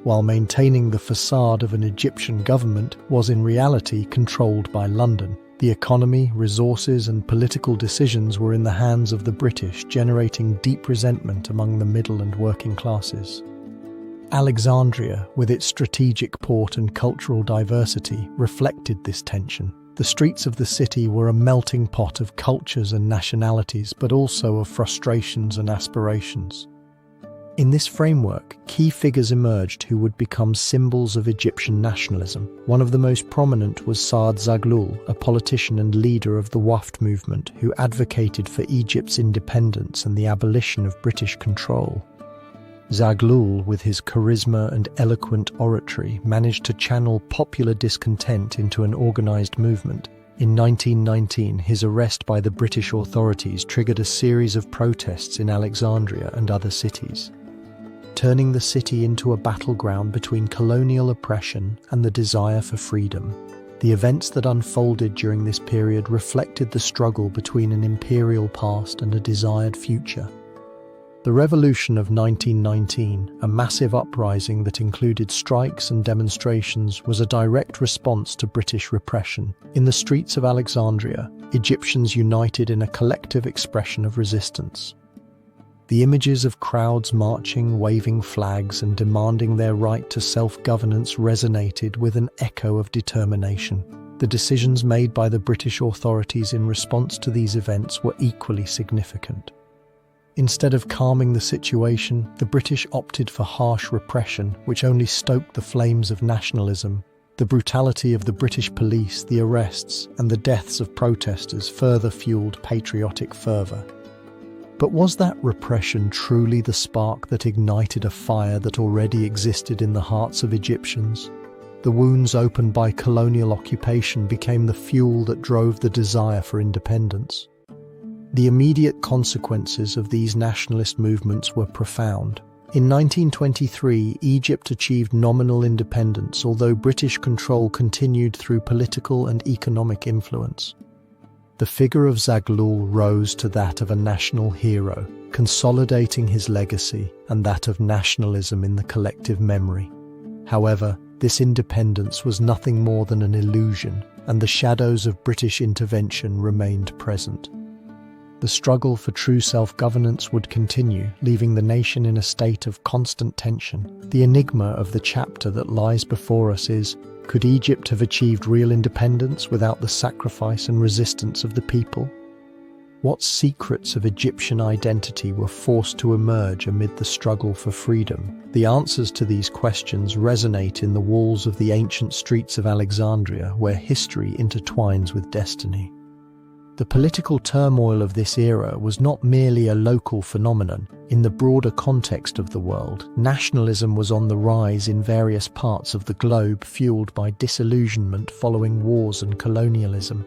while maintaining the facade of an Egyptian government, was in reality controlled by London. The economy, resources, and political decisions were in the hands of the British, generating deep resentment among the middle and working classes. Alexandria, with its strategic port and cultural diversity, reflected this tension. The streets of the city were a melting pot of cultures and nationalities, but also of frustrations and aspirations. In this framework, key figures emerged who would become symbols of Egyptian nationalism. One of the most prominent was Saad Zaghloul, a politician and leader of the Wafd movement who advocated for Egypt's independence and the abolition of British control. Zaghloul, with his charisma and eloquent oratory, managed to channel popular discontent into an organized movement. In 1919, his arrest by the British authorities triggered a series of protests in Alexandria and other cities, turning the city into a battleground between colonial oppression and the desire for freedom. The events that unfolded during this period reflected the struggle between an imperial past and a desired future. The Revolution of 1919, a massive uprising that included strikes and demonstrations, was a direct response to British repression. In the streets of Alexandria, Egyptians united in a collective expression of resistance. The images of crowds marching, waving flags, and demanding their right to self-governance resonated with an echo of determination. The decisions made by the British authorities in response to these events were equally significant. Instead of calming the situation, the British opted for harsh repression, which only stoked the flames of nationalism. The brutality of the British police, the arrests, and the deaths of protesters further fueled patriotic fervour. But was that repression truly the spark that ignited a fire that already existed in the hearts of Egyptians? The wounds opened by colonial occupation became the fuel that drove the desire for independence. The immediate consequences of these nationalist movements were profound. In 1923, Egypt achieved nominal independence, although British control continued through political and economic influence. The figure of Zaghloul rose to that of a national hero, consolidating his legacy and that of nationalism in the collective memory. However, this independence was nothing more than an illusion, and the shadows of British intervention remained present. The struggle for true self-governance would continue, leaving the nation in a state of constant tension. The enigma of the chapter that lies before us is, could Egypt have achieved real independence without the sacrifice and resistance of the people? What secrets of Egyptian identity were forced to emerge amid the struggle for freedom? The answers to these questions resonate in the walls of the ancient streets of Alexandria, where history intertwines with destiny. The political turmoil of this era was not merely a local phenomenon. In the broader context of the world, nationalism was on the rise in various parts of the globe, fueled by disillusionment following wars and colonialism.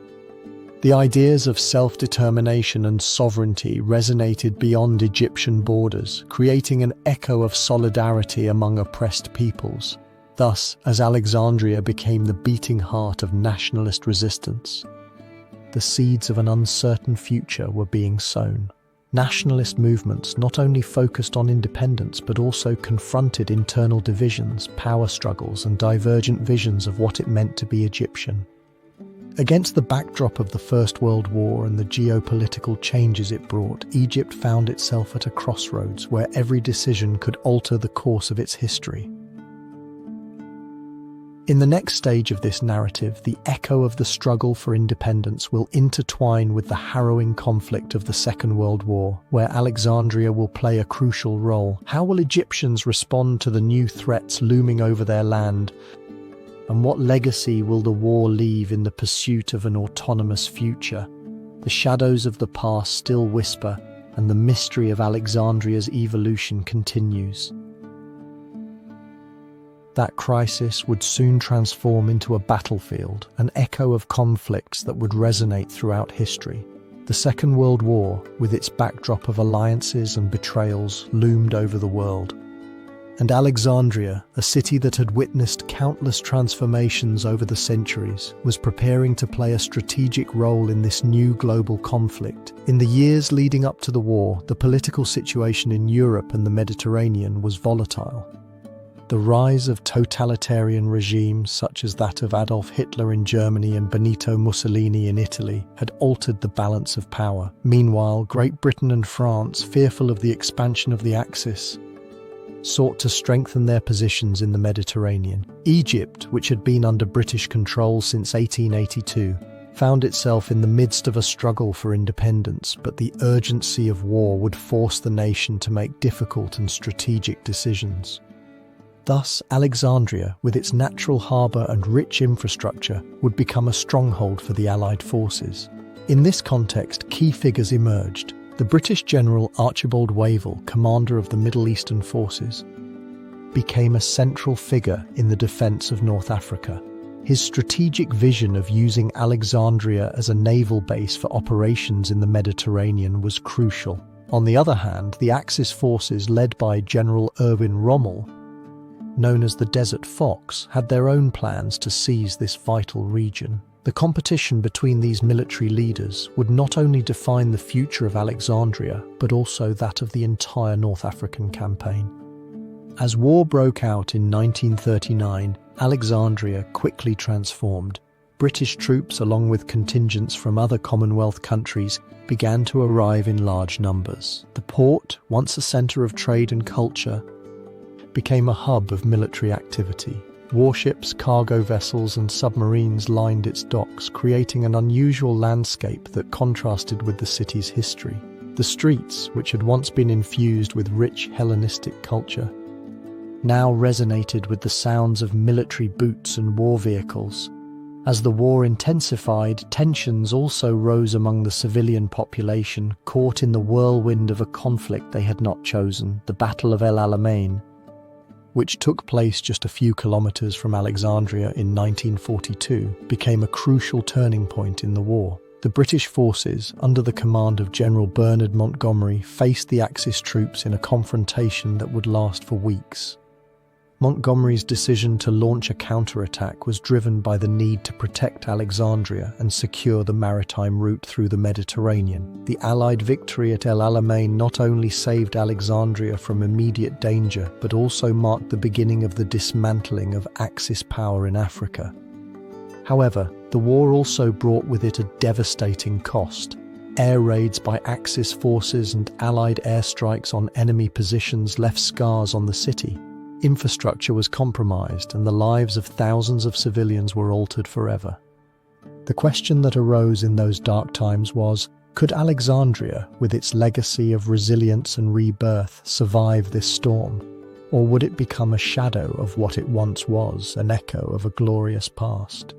The ideas of self-determination and sovereignty resonated beyond Egyptian borders, creating an echo of solidarity among oppressed peoples. Thus, as Alexandria became the beating heart of nationalist resistance, the seeds of an uncertain future were being sown. Nationalist movements not only focused on independence but also confronted internal divisions, power struggles, and divergent visions of what it meant to be Egyptian. Against the backdrop of the First World War and the geopolitical changes it brought, Egypt found itself at a crossroads where every decision could alter the course of its history. In the next stage of this narrative, the echo of the struggle for independence will intertwine with the harrowing conflict of the Second World War, where Alexandria will play a crucial role. How will Egyptians respond to the new threats looming over their land? And what legacy will the war leave in the pursuit of an autonomous future? The shadows of the past still whisper, and the mystery of Alexandria's evolution continues. That crisis would soon transform into a battlefield, an echo of conflicts that would resonate throughout history. The Second World War, with its backdrop of alliances and betrayals, loomed over the world. And Alexandria, a city that had witnessed countless transformations over the centuries, was preparing to play a strategic role in this new global conflict. In the years leading up to the war, the political situation in Europe and the Mediterranean was volatile. The rise of totalitarian regimes such as that of Adolf Hitler in Germany and Benito Mussolini in Italy had altered the balance of power. Meanwhile, Great Britain and France, fearful of the expansion of the Axis, sought to strengthen their positions in the Mediterranean. Egypt, which had been under British control since 1882, found itself in the midst of a struggle for independence, but the urgency of war would force the nation to make difficult and strategic decisions. Thus, Alexandria, with its natural harbour and rich infrastructure, would become a stronghold for the Allied forces. In this context, key figures emerged. The British General Archibald Wavell, commander of the Middle Eastern forces, became a central figure in the defence of North Africa. His strategic vision of using Alexandria as a naval base for operations in the Mediterranean was crucial. On the other hand, the Axis forces led by General Erwin Rommel, known as the Desert Fox, had their own plans to seize this vital region. The competition between these military leaders would not only define the future of Alexandria, but also that of the entire North African campaign. As war broke out in 1939, Alexandria quickly transformed. British troops, along with contingents from other Commonwealth countries, began to arrive in large numbers. The port, once a centre of trade and culture, became a hub of military activity. Warships, cargo vessels, and submarines lined its docks, creating an unusual landscape that contrasted with the city's history. The streets, which had once been infused with rich Hellenistic culture, now resonated with the sounds of military boots and war vehicles. As the war intensified, tensions also rose among the civilian population, caught in the whirlwind of a conflict they had not chosen, the Battle of El Alamein, which took place just a few kilometers from Alexandria in 1942, became a crucial turning point in the war. The British forces, under the command of General Bernard Montgomery, faced the Axis troops in a confrontation that would last for weeks. Montgomery's decision to launch a counterattack was driven by the need to protect Alexandria and secure the maritime route through the Mediterranean. The Allied victory at El Alamein not only saved Alexandria from immediate danger, but also marked the beginning of the dismantling of Axis power in Africa. However, the war also brought with it a devastating cost. Air raids by Axis forces and Allied airstrikes on enemy positions left scars on the city. Infrastructure was compromised and the lives of thousands of civilians were altered forever. The question that arose in those dark times was, could Alexandria, with its legacy of resilience and rebirth, survive this storm? Or would it become a shadow of what it once was, an echo of a glorious past?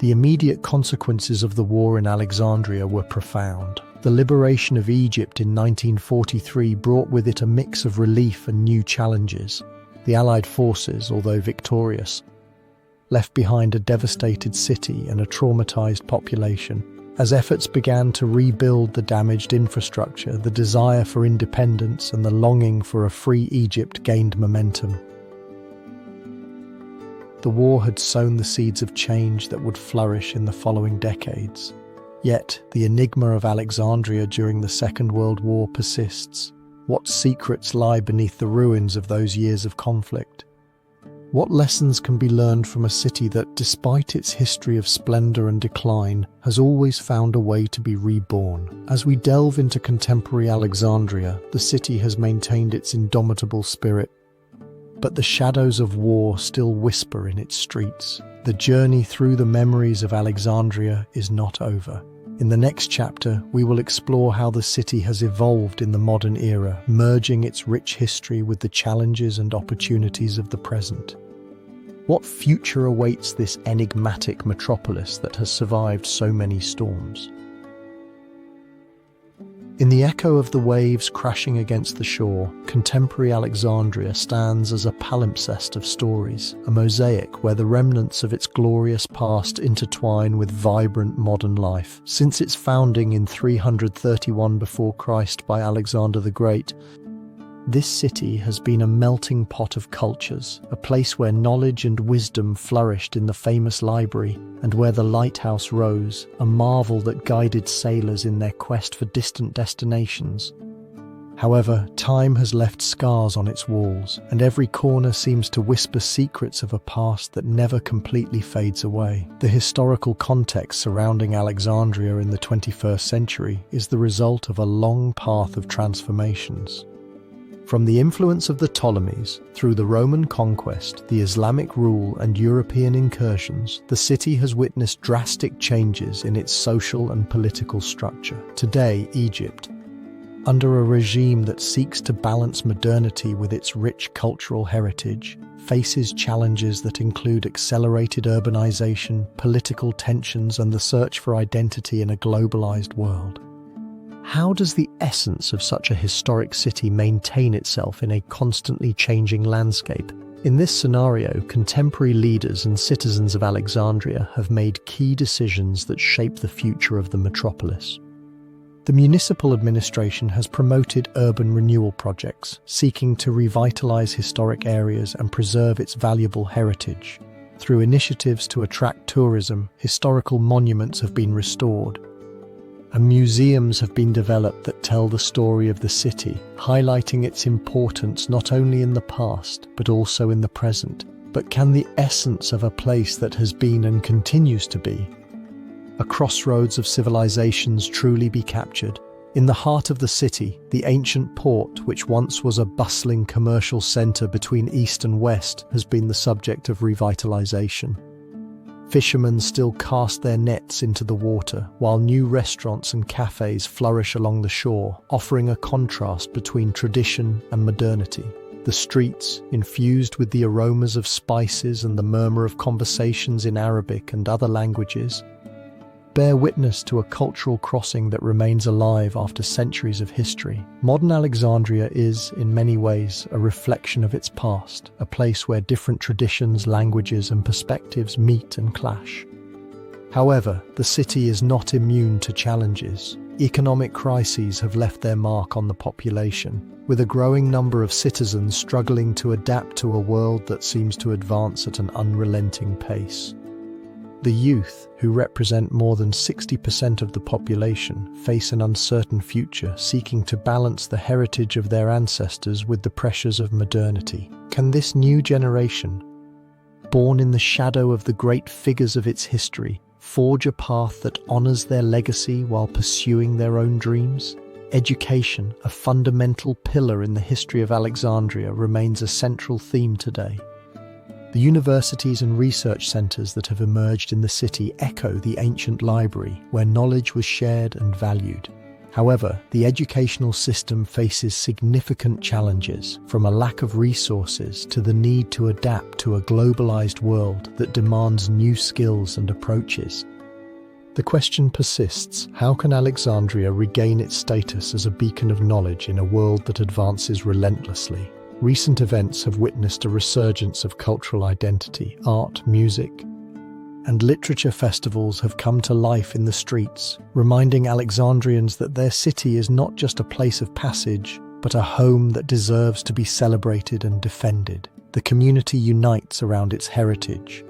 The immediate consequences of the war in Alexandria were profound. The liberation of Egypt in 1943 brought with it a mix of relief and new challenges. The Allied forces, although victorious, left behind a devastated city and a traumatized population. As efforts began to rebuild the damaged infrastructure, the desire for independence and the longing for a free Egypt gained momentum. The war had sown the seeds of change that would flourish in the following decades. Yet, the enigma of Alexandria during the Second World War persists. What secrets lie beneath the ruins of those years of conflict? What lessons can be learned from a city that, despite its history of splendor and decline, has always found a way to be reborn? As we delve into contemporary Alexandria, the city has maintained its indomitable spirit, but the shadows of war still whisper in its streets. The journey through the memories of Alexandria is not over. In the next chapter, we will explore how the city has evolved in the modern era, merging its rich history with the challenges and opportunities of the present. What future awaits this enigmatic metropolis that has survived so many storms? In the echo of the waves crashing against the shore, contemporary Alexandria stands as a palimpsest of stories, a mosaic where the remnants of its glorious past intertwine with vibrant modern life. Since its founding in 331 before Christ by Alexander the Great, this city has been a melting pot of cultures, a place where knowledge and wisdom flourished in the famous library, and where the lighthouse rose, a marvel that guided sailors in their quest for distant destinations. However, time has left scars on its walls, and every corner seems to whisper secrets of a past that never completely fades away. The historical context surrounding Alexandria in the 21st century is the result of a long path of transformations. From the influence of the Ptolemies, through the Roman Conquest, the Islamic rule and European incursions, the city has witnessed drastic changes in its social and political structure. Today, Egypt, under a regime that seeks to balance modernity with its rich cultural heritage, faces challenges that include accelerated urbanization, political tensions, and the search for identity in a globalized world. How does the essence of such a historic city maintain itself in a constantly changing landscape? In this scenario, contemporary leaders and citizens of Alexandria have made key decisions that shape the future of the metropolis. The municipal administration has promoted urban renewal projects, seeking to revitalize historic areas and preserve its valuable heritage. Through initiatives to attract tourism, historical monuments have been restored, and museums have been developed that tell the story of the city, highlighting its importance not only in the past, but also in the present. But can the essence of a place that has been and continues to be a crossroads of civilizations truly be captured? In the heart of the city, the ancient port, which once was a bustling commercial center between east and west, has been the subject of revitalization. Fishermen still cast their nets into the water, while new restaurants and cafes flourish along the shore, offering a contrast between tradition and modernity. The streets, infused with the aromas of spices and the murmur of conversations in Arabic and other languages, bear witness to a cultural crossing that remains alive after centuries of history. Modern Alexandria is, in many ways, a reflection of its past, a place where different traditions, languages, and perspectives meet and clash. However, the city is not immune to challenges. Economic crises have left their mark on the population, with a growing number of citizens struggling to adapt to a world that seems to advance at an unrelenting pace. The youth, who represent more than 60% of the population, face an uncertain future, seeking to balance the heritage of their ancestors with the pressures of modernity. Can this new generation, born in the shadow of the great figures of its history, forge a path that honors their legacy while pursuing their own dreams? Education, a fundamental pillar in the history of Alexandria, remains a central theme today. The universities and research centers that have emerged in the city echo the ancient library, where knowledge was shared and valued. However, the educational system faces significant challenges, from a lack of resources to the need to adapt to a globalized world that demands new skills and approaches. The question persists: how can Alexandria regain its status as a beacon of knowledge in a world that advances relentlessly? Recent events have witnessed a resurgence of cultural identity. Art, music, and literature festivals have come to life in the streets, reminding Alexandrians that their city is not just a place of passage, but a home that deserves to be celebrated and defended. The community unites around its heritage,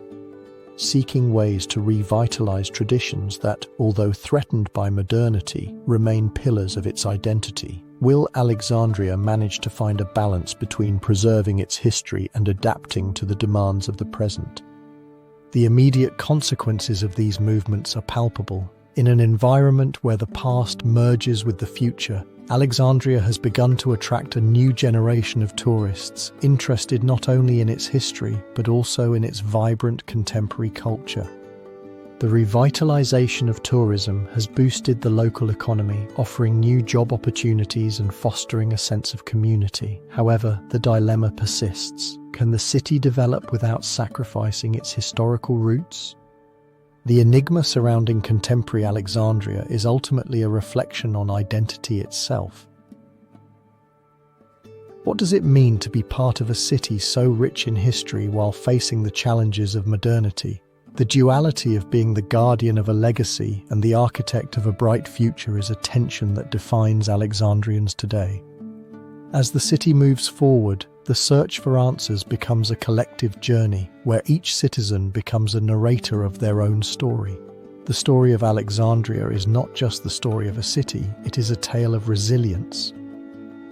seeking ways to revitalize traditions that, although threatened by modernity, remain pillars of its identity. Will Alexandria manage to find a balance between preserving its history and adapting to the demands of the present? The immediate consequences of these movements are palpable. In an environment where the past merges with the future, Alexandria has begun to attract a new generation of tourists, interested not only in its history, but also in its vibrant contemporary culture. The revitalization of tourism has boosted the local economy, offering new job opportunities and fostering a sense of community. However, the dilemma persists. Can the city develop without sacrificing its historical roots? The enigma surrounding contemporary Alexandria is ultimately a reflection on identity itself. What does it mean to be part of a city so rich in history while facing the challenges of modernity? The duality of being the guardian of a legacy and the architect of a bright future is a tension that defines Alexandrians today. As the city moves forward, the search for answers becomes a collective journey, where each citizen becomes a narrator of their own story. The story of Alexandria is not just the story of a city, it is a tale of resilience,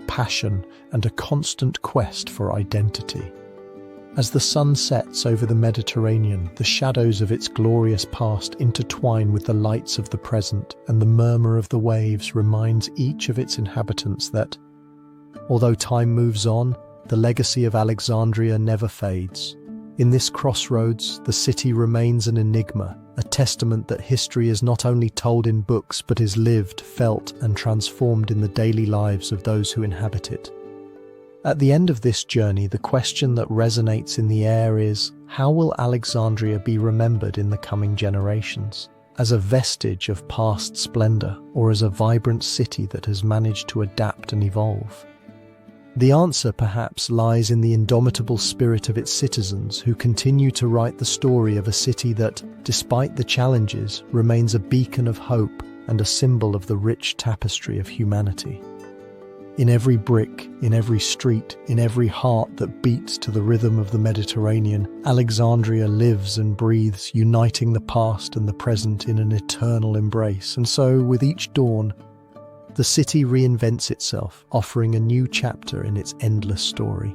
passion, and a constant quest for identity. As the sun sets over the Mediterranean, the shadows of its glorious past intertwine with the lights of the present, and the murmur of the waves reminds each of its inhabitants that, although time moves on, the legacy of Alexandria never fades. In this crossroads, the city remains an enigma, a testament that history is not only told in books but is lived, felt, and transformed in the daily lives of those who inhabit it. At the end of this journey, the question that resonates in the air is, how will Alexandria be remembered in the coming generations? As a vestige of past splendor, or as a vibrant city that has managed to adapt and evolve? The answer, perhaps, lies in the indomitable spirit of its citizens, who continue to write the story of a city that, despite the challenges, remains a beacon of hope and a symbol of the rich tapestry of humanity. In every brick, in every street, in every heart that beats to the rhythm of the Mediterranean, Alexandria lives and breathes, uniting the past and the present in an eternal embrace. And so, with each dawn, the city reinvents itself, offering a new chapter in its endless story.